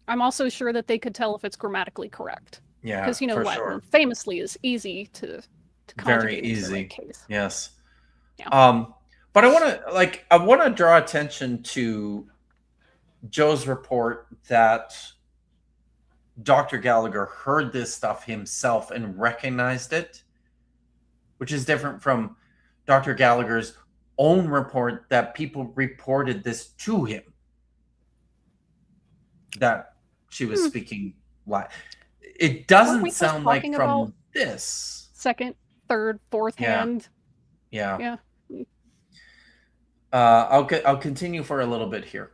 I'm also sure that they could tell if it's grammatically correct. Yeah, because Latin famously is easy to very conjugate easy. into the right case. Yes. Yeah. But I want to draw attention to Joe's report that Dr. Gallagher heard this stuff himself and recognized it, which is different from Dr. Gallagher's own report that people reported this to him, that she was speaking Latin. It doesn't sound like from this. Second, third, fourth hand. Yeah. I'll continue for a little bit here.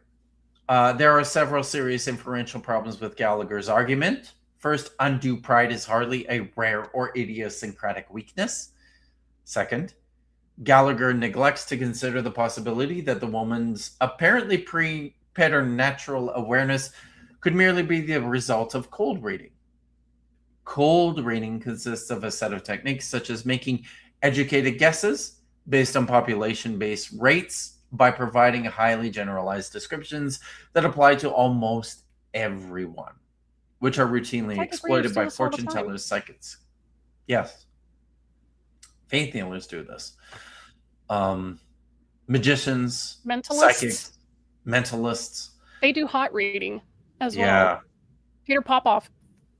There are several serious inferential problems with Gallagher's argument. First, undue pride is hardly a rare or idiosyncratic weakness. Second, Gallagher neglects to consider the possibility that the woman's apparently preternatural awareness could merely be the result of cold reading. Cold reading consists of a set of techniques such as making educated guesses based on population-based rates by providing highly generalized descriptions that apply to almost everyone, which are routinely exploited by fortune tellers, psychics. Yes. Faith healers do this. Magicians, psychics, mentalists. They do hot reading as well. Yeah. Peter Popoff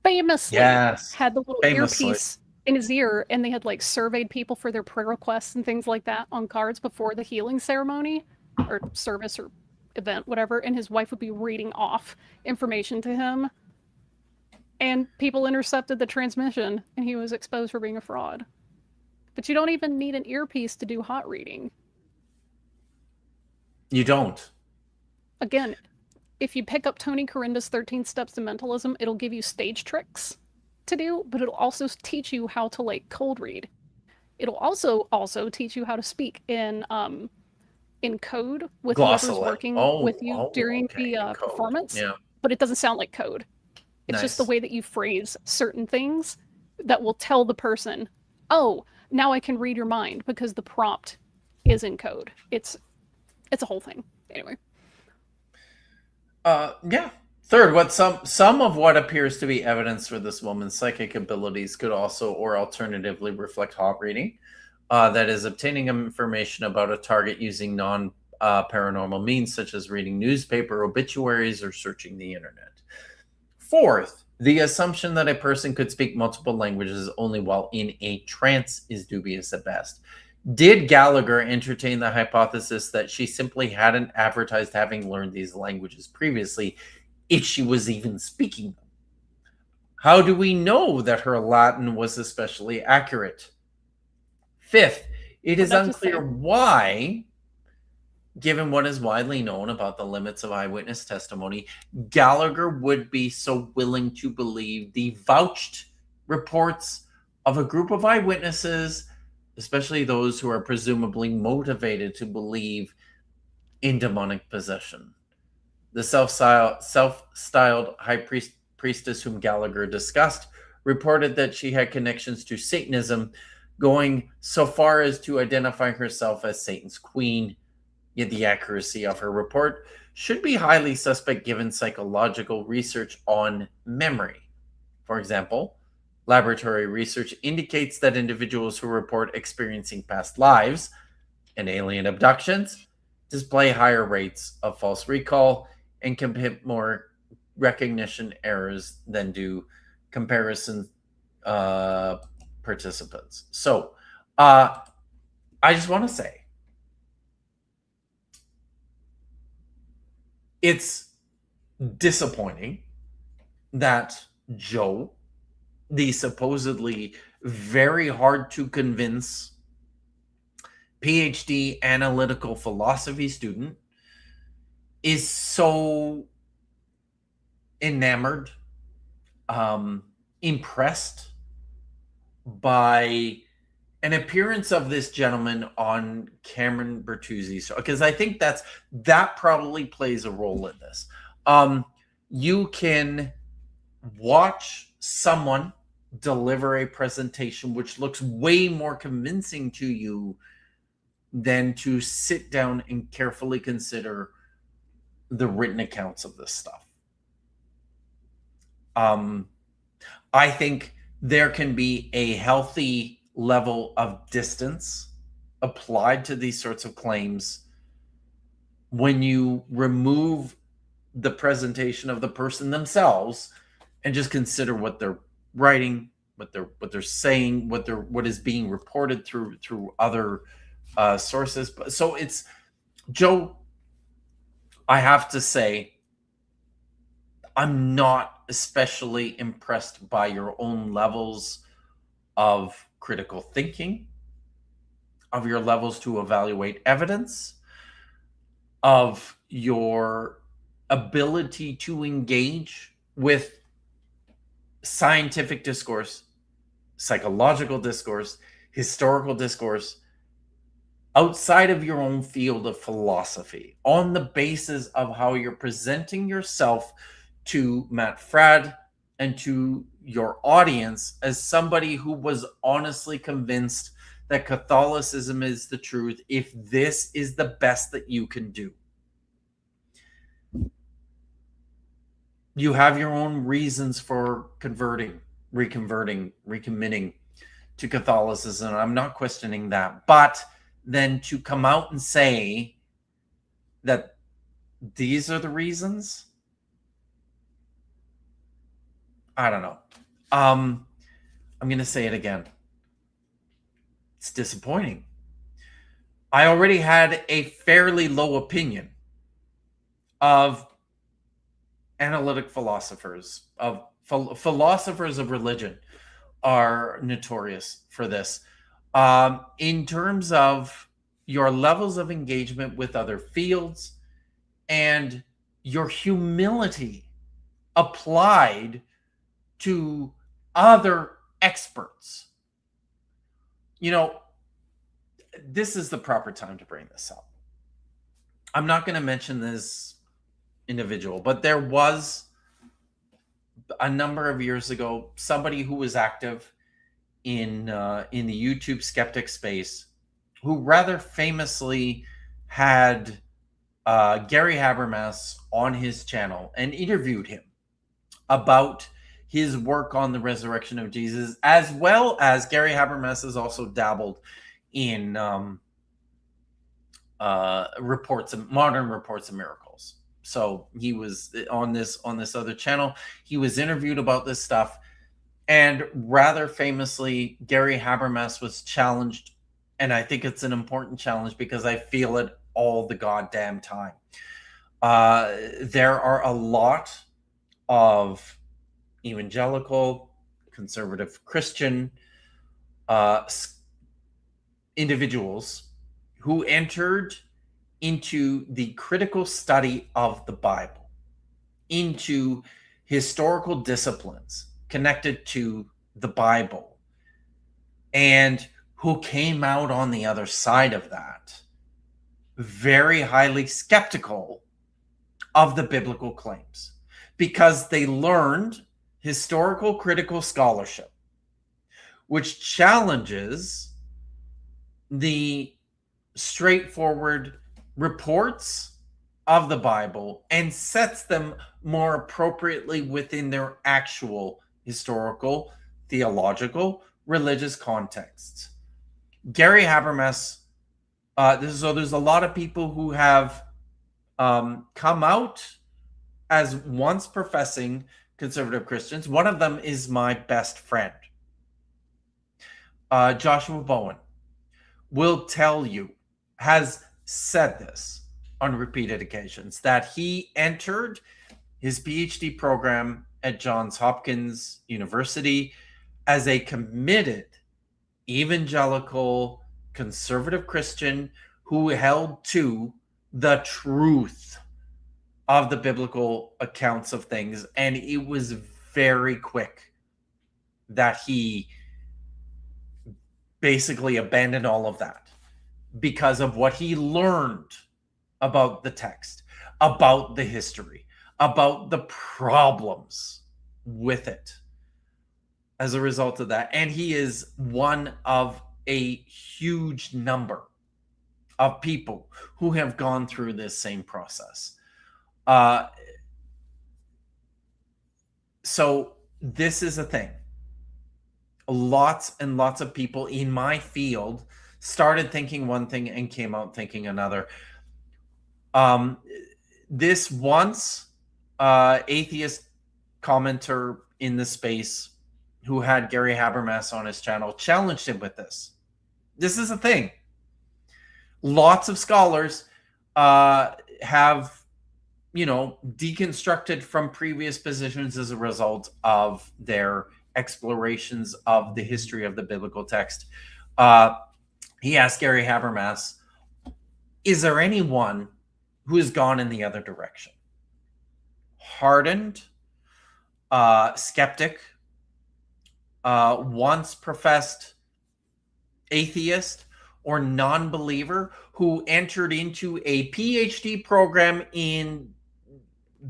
famously had the little earpiece in his ear, and they had surveyed people for their prayer requests and things like that on cards before the healing ceremony or service or event, whatever, and his wife would be reading off information to him, and people intercepted the transmission, and he was exposed for being a fraud. But you don't even need an earpiece to do hot reading. You don't. Again, if you pick up Tony Corinda's 13 Steps to Mentalism, it'll give you stage tricks to do, but it'll also teach you how to cold read. It'll also teach you how to speak in in code with whoever's Glossal it. working with you during the in code. performance, Yeah. but it doesn't sound like code. It's just the Nice. way that you phrase certain things that will tell the person, oh, now I can read your mind because the prompt is in code. It's a whole thing. Anyway. Yeah. Third, what some of what appears to be evidence for this woman's psychic abilities could also, or alternatively, reflect hot reading. That is, obtaining information about a target using non-paranormal means, such as reading newspaper obituaries or searching the internet. Fourth, the assumption that a person could speak multiple languages only while in a trance is dubious at best. Did Gallagher entertain the hypothesis that she simply hadn't advertised having learned these languages previously, if she was even speaking them? How do we know that her Latin was especially accurate? Fifth, it is unclear why, given what is widely known about the limits of eyewitness testimony, Gallagher would be so willing to believe the vouched reports of a group of eyewitnesses, especially those who are presumably motivated to believe in demonic possession. The self-styled high priestess whom Gallagher discussed reported that she had connections to Satanism, going so far as to identify herself as Satan's queen. Yet the accuracy of her report should be highly suspect given psychological research on memory. For example, laboratory research indicates that individuals who report experiencing past lives and alien abductions display higher rates of false recall and commit more recognition errors than do comparison participants. So, I just want to say, it's disappointing that Joe, the supposedly very hard to convince Ph.D. analytical philosophy student, is so enamored, impressed by an appearance of this gentleman on Cameron Bertuzzi's show, because I think that probably plays a role in this. You can watch someone deliver a presentation which looks way more convincing to you than to sit down and carefully consider the written accounts of this stuff. I think there can be a healthy level of distance applied to these sorts of claims when you remove the presentation of the person themselves and just consider what they're writing, what they're saying, what is being reported through other sources. So it's, Joe, I have to say, I'm not especially impressed by your own levels of critical thinking, of your levels to evaluate evidence, of your ability to engage with scientific discourse, psychological discourse, historical discourse, outside of your own field of philosophy, on the basis of how you're presenting yourself to Matt Fradd and to your audience as somebody who was honestly convinced that Catholicism is the truth if this is the best that you can do. You have your own reasons for converting, recommitting to Catholicism. I'm not questioning that. But then to come out and say that these are the reasons, I don't know. I'm going to say it again. It's disappointing. I already had a fairly low opinion of analytic philosophers, of philosophers of religion are notorious for this. In terms of your levels of engagement with other fields and your humility applied to other experts. You know, this is the proper time to bring this up. I'm not going to mention this individual, but there was a number of years ago somebody who was active in the YouTube skeptic space, who rather famously had Gary Habermas on his channel and interviewed him about his work on the resurrection of Jesus, as well as Gary Habermas has also dabbled in modern reports of miracles. So he was on this other channel. He was interviewed about this stuff, and rather famously, Gary Habermas was challenged, and I think it's an important challenge because I feel it all the goddamn time. There are a lot of evangelical, conservative Christian individuals who entered into the critical study of the Bible, into historical disciplines connected to the Bible, and who came out on the other side of that very highly skeptical of the biblical claims, because they learned historical critical scholarship, which challenges the straightforward reports of the Bible and sets them more appropriately within their actual historical, theological, religious contexts. Gary Habermas, there's a lot of people who have come out as once professing conservative Christians. One of them is my best friend, Joshua Bowen, will tell you, has said this on repeated occasions, that he entered his Ph.D. program at Johns Hopkins University as a committed evangelical conservative Christian who held to the truth of the biblical accounts of things. And it was very quick that he basically abandoned all of that because of what he learned about the text, about the history, about the problems with it as a result of that. And he is one of a huge number of people who have gone through this same process. So this is a thing. Lots and lots of people in my field started thinking one thing and came out thinking another. This once atheist commenter in the space who had Gary Habermas on his channel challenged him with this. This is a thing. Lots of scholars have, deconstructed from previous positions as a result of their explorations of the history of the biblical text. He asked Gary Habermas, is there anyone who has gone in the other direction? Hardened, skeptic, once professed atheist or non-believer who entered into a PhD program in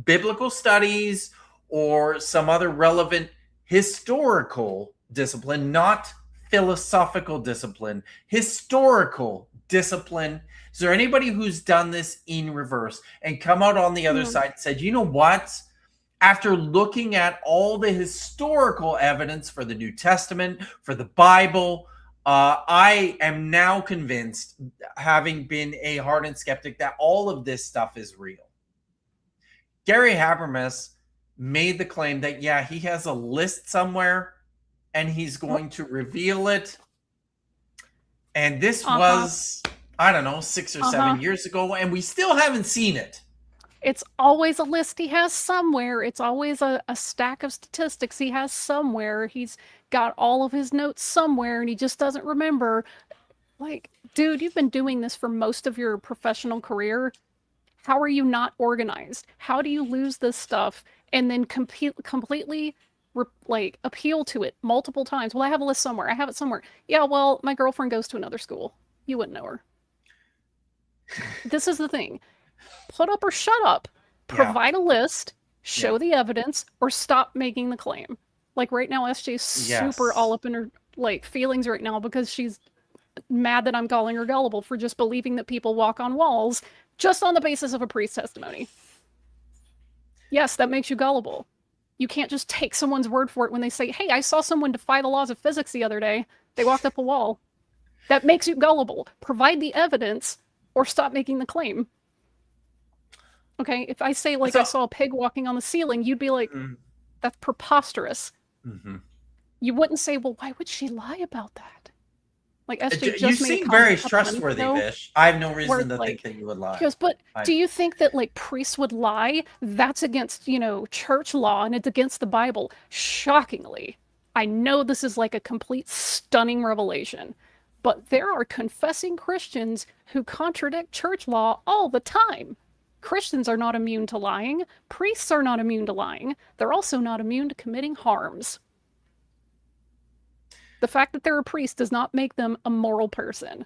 biblical studies or some other relevant historical discipline, not philosophical discipline, historical discipline. Is there anybody who's done this in reverse and come out on the other side and said, you know what? After looking at all the historical evidence for the New Testament, for the Bible, I am now convinced, having been a hardened skeptic, that all of this stuff is real. Gary Habermas made the claim that, yeah, he has a list somewhere and he's going to reveal it. And this was, I don't know, 6 or 7 years ago, and we still haven't seen it. It's always a list he has somewhere. It's always a stack of statistics he has somewhere. He's got all of his notes somewhere and he just doesn't remember. Like, dude, you've been doing this for most of your professional career. How are you not organized? How do you lose this stuff and then completely appeal to it multiple times? Well, I have a list somewhere. I have it somewhere. Yeah, well, my girlfriend goes to another school. You wouldn't know her. This is the thing. Put up or shut up. Yeah. Provide a list, show the evidence, or stop making the claim. Like right now, SJ's super all up in her like feelings right now because she's mad that I'm calling her gullible for just believing that people walk on walls just on the basis of a priest testimony. Yes, that makes you gullible. You can't just take someone's word for it when they say, hey, I saw someone defy the laws of physics the other day. They walked up a wall. That makes you gullible. Provide the evidence or stop making the claim. Okay, if I say, like, I saw a pig walking on the ceiling, you'd be like, that's preposterous. Mm-hmm. You wouldn't say, well, why would she lie about that? Like, SJ just you made seem very trustworthy, Vish. I have no reason to think that you would lie. He goes, but do you think that, like, priests would lie? That's against, you know, church law, and it's against the Bible. Shockingly. I know this is like a complete stunning revelation, but there are confessing Christians who contradict church law all the time. Christians are not immune to lying. Priests are not immune to lying. They're also not immune to committing harms. The fact that they're a priest does not make them a moral person.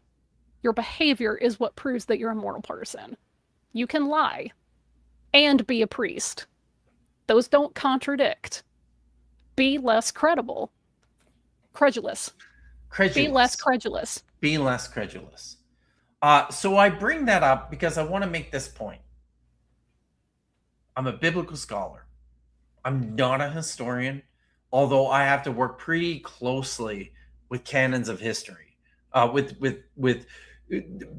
Your behavior is what proves that you're a moral person. You can lie and be a priest. Those don't contradict. Be less credible. Credulous. Be less credulous. Be less credulous. So I bring that up because I want to make this point. I'm a biblical scholar. I'm not a historian, although I have to work pretty closely with canons of history, with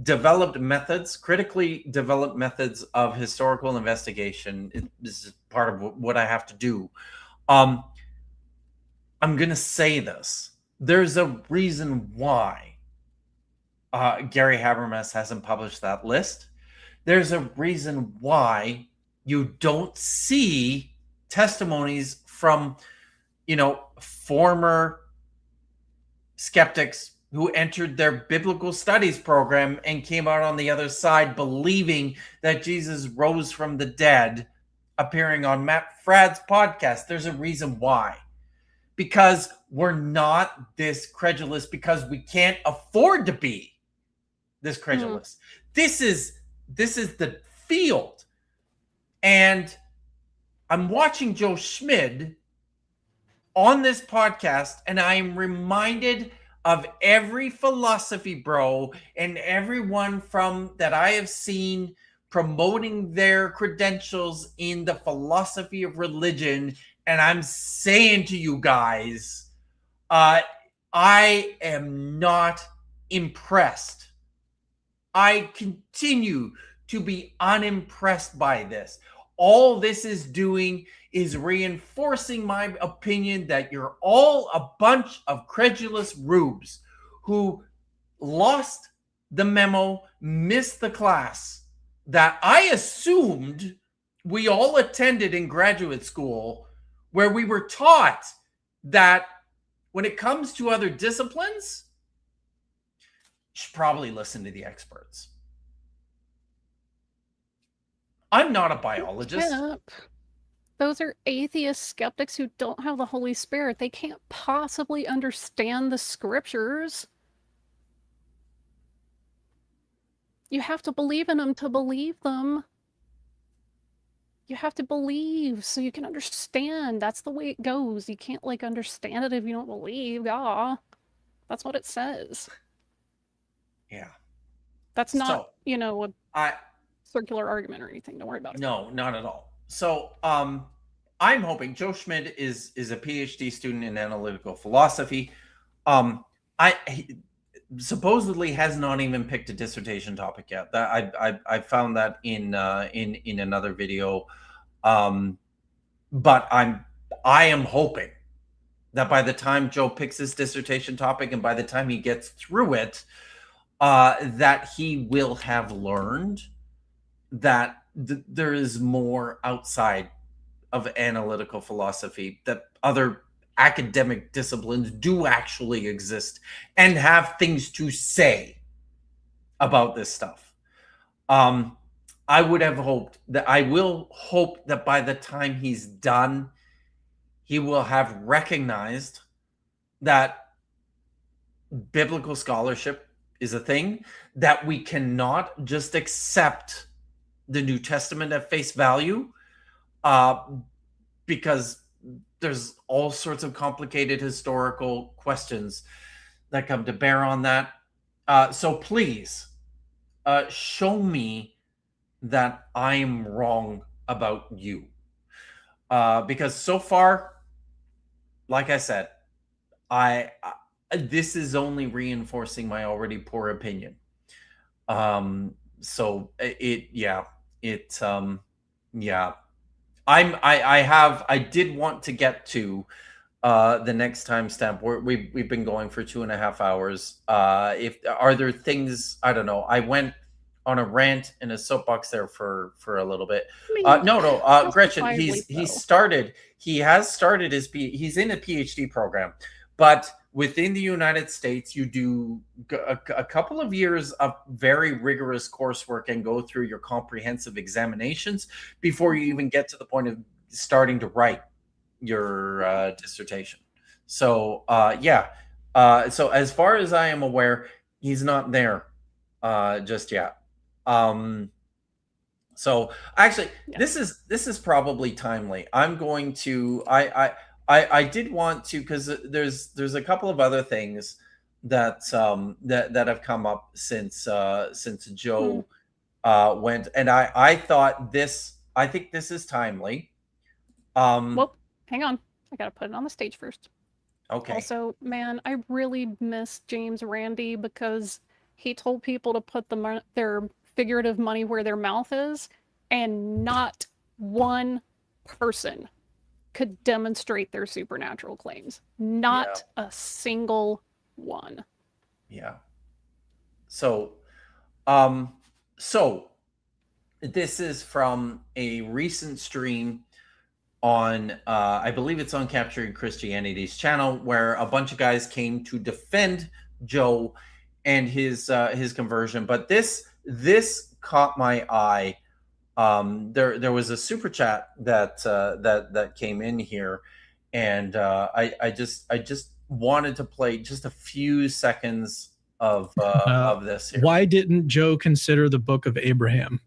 developed methods, critically developed methods of historical investigation. This is part of what I have to do. I'm going to say this. There's a reason why Gary Habermas hasn't published that list. There's a reason why you don't see testimonies from, you know, former skeptics who entered their biblical studies program and came out on the other side believing that Jesus rose from the dead, appearing on Matt Fradd's podcast. There's a reason why. Because we're not this credulous, because we can't afford to be this credulous. This is the field. And I'm watching Joe Schmid on this podcast, and I am reminded of every philosophy bro and everyone from that I have seen promoting their credentials in the philosophy of religion. And I'm saying to you guys, I am not impressed. I continue to be unimpressed by this. All this is doing is reinforcing my opinion that you're all a bunch of credulous rubes who lost the memo, missed the class that I assumed we all attended in graduate school, where we were taught that when it comes to other disciplines, you should probably listen to the experts. I'm not a biologist. Those are atheist skeptics who don't have the Holy Spirit. They can't possibly understand the scriptures. You have to believe in them to believe them. You have to believe so you can understand. That's the way it goes. You can't, like, understand it if you don't believe. Ah, that's what it says. Yeah. That's not, you know, a circular argument or anything. Don't worry about it. No, not at all. So I'm hoping Joe Schmid is a Ph.D. student in analytical philosophy. He supposedly has not even picked a dissertation topic yet. I found that in another video. But I am hoping that by the time Joe picks his dissertation topic and by the time he gets through it, that he will have learned that there is more outside of analytical philosophy, that other academic disciplines do actually exist and have things to say about this stuff. I would have hoped that I will hope that by the time he's done, he will have recognized that biblical scholarship is a thing, that we cannot just accept the New Testament at face value, because there's all sorts of complicated historical questions that come to bear on that. So please, show me that I'm wrong about you. Because so far, like I said, I this is only reinforcing my already poor opinion. So yeah. I did want to get to the next timestamp. We've been going for 2.5 hours. If are there things, I don't know. I went on a rant and a soapbox there for a little bit. No, Gretchen, he's he has started he's in a PhD program, but within the United States, you do a couple of years of very rigorous coursework and go through your comprehensive examinations before you even get to the point of starting to write your dissertation. So yeah. So as far as I am aware, he's not there just yet. So actually, yeah. This is probably timely. I'm going to I did want to, because there's a couple of other things that that have come up since Joe went, and I thought I think this is timely. Well, hang on, I gotta put it on the stage first. Okay. Also, man, I really miss James Randi, because he told people to put their figurative money where their mouth is, and not one person could demonstrate their supernatural claims. Not a single one. Yeah. So, so this is from a recent stream on, I believe it's on Capturing Christianity's channel, where a bunch of guys came to defend Joe and his conversion. But this caught my eye. There was a super chat that came in here, and I just wanted to play just a few seconds of this here. Why didn't Joe consider the Book of Abraham?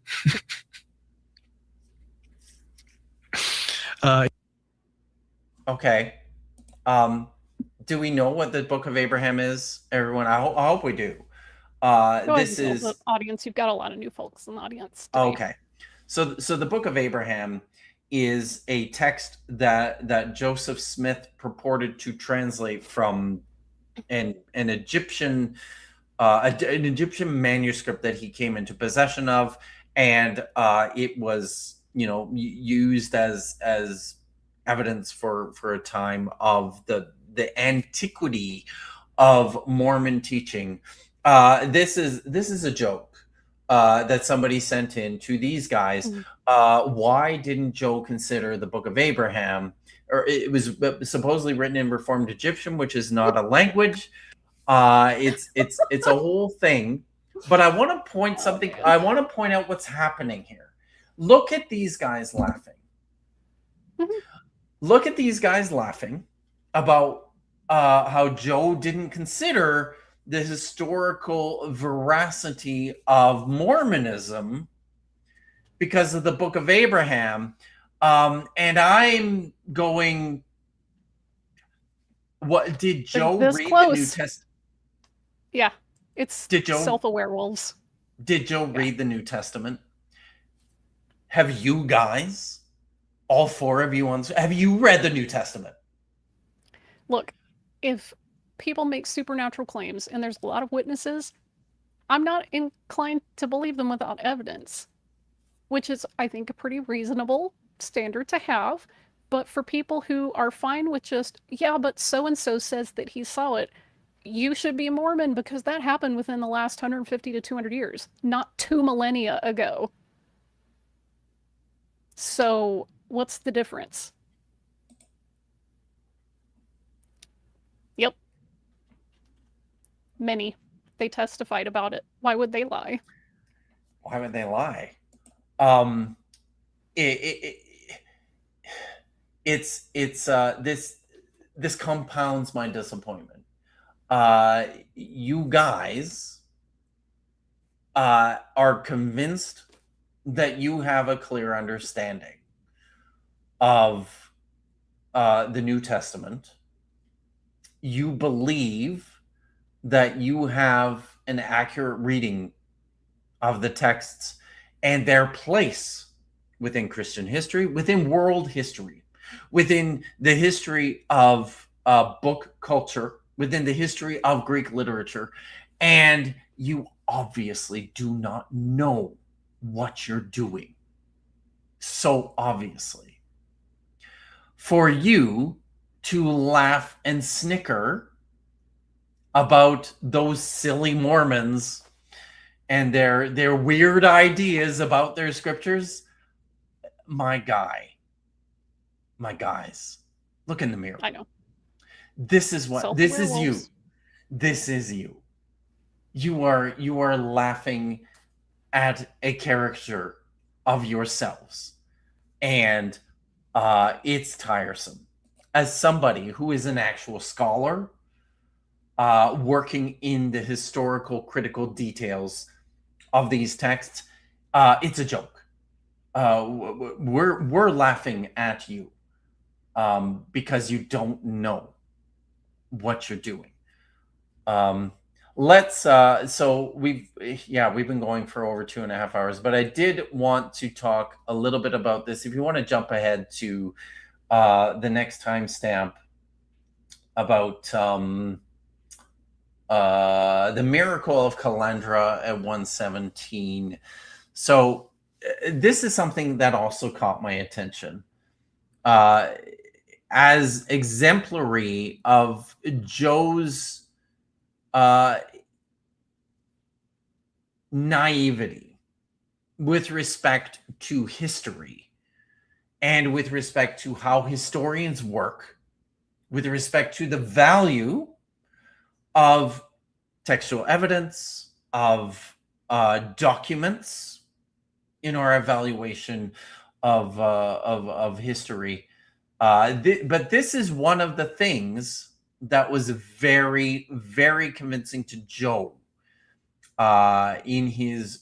Okay. Do we know what the Book of Abraham is, everyone? I hope we do. This is the audience. You've got a lot of new folks in the audience today. Okay. So the Book of Abraham is a text that Joseph Smith purported to translate from an Egyptian manuscript that he came into possession of, and it was used as evidence for a time of the antiquity of Mormon teaching. This is a joke that somebody sent in to these guys. Why didn't Joe consider the Book of Abraham? Or it was supposedly written in Reformed Egyptian, which is not a language. It's a whole thing. But I want to point something. I want to point out what's happening here. Look at these guys laughing. Look at these guys laughing about how Joe didn't consider the historical veracity of Mormonism because of the Book of Abraham. And I'm going, what did Joe read the New Testament? Yeah, it's self-aware wolves. Did Joe read the New Testament? Have you guys, all four of you, have you read the New Testament? Look, if people make supernatural claims and there's a lot of witnesses, I'm not inclined to believe them without evidence, which is, I think, a pretty reasonable standard to have. But for people who are fine with just, yeah, but so-and-so says that he saw it, you should be a Mormon because that happened within the last 150 to 200 years, not 2 millennia ago. So what's the difference? Yep. Many. They testified about it. Why would they lie? Why would they lie? This compounds my disappointment. You guys are convinced that you have a clear understanding of the New Testament. You believe that you have an accurate reading of the texts and their place within Christian history, within world history, within the history of book culture, within the history of Greek literature, and you obviously do not know what you're doing. So obviously. For you to laugh and snicker about those silly Mormons and their weird ideas about their scriptures, my guys, look in the mirror. I know. This is what this is you. Self-werewolves. This is you. You are laughing at a caricature of yourselves, and it's tiresome. As somebody who is an actual scholar, working in the historical critical details of these texts, it's a joke. We're laughing at you because you don't know what you're doing. So we've been going for over 2.5 hours, but I did want to talk a little bit about this. If you want to jump ahead to the next timestamp about the miracle of Calandra at 117. So this is something that also caught my attention as exemplary of Joe's naivety with respect to history and with respect to how historians work, with respect to the value of textual evidence, of documents in our evaluation of history. But this is one of the things that was very, very convincing to Joe in his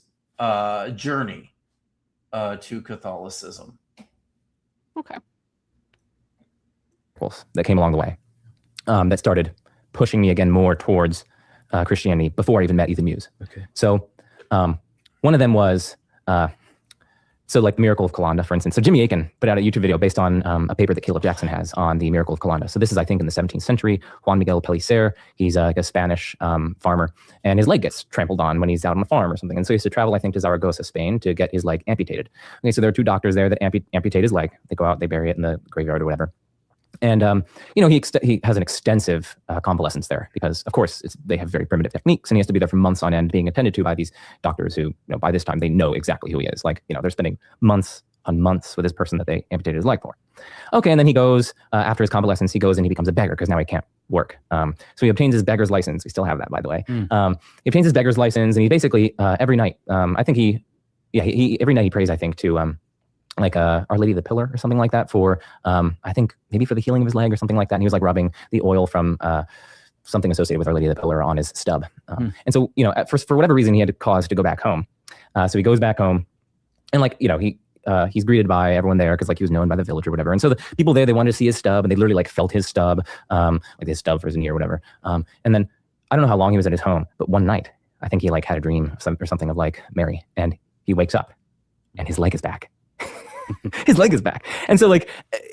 journey to Catholicism. Okay. That came along the way that started pushing me again more towards Christianity before I even met Ethan Muse. Okay. So one of them was like the Miracle of Calandra, for instance. So Jimmy Akin put out a YouTube video based on a paper that Caleb Jackson has on the Miracle of Calandra. So this is, I think, in the 17th century. Juan Miguel Pellicer, he's like a Spanish farmer, and his leg gets trampled on when he's out on the farm or something. And so he has to travel, I think, to Zaragoza, Spain to get his leg amputated. Okay, so there are two doctors there that amputate his leg. They go out, they bury it in the graveyard or whatever. And, he has an extensive convalescence there because, of course, they have very primitive techniques, and he has to be there for months on end being attended to by these doctors who, by this time, they know exactly who he is. Like, they're spending months on months with this person that they amputated his leg for. Okay, and then he goes, after his convalescence, he goes and he becomes a beggar because now he can't work. So he obtains his beggar's license. We still have that, by the way. He obtains his beggar's license, and he basically, every night, I think every night he prays, I think, to... like Our Lady of the Pillar or something like that for, I think maybe for the healing of his leg or something like that. And he was like rubbing the oil from something associated with Our Lady of the Pillar on his stub. And so, at first, for whatever reason, he had cause to go back home. So he goes back home and he's greeted by everyone there because he was known by the village or whatever. And so the people there, they wanted to see his stub and they literally felt his stub, like his stub for his knee or whatever. And then I don't know how long he was at his home, but one night, I think he had a dream or something of Mary, and he wakes up and his leg is back. His leg is back. And so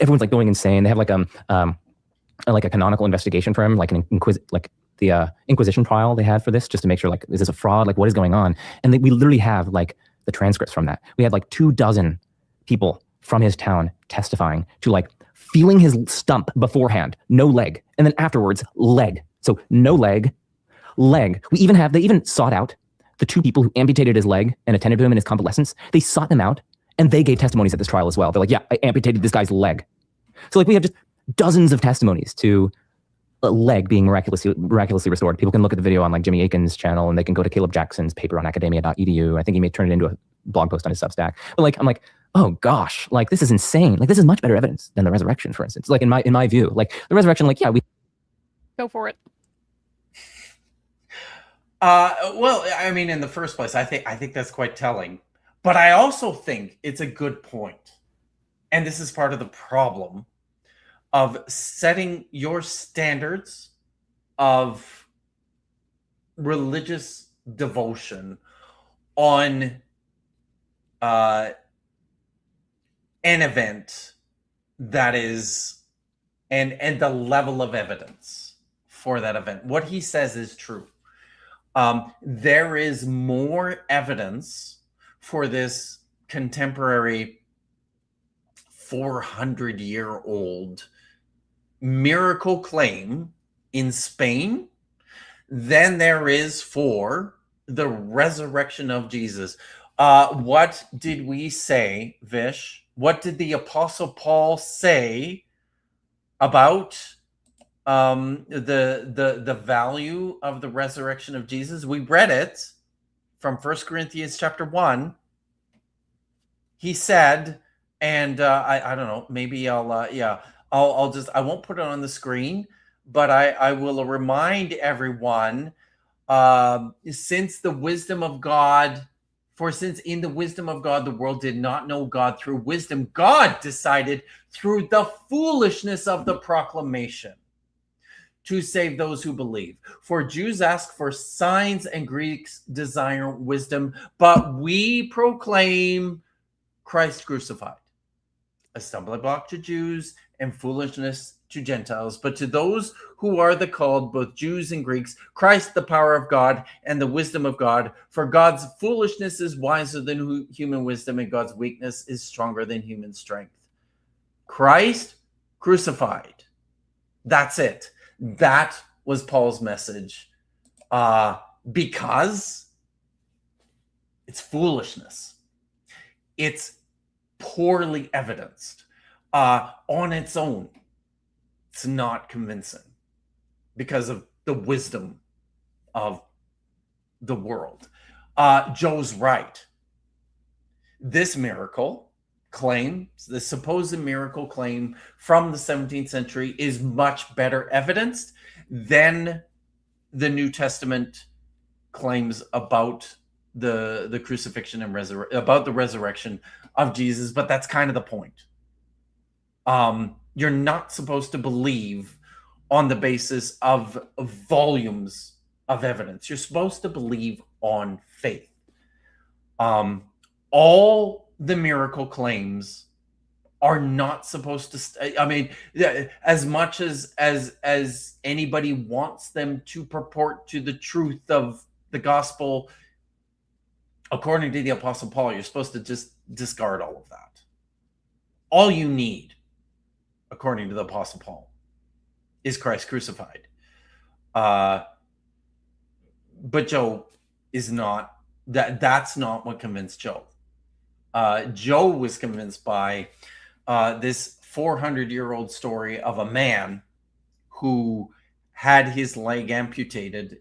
everyone's going insane. They have a canonical investigation for him, the Inquisition trial they had for this, just to make sure is this a fraud? What is going on? And we literally have the transcripts from that. We had 24 people from his town testifying to feeling his stump beforehand, no leg, and then afterwards leg. So no leg. They even sought out the 2 people who amputated his leg and attended to him in his convalescence. They sought them out. And they gave testimonies at this trial as well. They're like, yeah, I amputated this guy's leg. So we have just dozens of testimonies to a leg being miraculously restored. People can look at the video on Jimmy Akin's channel, and they can go to Caleb Jackson's paper on academia.edu. I think he may turn it into a blog post on his Substack. But I'm oh gosh, this is insane. This is much better evidence than the resurrection, for instance. In my view, the resurrection, we Go for it. Well, I mean, in the first place, I think that's quite telling. But I also think it's a good point. And this is part of the problem of setting your standards of religious devotion on an event that is and the level of evidence for that event. What he says is true. There is more evidence for this contemporary 400-year-old miracle claim in Spain than there is for the resurrection of Jesus. What did we say, Vish? What did the Apostle Paul say about the value of the resurrection of Jesus? We read it from 1 Corinthians chapter 1. He said, and I don't know, maybe I'll just, I won't put it on the screen, but I will remind everyone, since in the wisdom of God, the world did not know God through wisdom, God decided through the foolishness of the proclamation to save those who believe. For Jews ask for signs and Greeks desire wisdom, but we proclaim Christ crucified, a stumbling block to Jews and foolishness to Gentiles. But to those who are the called, both Jews and Greeks, Christ the power of God and the wisdom of God. For God's foolishness is wiser than human wisdom, and God's weakness is stronger than human strength. Christ crucified. That's it. That was Paul's message, because it's foolishness. It's poorly evidenced. On its own, it's not convincing because of the wisdom of the world. Joe's right. This miracle claim, the supposed miracle claim from the 17th century, is much better evidenced than the New Testament claims about the crucifixion and about the resurrection of Jesus. But that's kind of the point. You're not supposed to believe on the basis of volumes of evidence. You're supposed to believe on faith. All the miracle claims are not supposed to I mean, as much as anybody wants them to purport to the truth of the gospel, according to the Apostle Paul, you're supposed to just discard all of that. All you need, according to the Apostle Paul, is Christ crucified. But Joe is not, that's not what convinced Joe. Joe was convinced by this 400-year-old story of a man who had his leg amputated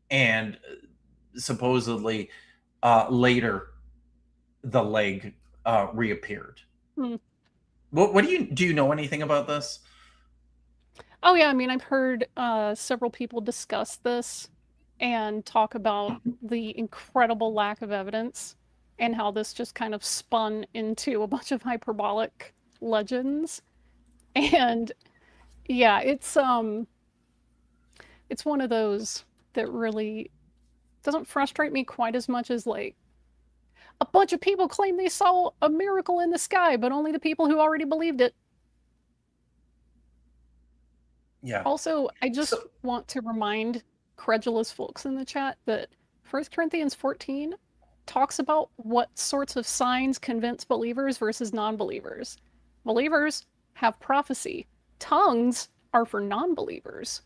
and supposedly later the leg reappeared. What do you know anything about this? Oh yeah, I mean, I've heard several people discuss this and talk about the incredible lack of evidence and how this just kind of spun into a bunch of hyperbolic legends. And yeah, it's one of those that really doesn't frustrate me quite as much as, like, a bunch of people claim they saw a miracle in the sky, but only the people who already believed it. Yeah. Also, I just want to remind credulous folks in the chat that 1 Corinthians 14 talks about what sorts of signs convince believers versus non-believers. Believers have prophecy. Tongues are for non-believers.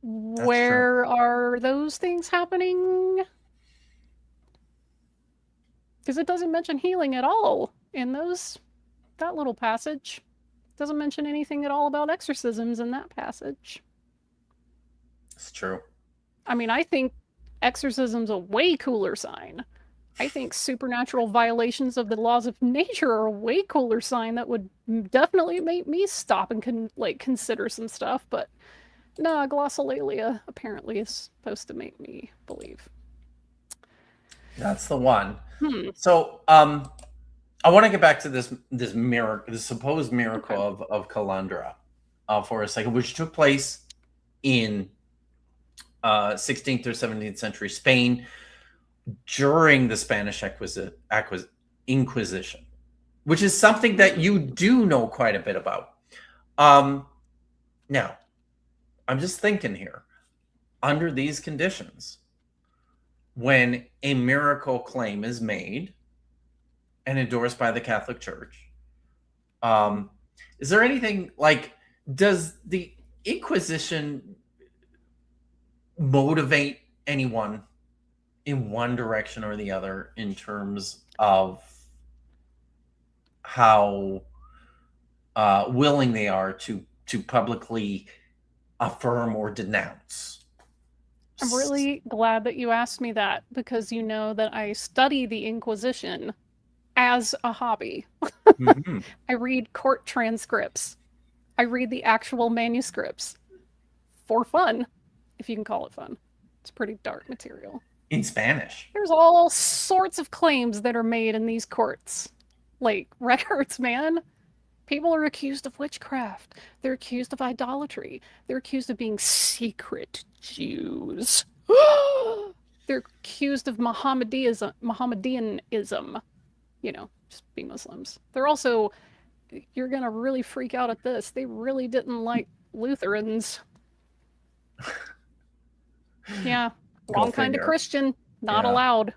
Where are those things happening? Because it doesn't mention healing at all in that little passage. It doesn't mention anything at all about exorcisms in that passage. It's true. I mean, I think exorcism's a way cooler sign. I think supernatural violations of the laws of nature are a way cooler sign that would definitely make me stop and consider some stuff. But nah, glossolalia apparently is supposed to make me believe. That's the one. Hmm. So, I want to get back to this miracle, this supposed miracle of Calandra, for a second, which took place in 16th or 17th century Spain during the Spanish Inquisition, which is something that you do know quite a bit about. Now, I'm just thinking here, under these conditions, when a miracle claim is made and endorsed by the Catholic Church, is there anything like, does the Inquisition motivate anyone in one direction or the other in terms of how willing they are to publicly affirm or denounce? I'm really glad that you asked me that, because you know that I study the Inquisition as a hobby. Mm-hmm. I read court transcripts. I read the actual manuscripts for fun, if you can call it fun. It's pretty dark material. In Spanish. There's all sorts of claims that are made in these courts. Like, records, man. People are accused of witchcraft. They're accused of idolatry. They're accused of being secret Jews. They're accused of Mohammedanism, you know, just be Muslims. They're also, you're going to really freak out at this, they really didn't like Lutherans. Yeah, wrong kind of Christian, not allowed.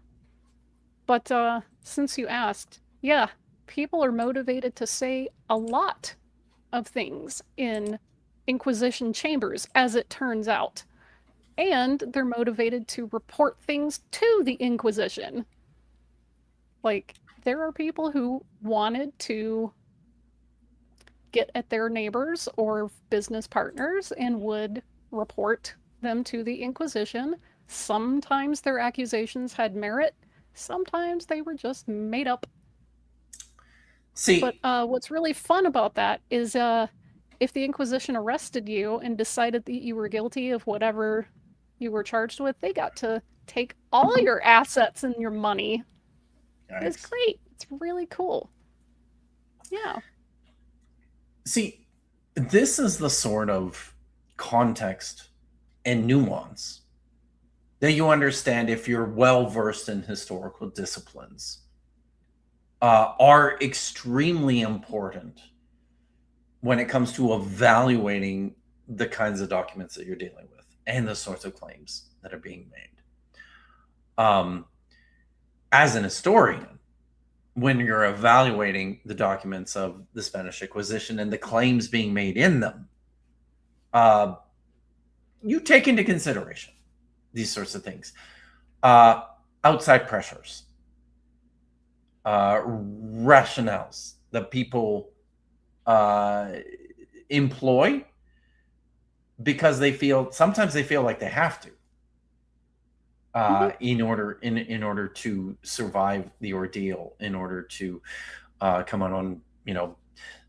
But since you asked, yeah, people are motivated to say a lot of things in Inquisition chambers, as it turns out. And they're motivated to report things to the Inquisition. Like, there are people who wanted to get at their neighbors or business partners and would report them to the Inquisition. Sometimes their accusations had merit. Sometimes they were just made up. See, but what's really fun about that is if the Inquisition arrested you and decided that you were guilty of whatever you were charged with, they got to take all your assets and your money. Nice. It's great. It's really cool. Yeah. See, this is the sort of context and nuance that you understand if you're well versed in historical disciplines, are extremely important when it comes to evaluating the kinds of documents that you're dealing with and the sorts of claims that are being made. As an historian, when you're evaluating the documents of the Spanish Inquisition and the claims being made in them, you take into consideration these sorts of things. Outside pressures, rationales that people employ because sometimes they feel like they have to, in order to survive the ordeal, in order to come out on,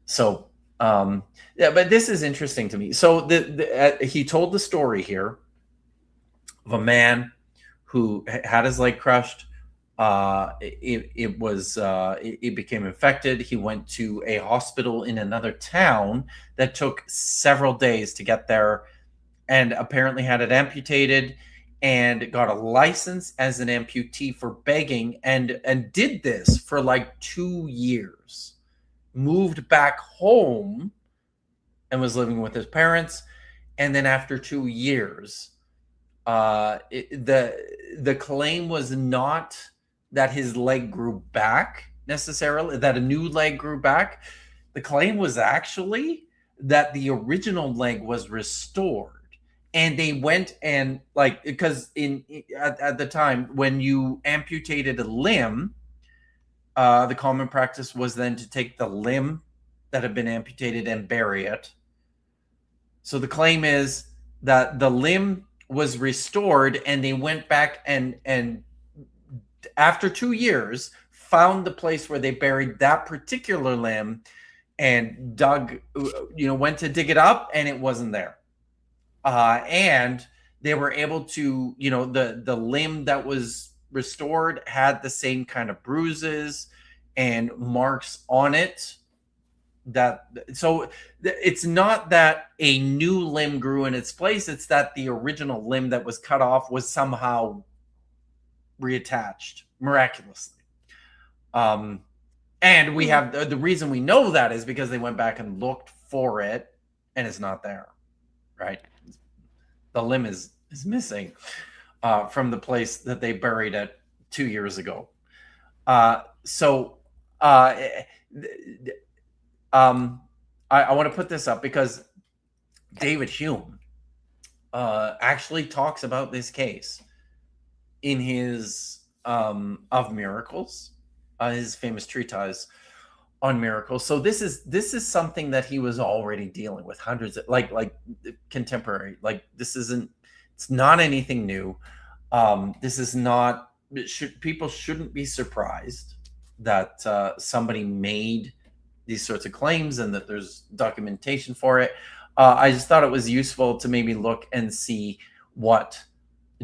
so yeah. But this is interesting to me. So he told the story here of a man who had his leg crushed. It became infected. He went to a hospital in another town that took several days to get there, and apparently had it amputated, and got a license as an amputee for begging, and did this for like 2 years. Moved back home and was living with his parents, and then after 2 years, the claim was not that his leg grew back necessarily, that a new leg grew back. The claim was actually that the original leg was restored. And they went and, like, because at the time when you amputated a limb, the common practice was then to take the limb that had been amputated and bury it. So the claim is that the limb was restored, and they went back and after 2 years found the place where they buried that particular limb, and dug, went to dig it up, and it wasn't there. And they were able to, the limb that was restored had the same kind of bruises and marks on it. So it's not that a new limb grew in its place, it's that the original limb that was cut off was somehow reattached miraculously. And we have the reason we know that is because they went back and looked for it and it's not there, right? The limb is missing from the place that they buried it 2 years ago. I want to put this up because David Hume actually talks about this case in his Of Miracles, his famous treatise on miracles. So this is something that he was already dealing with, hundreds of, like contemporary. Like it's not anything new. This is not. People shouldn't be surprised that somebody made these sorts of claims and that there's documentation for it. I just thought it was useful to maybe look and see what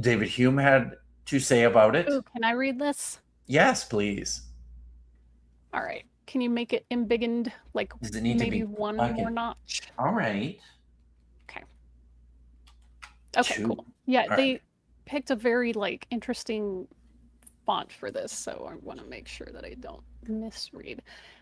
David Hume had to say about it. Ooh, can I read this? Yes, please. All right. Can you make it embiggened, like Does it need maybe to be one more notch? All right. Okay, cool. Yeah, All they right. picked a very interesting font for this, so I want to make sure that I don't misread.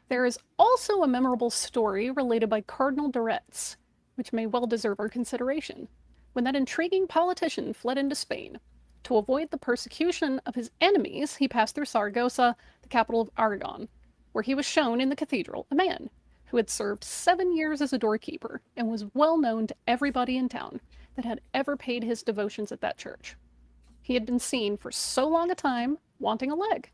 There is also a memorable story related by Cardinal de Retz, which may well deserve our consideration. When that intriguing politician fled into Spain, to avoid the persecution of his enemies, he passed through Saragossa, the capital of Aragon, where he was shown in the cathedral a man who had served 7 years as a doorkeeper and was well known to everybody in town that had ever paid his devotions at that church. He had been seen for so long a time wanting a leg,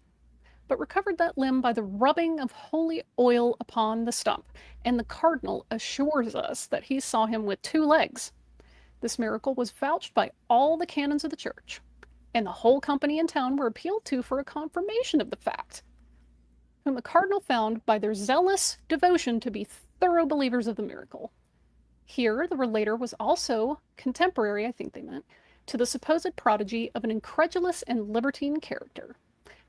but recovered that limb by the rubbing of holy oil upon the stump, and the cardinal assures us that he saw him with 2 legs. This miracle was vouched by all the canons of the church, and the whole company in town were appealed to for a confirmation of the fact, whom the cardinal found by their zealous devotion to be thorough believers of the miracle. Here, the relator was also contemporary, I think they meant, to the supposed prodigy of an incredulous and libertine character,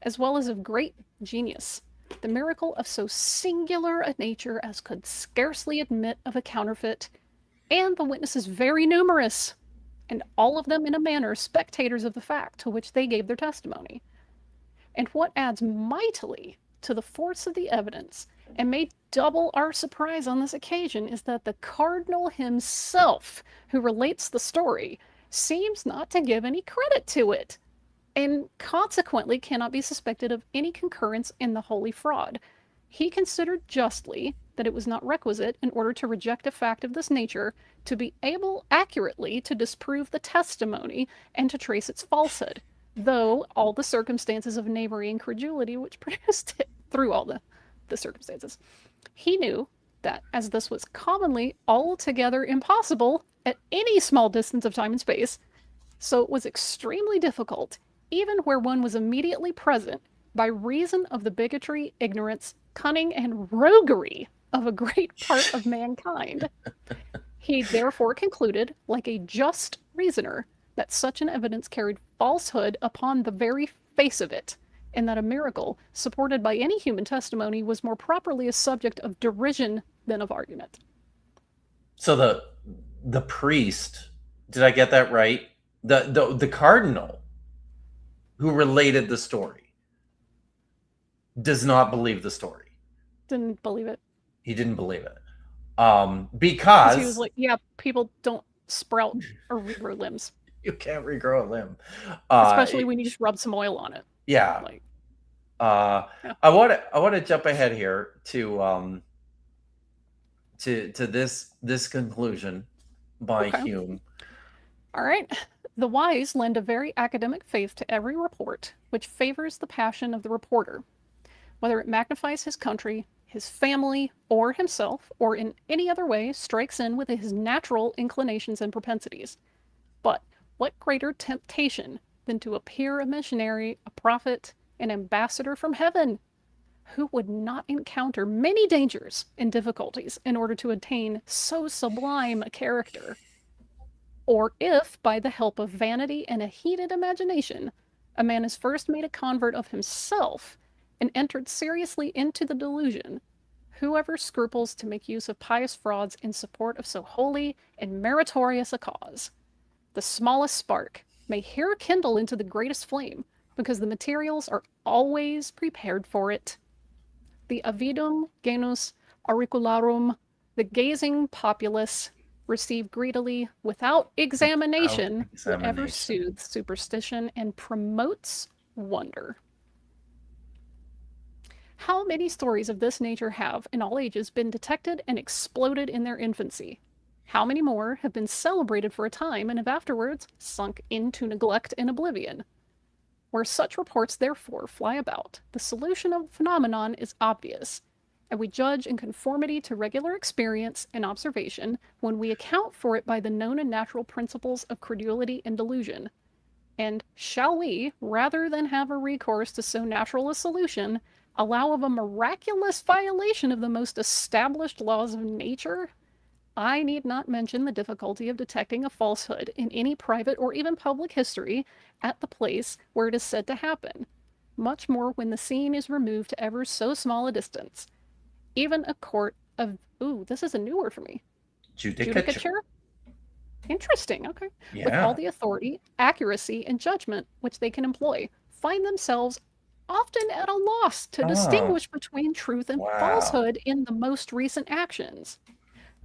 as well as of great genius, the miracle of so singular a nature as could scarcely admit of a counterfeit, and the witnesses very numerous, and all of them in a manner spectators of the fact to which they gave their testimony. And what adds mightily to the force of the evidence, and may double our surprise on this occasion, is that the cardinal himself, who relates the story, seems not to give any credit to it, and consequently cannot be suspected of any concurrence in the holy fraud. He considered justly that it was not requisite, in order to reject a fact of this nature, to be able accurately to disprove the testimony and to trace its falsehood, though all the circumstances of knavery and credulity which produced it, through all the circumstances. He knew that, as this was commonly altogether impossible at any small distance of time and space, so it was extremely difficult, even where one was immediately present, by reason of the bigotry, ignorance, cunning, and roguery of a great part of mankind. He therefore concluded, like a just reasoner, that such an evidence carried falsehood upon the very face of it, and that a miracle, supported by any human testimony, was more properly a subject of derision than of argument. So the priest, did I get that right? The cardinal who related the story does not believe the story. Didn't believe it. He didn't believe it. Because he was like, yeah, people don't sprout or regrow limbs. You can't regrow a limb. Especially when you just rub some oil on it. Yeah. Yeah. I want to jump ahead here to this conclusion by Hume. All right. The wise lend a very academic faith to every report which favors the passion of the reporter, whether it magnifies his country, his family, or himself, or in any other way strikes in with his natural inclinations and propensities. But what greater temptation than to appear a missionary, a prophet, an ambassador from heaven, who would not encounter many dangers and difficulties in order to attain so sublime a character? Or if, by the help of vanity and a heated imagination, a man is first made a convert of himself and entered seriously into the delusion. Whoever scruples to make use of pious frauds in support of so holy and meritorious a cause, the smallest spark may here kindle into the greatest flame, because the materials are always prepared for it. The avidum genus auricularum, the gazing populace, receive greedily, without examination, whatever soothes superstition and promotes wonder. How many stories of this nature have, in all ages, been detected and exploded in their infancy? How many more have been celebrated for a time and have afterwards sunk into neglect and oblivion? Where such reports therefore fly about, the solution of the phenomenon is obvious, and we judge in conformity to regular experience and observation when we account for it by the known and natural principles of credulity and delusion. And shall we, rather than have a recourse to so natural a solution, allow of a miraculous violation of the most established laws of nature? I need not mention the difficulty of detecting a falsehood in any private or even public history at the place where it is said to happen, much more when the scene is removed to ever so small a distance. Even a court of, this is a new word for me. Judicature? Interesting, okay. Yeah. With all the authority, accuracy, and judgment which they can employ, find themselves often at a loss to distinguish between truth and falsehood in the most recent actions.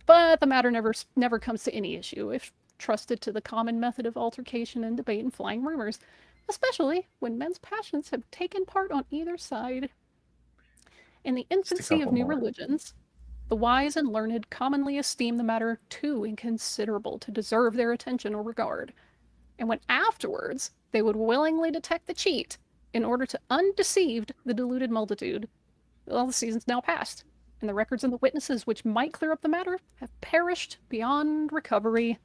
But the matter never comes to any issue if trusted to the common method of altercation and debate and flying rumors, especially when men's passions have taken part on either side. In the infancy of new religions, the wise and learned commonly esteem the matter too inconsiderable to deserve their attention or regard, and when afterwards they would willingly detect the cheat in order to undeceive the deluded multitude, well, the season's now past, and the records and the witnesses which might clear up the matter have perished beyond recovery.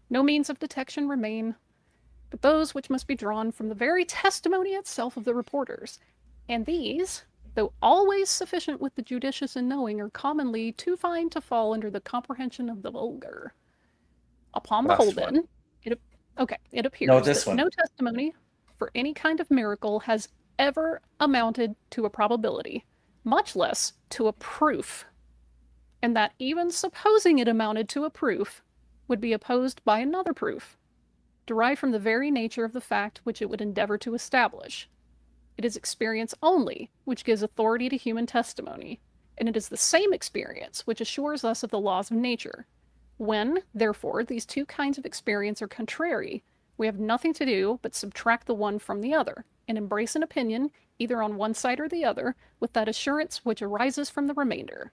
No means of detection remain, but those which must be drawn from the very testimony itself of the reporters, and these, though always sufficient with the judicious in knowing, are commonly too fine to fall under the comprehension of the vulgar. Upon the whole, then, it appears that no testimony for any kind of miracle has ever amounted to a probability, much less to a proof, and that even supposing it amounted to a proof would be opposed by another proof, derived from the very nature of the fact which it would endeavor to establish. It is experience only which gives authority to human testimony, and it is the same experience which assures us of the laws of nature. When, therefore, these two kinds of experience are contrary, we have nothing to do but subtract the one from the other, and embrace an opinion, either on one side or the other, with that assurance which arises from the remainder.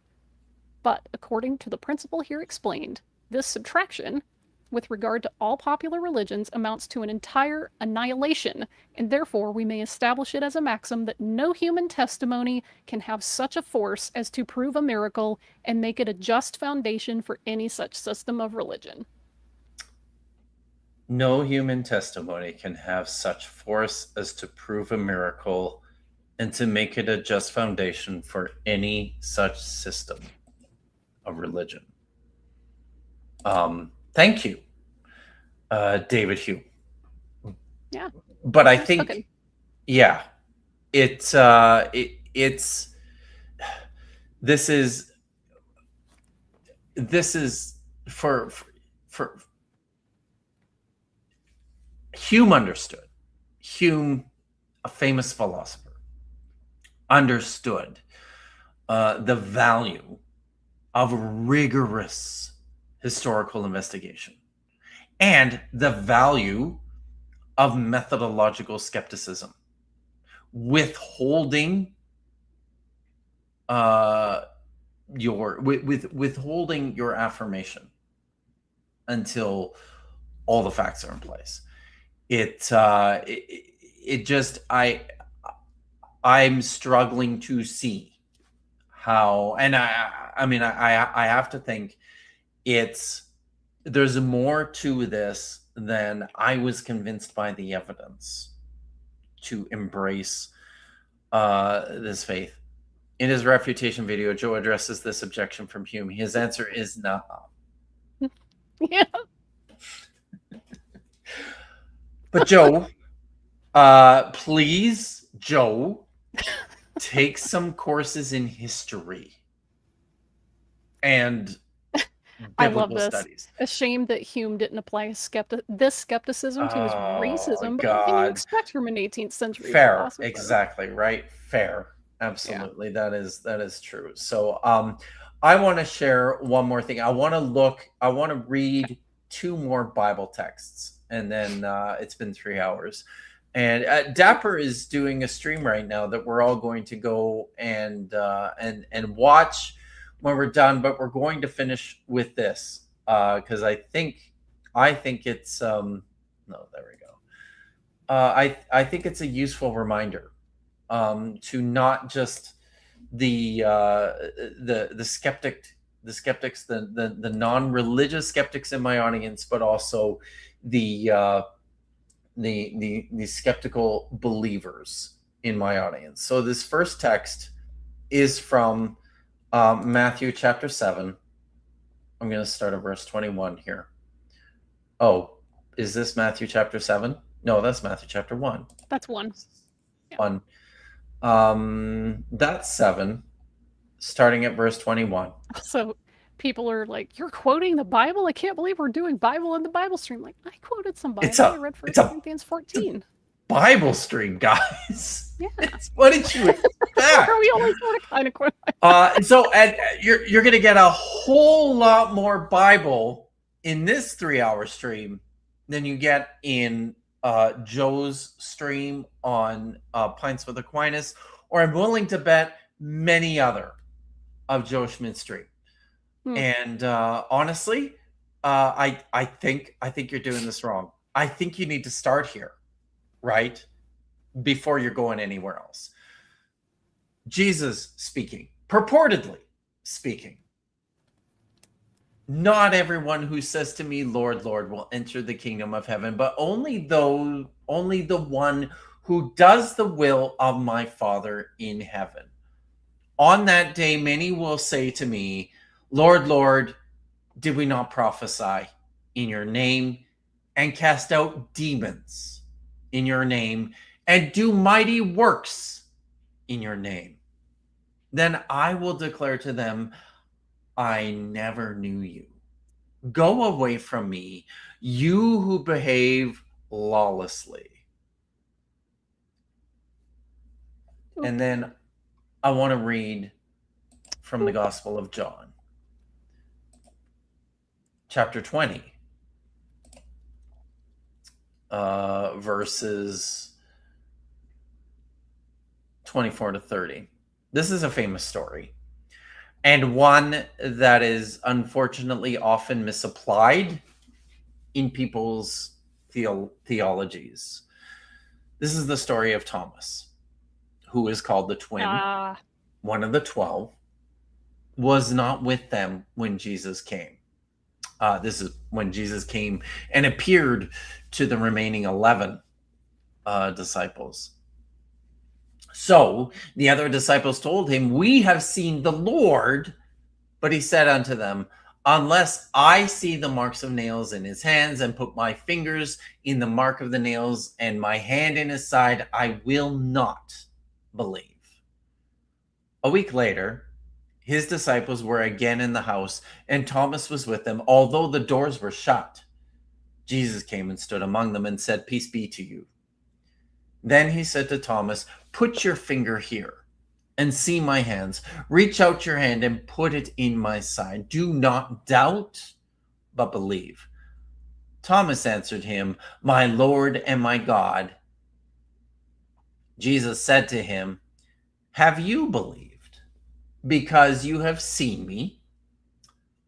But, according to the principle here explained, this subtraction, with regard to all popular religions, amounts to an entire annihilation, and therefore we may establish it as a maxim that no human testimony can have such a force as to prove a miracle and make it a just foundation for any such system of religion. No human testimony can have such force as to prove a miracle and to make it a just foundation for any such system of religion. Thank you, David Hume. Yeah. But I think, yeah, this is for Hume understood. Hume, a famous philosopher, understood the value of rigorous historical investigation and the value of methodological skepticism, withholding withholding your affirmation until all the facts are in place. I'm struggling to see how, and I have to think there's more to this than I was convinced by the evidence to embrace this faith. In his refutation video, Joe addresses this objection from Hume. His answer is no. Yeah. But Joe, Please, Joe, take some courses in history and I love biblical this. studies. A shame that Hume didn't apply this skepticism to his Oh, racism, but what can you God. expect from an 18th century Fair, philosopher? exactly, right? Fair. Absolutely. That is true. So I want to share one more thing. I want to read two more Bible texts, and then it's been 3 hours. And Dapper is doing a stream right now that we're all going to go and watch when we're done, but we're going to finish with this because I think it's no, there we go. I think it's a useful reminder to not just the skeptics, the non-religious skeptics in my audience, but also the skeptical believers in my audience. So this first text is from Matthew chapter 7. I'm going to start at verse 21 here. Oh, is this Matthew chapter 7? No, that's Matthew chapter 1. That's one. Yeah. 1. That's 7, starting at verse 21. So people are like, "You're quoting the Bible? I can't believe we're doing Bible in the Bible stream." Like, I quoted some Bible. I read 1 Corinthians 14. Bible stream, guys. Yeah. What did you expect? We only sort of kind of quote. So you're going to get a whole lot more Bible in this 3-hour stream than you get in Joe's stream on Pints with Aquinas, or I'm willing to bet many other of Joe Schmid's stream. And honestly, I think you're doing this wrong. I think you need to start here, right? Before you're going anywhere else. Jesus speaking, purportedly speaking. Not everyone who says to me, Lord, Lord, will enter the kingdom of heaven, but only the one who does the will of my Father in heaven. On that day, many will say to me, Lord, Lord, did we not prophesy in your name and cast out demons in your name and do mighty works in your name? Then I will declare to them, I never knew you. Go away from me, you who behave lawlessly. And then I want to read from the Gospel of John, chapter 20, verses 24 to 30. This is a famous story, and one that is unfortunately often misapplied in people's theologies. This is the story of Thomas, who is called the twin. One of the 12 was not with them when Jesus came. This is when Jesus came and appeared to the remaining 11 disciples. So the other disciples told him, we have seen the Lord. But he said unto them, unless I see the marks of nails in his hands and put my fingers in the mark of the nails and my hand in his side, I will not believe. A week later, his disciples were again in the house, and Thomas was with them, although the doors were shut. Jesus came and stood among them and said, peace be to you. Then he said to Thomas, put your finger here and see my hands. Reach out your hand and put it in my side. Do not doubt, but believe. Thomas answered him, my Lord and my God. Jesus said to him, have you believed because you have seen me?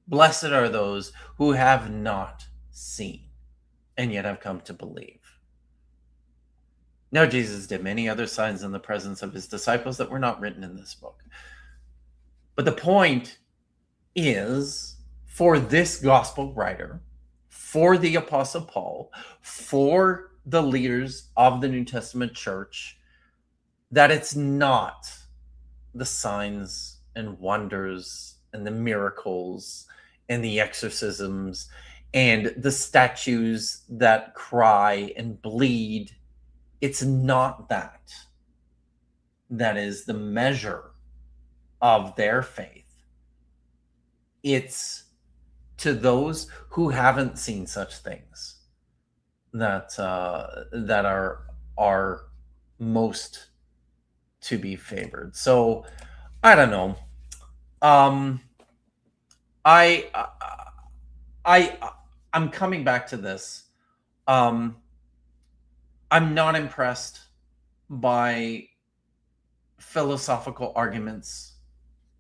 Blessed are those who have not seen and yet have come to believe. Now Jesus did many other signs in the presence of his disciples that were not written in this book. But the point is, for this gospel writer, for the Apostle Paul, for the leaders of the New Testament church, that it's not the signs and wonders and the miracles and the exorcisms and the statues that cry and bleed it's not that is the measure of their faith. It's to those who haven't seen such things that are most to be favored. So I don't know. I'm coming back to this. I'm not impressed by philosophical arguments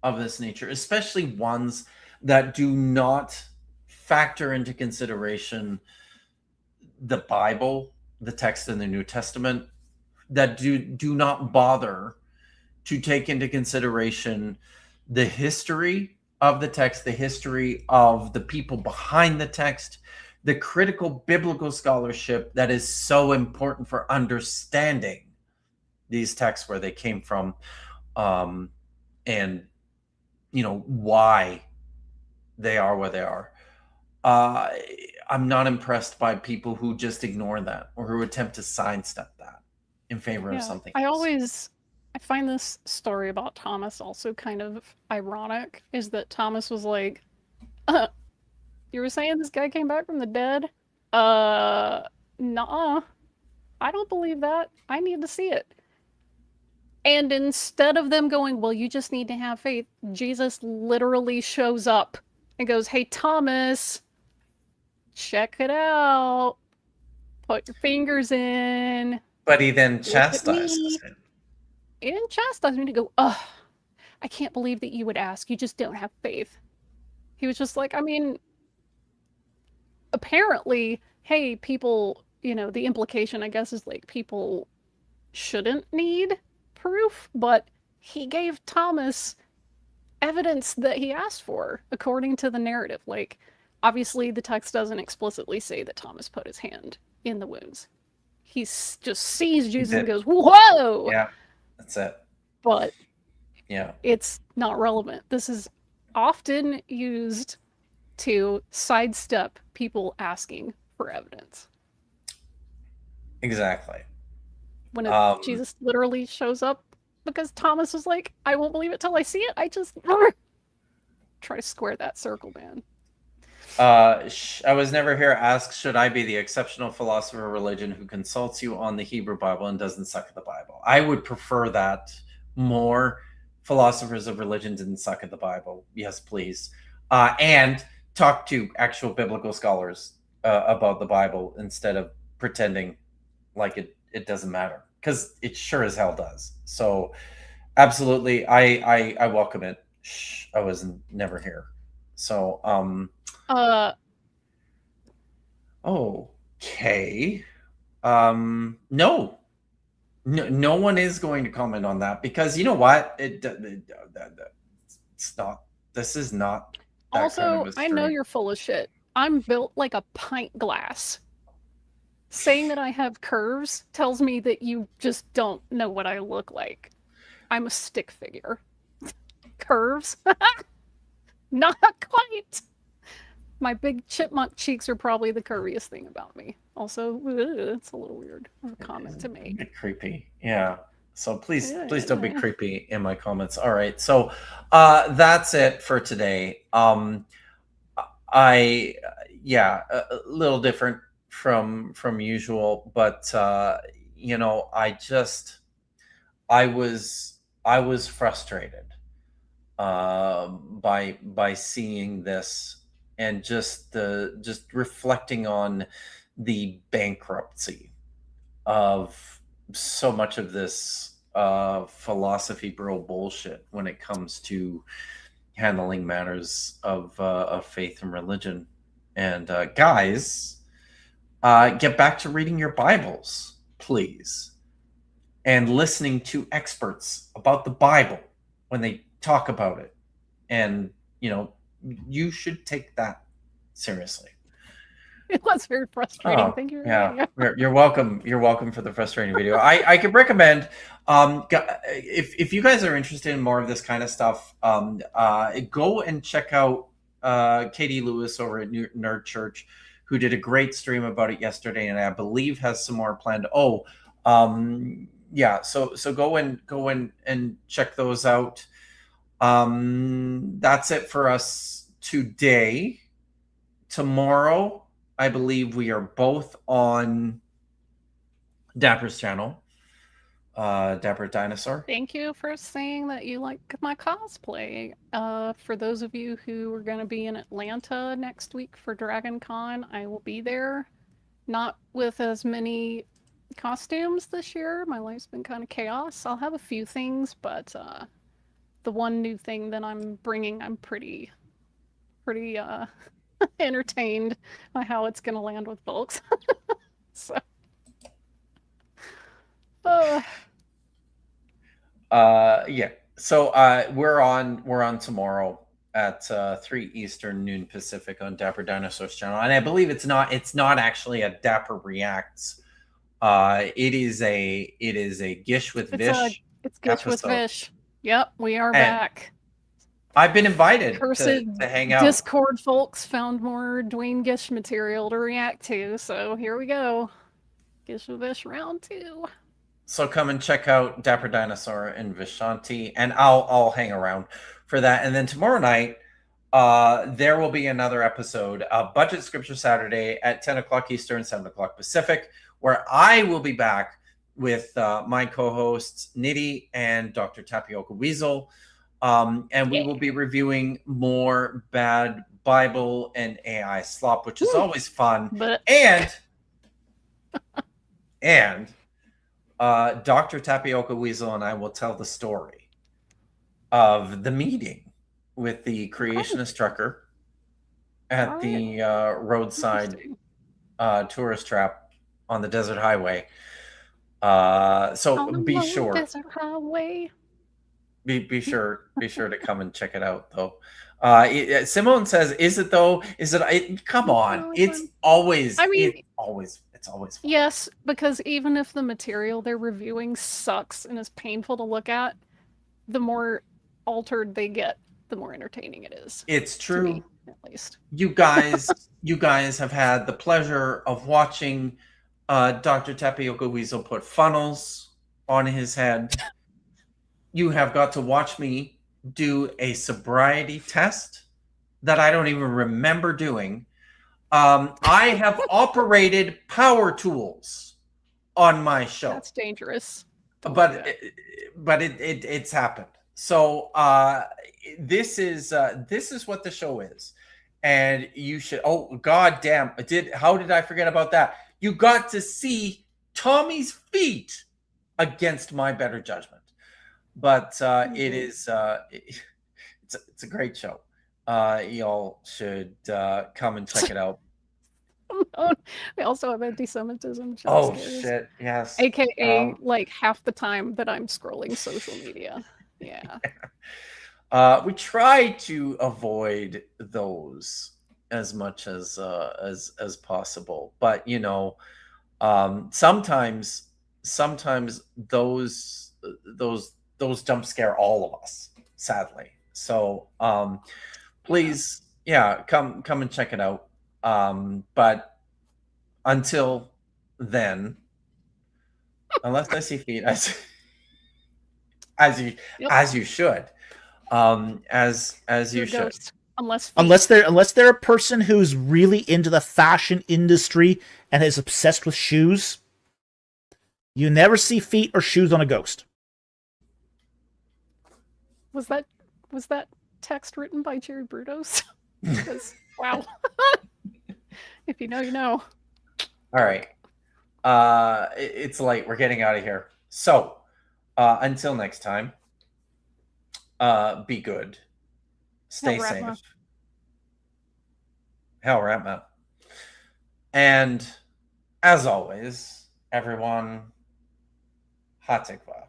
of this nature, especially ones that do not factor into consideration the Bible, the text in the New Testament, that do not bother to take into consideration the history of the text, the history of the people behind the text, the critical biblical scholarship that is so important for understanding these texts, where they came from, and why they are where they are. I'm not impressed by people who just ignore that or who attempt to sidestep that in favor of something else. I find this story about Thomas also kind of ironic, is that Thomas was like, you were saying this guy came back from the dead? Nuh-uh. I don't believe that. I need to see it. And instead of them going, well, you just need to have faith, Jesus literally shows up and goes, hey, Thomas, check it out. Put your fingers in. But he then chastises him. He didn't chastise me to go, ugh, I can't believe that you would ask. You just don't have faith. He was just like, I mean, apparently, hey, people, the implication, I guess, is like people shouldn't need proof, but he gave Thomas evidence that he asked for, according to the narrative. Like, obviously, the text doesn't explicitly say that Thomas put his hand in the wounds. He just sees Jesus and goes, whoa! Yeah, that's it. But yeah, it's not relevant. This is often used to sidestep people asking for evidence. Exactly. When Jesus literally shows up, because Thomas was like, I won't believe it till I see it. I just try to square that circle, man. I was never here. Ask, should I be the exceptional philosopher of religion who consults you on the Hebrew Bible and doesn't suck at the Bible? I would prefer that more. Philosophers of religion didn't suck at the Bible. Yes, please. And talk to actual biblical scholars about the Bible instead of pretending like it doesn't matter, because it sure as hell does. So absolutely, I welcome it. I was never here. So okay. No one is going to comment on that, because you know what? It's not. This is not. Also, kind of I know you're full of shit. I'm built like a pint glass. Saying that I have curves tells me that you just don't know what I look like. I'm a stick figure. Curves? Not quite. My big chipmunk cheeks are probably the curviest thing about me. Also, it's a little weird of a comment to make. A bit creepy. Yeah. So please don't be creepy in my comments. All right. So that's it for today. A little different from usual, but I was frustrated by seeing this, and just reflecting on the bankruptcy of so much of this philosophy bro bullshit when it comes to handling matters of faith and religion. And guys, get back to reading your Bibles, please, and listening to experts about the Bible when they talk about it. And you should take that seriously. It was very frustrating. Thank you. Yeah, you're welcome. You're welcome for the frustrating video. I could recommend, if you guys are interested in more of this kind of stuff, go and check out Katie Lewis over at Nerd Church, who did a great stream about it yesterday, and I believe has some more planned. Yeah, so go in and check those out. That's it for us today. Tomorrow, I believe we are both on Dapper's channel, Dapper Dinosaur. Thank you for saying that you like my cosplay. For those of you who are going to be in Atlanta next week for Dragon Con, I will be there. Not with as many costumes this year. My life's been kind of chaos. I'll have a few things, but the one new thing that I'm bringing, I'm pretty entertained by how it's going to land with folks. So. Yeah. So we're on tomorrow at 3 Eastern, noon Pacific on Dapper Dinosaur's channel, and I believe it's not actually a Dapper Reacts. It is a Gish with Vish. It's Gish with Vish. Yep, we are back. I've been invited Cursed to hang out. Discord folks found more Dwayne Gish material to react to, so here we go. Gish with Vish round 2. So come and check out Dapper Dinosaur and Vishanti, and I'll hang around for that. And then tomorrow night, there will be another episode of Budget Scripture Saturday at 10 o'clock Eastern, 7 o'clock Pacific, where I will be back with my co-hosts Nitty and Dr. Tapioca Weasel, and we will be reviewing more bad Bible and AI slop, which is always fun. And Dr. Tapioca Weasel and I will tell the story of the meeting with the creationist trucker at the roadside tourist trap on the desert highway. So be sure. Desert highway. Be sure to come and check it out, though. Simone says, "Is it though? Is it? Come on! It's always. I mean, it's always fun." Yes, because even if the material they're reviewing sucks and is painful to look at, the more altered they get, the more entertaining it is. It's true. To me, at least you guys have had the pleasure of watching Dr. Tapioca Weasel put funnels on his head. You have got to watch me do a sobriety test that I don't even remember doing. I have operated power tools on my show. That's dangerous. But it's happened. So this is what the show is, and you should. Oh God damn! How did I forget about that? You got to see Tommy's feet against my better judgment. But it is it's a great show. Y'all should come and check it out. We also have anti-Semitism. Oh shit! Yes. AKA like half the time that I'm scrolling social media. Yeah. We try to avoid those as much as possible, but you know, sometimes those jump scare all of us, sadly. So please, come and check it out. But until then, unless I see feet, as you should, as you should. Unless they're a person who's really into the fashion industry and is obsessed with shoes, you never see feet or shoes on a ghost. Was that text written by Jerry Brudos? Because wow. If you know, you know. All right. It's late. We're getting out of here. So until next time, be good. Stay safe. Hell, Ratma. And as always, everyone, Hatikva.